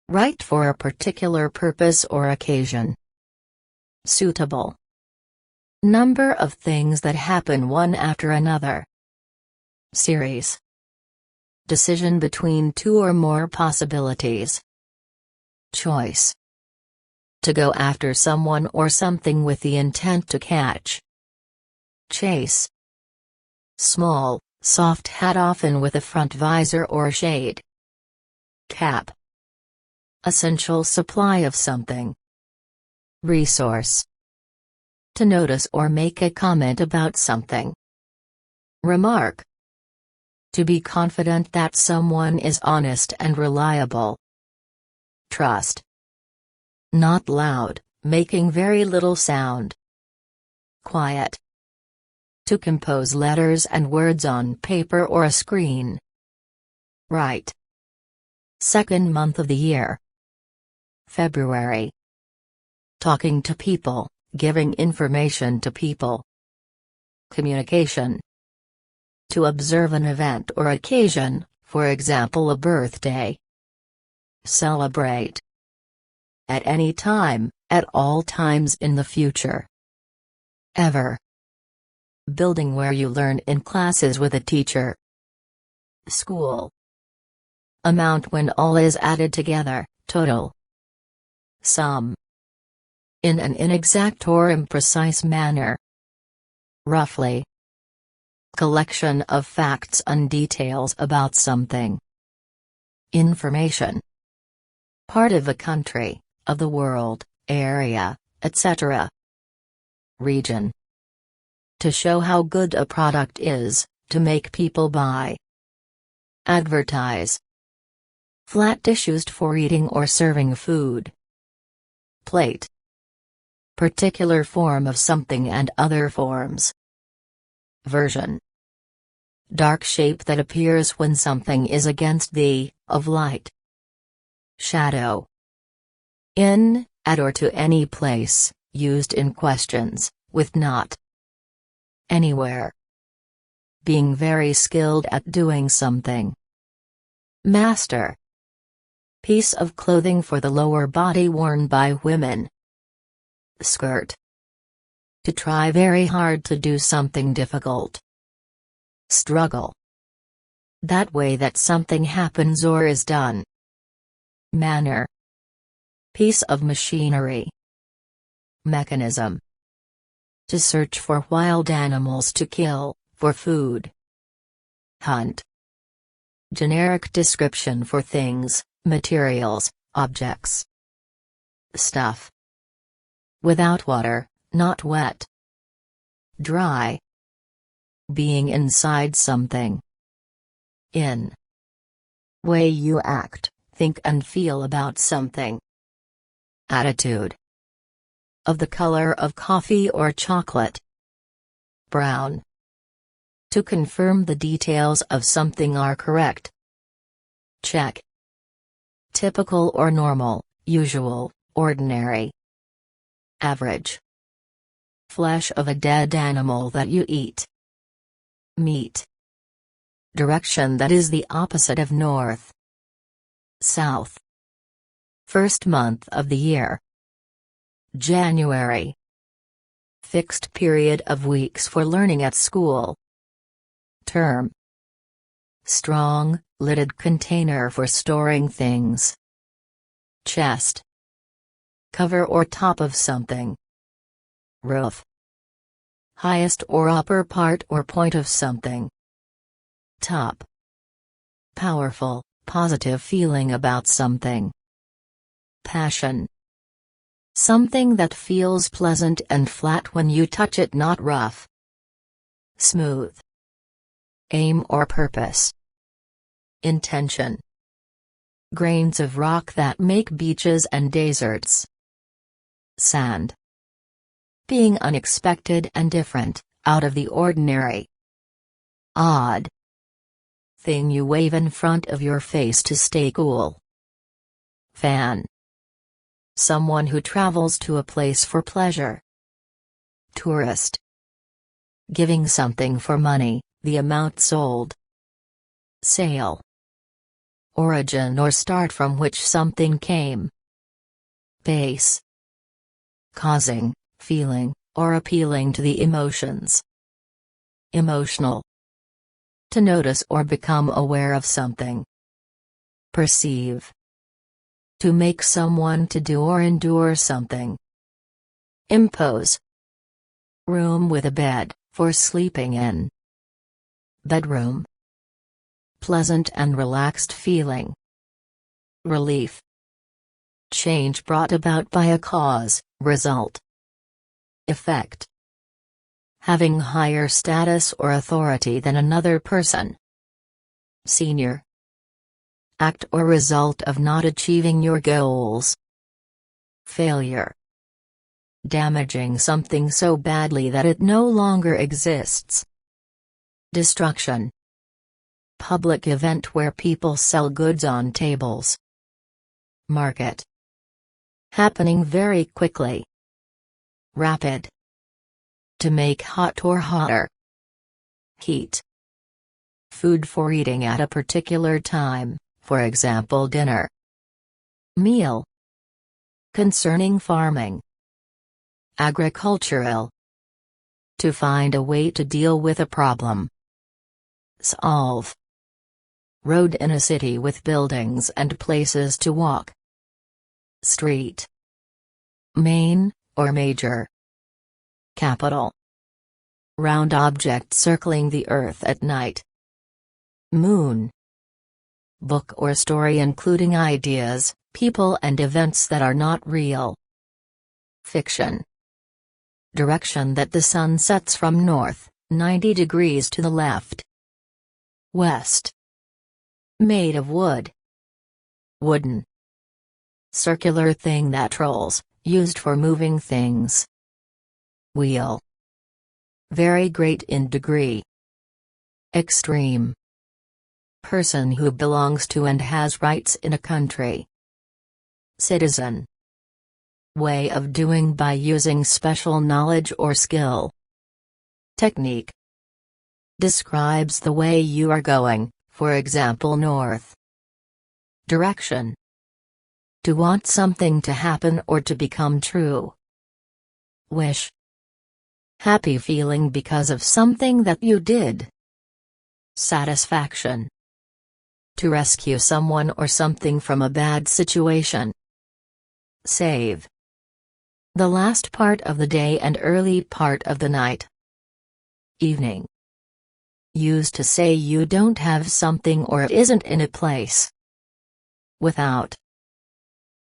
Right for a particular purpose or occasion. Suitable. Number of things that happen one after another. Series. Decision between two or more possibilities. Choice. To go after someone or something with the intent to catch. Chase. Small, soft hat often with a front visor or shade. Cap. Essential supply of something. Resource. To notice or make a comment about something. Remark. To be confident that someone is honest and reliable. Trust. Not loud, making very little sound. Quiet. To compose letters and words on paper or a screen. Right. Second month of the year. February. Talking to people, giving information to people. Communication. To observe an event or occasion, for example a birthday. Celebrate. At any time, at all times in the future. Ever. Building where you learn in classes with a teacher. School. Amount when all is added together, total. Sum. In an inexact or imprecise manner. Roughly. Collection of facts and details about something. Information. Part of a country, of the world, area, etc. Region. To show how good a product is, to make people buy. Advertise. Flat dish used for eating or serving food. Plate. Particular form of something and other forms. Version. Dark shape that appears when something is against the, of light. Shadow. In, at or to any place, used in questions, with not. Anywhere. Being very skilled at doing something. Master. Piece of clothing for the lower body worn by women. Skirt. To try very hard to do something difficult. Struggle. That way that something happens or is done. Manner. Piece of machinery. Mechanism. To search for wild animals to kill, for food. Hunt. Generic description for things, materials, objects. Stuff. Without water, not wet. Dry. Being inside something. In. Way you act, think and feel about something. Attitude. Of the color of coffee or chocolate. Brown. To confirm the details of something are correct. Check. Typical or normal, usual, ordinary. Average. Flesh of a dead animal that you eat. Meat. Direction that is the opposite of north. South. First month of the year. January. Fixed period of weeks for learning at school. Term. Strong, lidded container for storing things. Chest. Cover or top of something. Roof. Highest or upper part or point of something. Top. Powerful, positive feeling about something. Passion. Something that feels pleasant and flat when you touch it, not rough. Smooth. Aim or purpose. Intention. Grains of rock that make beaches and deserts. Sand. Being unexpected and different, out of the ordinary. Odd. Thing you wave in front of your face to stay cool. Fan. Someone who travels to a place for pleasure. Tourist. Giving something for money, the amount sold. Sale. Origin or start from which something came. Base. Causing, feeling, or appealing to the emotions. Emotional. To notice or become aware of something. Perceive. To make someone to do or endure something. Impose. Room with a bed, for sleeping in. Bedroom. Pleasant and relaxed feeling. Relief. Change brought about by a cause, result. Effect. Having higher status or authority than another person. Senior. Act or result of not achieving your goals. Failure. Damaging something so badly that it no longer exists. Destruction. Public event where people sell goods on tables. Market. Happening very quickly. Rapid. To make hot or hotter. Heat. Food for eating at a particular time, for example dinner. Meal. Concerning farming. Agricultural. To find a way to deal with a problem. Solve. Road in a city with buildings and places to walk. Street. Main, or major. Capital. Round object circling the earth at night. Moon. Book or story including ideas, people and events that are not real. Fiction. Direction that the sun sets from north, 90 degrees to the left. West. Made of wood. Wooden. Circular thing that rolls, used for moving things. Wheel. Very great in degree. Extreme. Person who belongs to and has rights in a country. Citizen. Way of doing by using special knowledge or skill. Technique. Describes the way you are going, for example north. Direction. To want something to happen or to become true. Wish. Happy feeling because of something that you did. Satisfaction. To rescue someone or something from a bad situation. Save. The last part of the day and early part of the night. Evening. Used to say you don't have something or it isn't in a place. Without.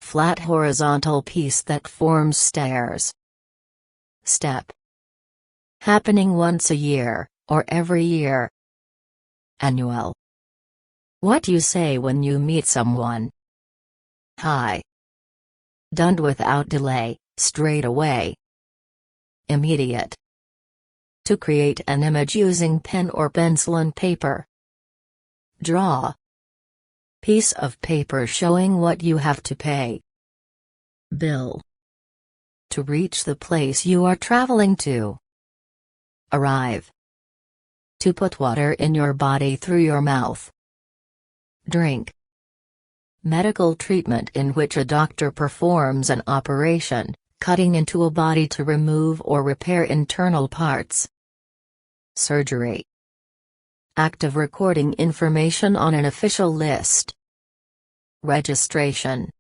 Flat horizontal piece that forms stairs. Step. Happening once a year, or every year. Annual. What you say when you meet someone. Hi. Done without delay, straight away. Immediate. To create an image using pen or pencil and paper. Draw. Piece of paper showing what you have to pay. Bill. To reach the place you are traveling to. Arrive. To put water in your body through your mouth. Drink. medical treatment in which a doctor performs an operation, cutting into a body to remove or repair internal parts. Surgery. Act of recording information on an official list. Registration.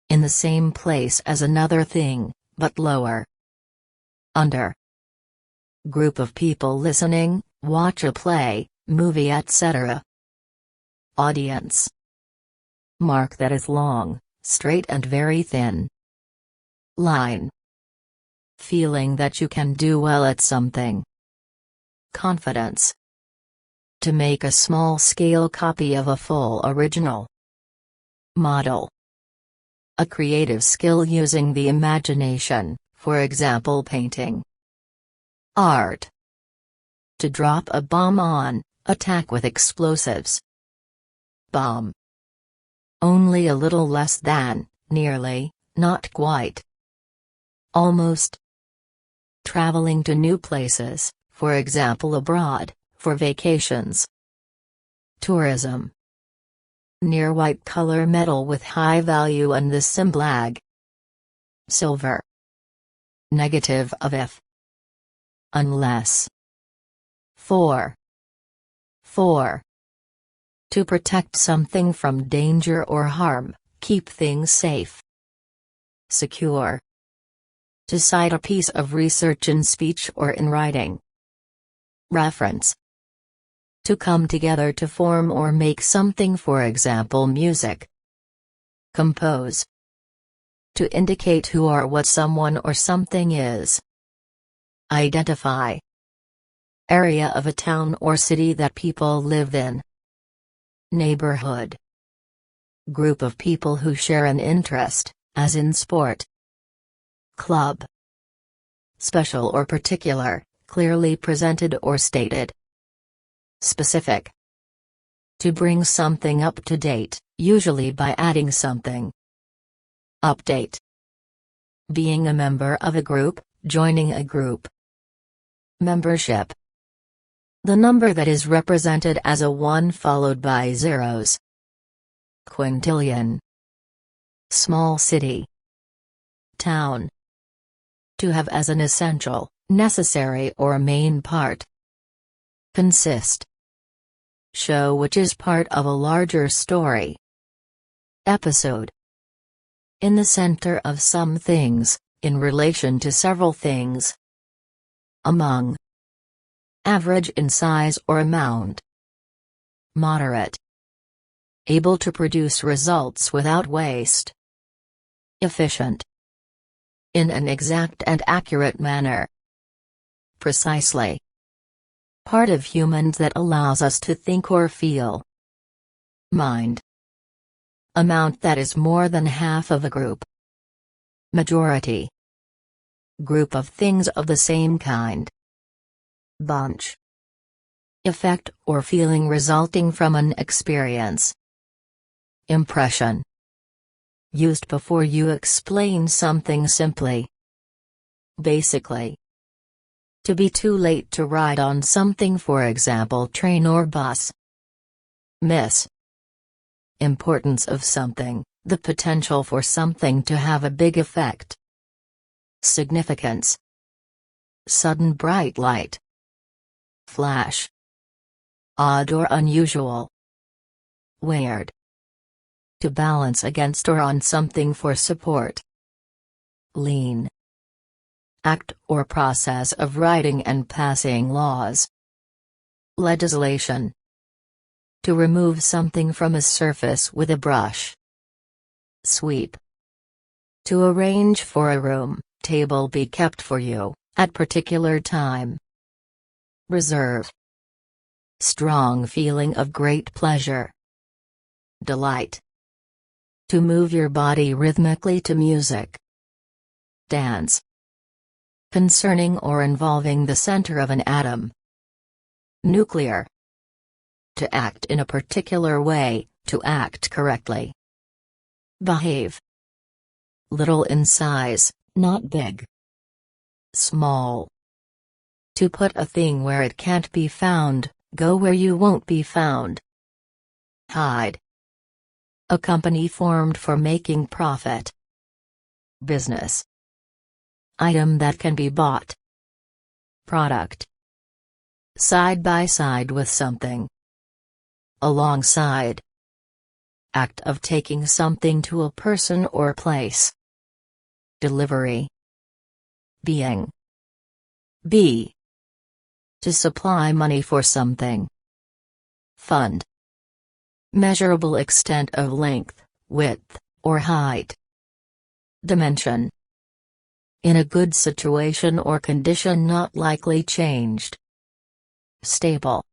In the same place as another thing, but lower. Under. Group of people listening, watch a play, movie, etc. Audience. Mark that is long, straight and very thin. Line. Feeling that you can do well at something. Confidence. To make a small-scale copy of a full original. Model. A creative skill using the imagination, for example painting. Art. To drop a bomb on, attack with explosives. Bomb. Only a little less than, nearly, not quite. Almost. Traveling to new places, for example abroad, for vacations. Tourism. Near white color metal with high value and the symbol Ag. Silver. Negative of if. Unless. For. To protect something from danger or harm, keep things safe. Secure. To cite a piece of research in speech or in writing. Reference. To come together to form or make something, for example music. Compose. To indicate who or what someone or something is. Identify. Area of a town or city that people live in. Neighborhood. Group of people who share an interest, as in sport. Club. Special or particular, clearly presented or stated. Specific. To bring something up to date, usually by adding something. Update. Being a member of a group, joining a group. Membership. The number that is represented as a 1 followed by zeros. Quintillion. Small city. Town. To have as an essential, necessary or main part. Consist. Show which is part of a larger story. Episode. In the center of some things, in relation to several things. Among. Average in size or amount. Moderate. Able to produce results without waste. Efficient. In an exact and accurate manner. Precisely. Part of humans that allows us to think or feel. Mind. Amount that is more than half of a group. Majority. Group of things of the same kind. Bunch. Effect or feeling resulting from an experience. Impression. Used before you explain something simply. Basically. To be too late to ride on something, for example train or bus. Miss. Importance of something, the potential for something to have a big effect. Significance. Sudden bright light. Flash. Odd or unusual. Weird. To balance against or on something for support. Lean. Act or process of writing and passing laws. Legislation. To remove something from a surface with a brush. Sweep. To arrange for a room, table be kept for you, at particular time. Reserve. Strong feeling of great pleasure. Delight. To move your body rhythmically to music. Dance. Concerning or involving the center of an atom. Nuclear. To act in a particular way, to act correctly. Behave. Little in size, not big. Small. To put a thing where it can't be found, go where you won't be found. Hide. A company formed for making profit. Business. Item that can be bought. Product. Side by side with something. Alongside. Act of taking something to a person or place. Delivery. Being. Be. To supply money for something. Fund. Measurable extent of length, width, or height. Dimension. In a good situation or condition not likely changed. Stable.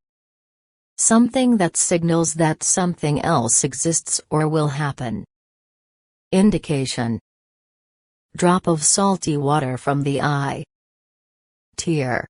Something that signals that something else exists or will happen. Indication. Drop of salty water from the eye. Tear.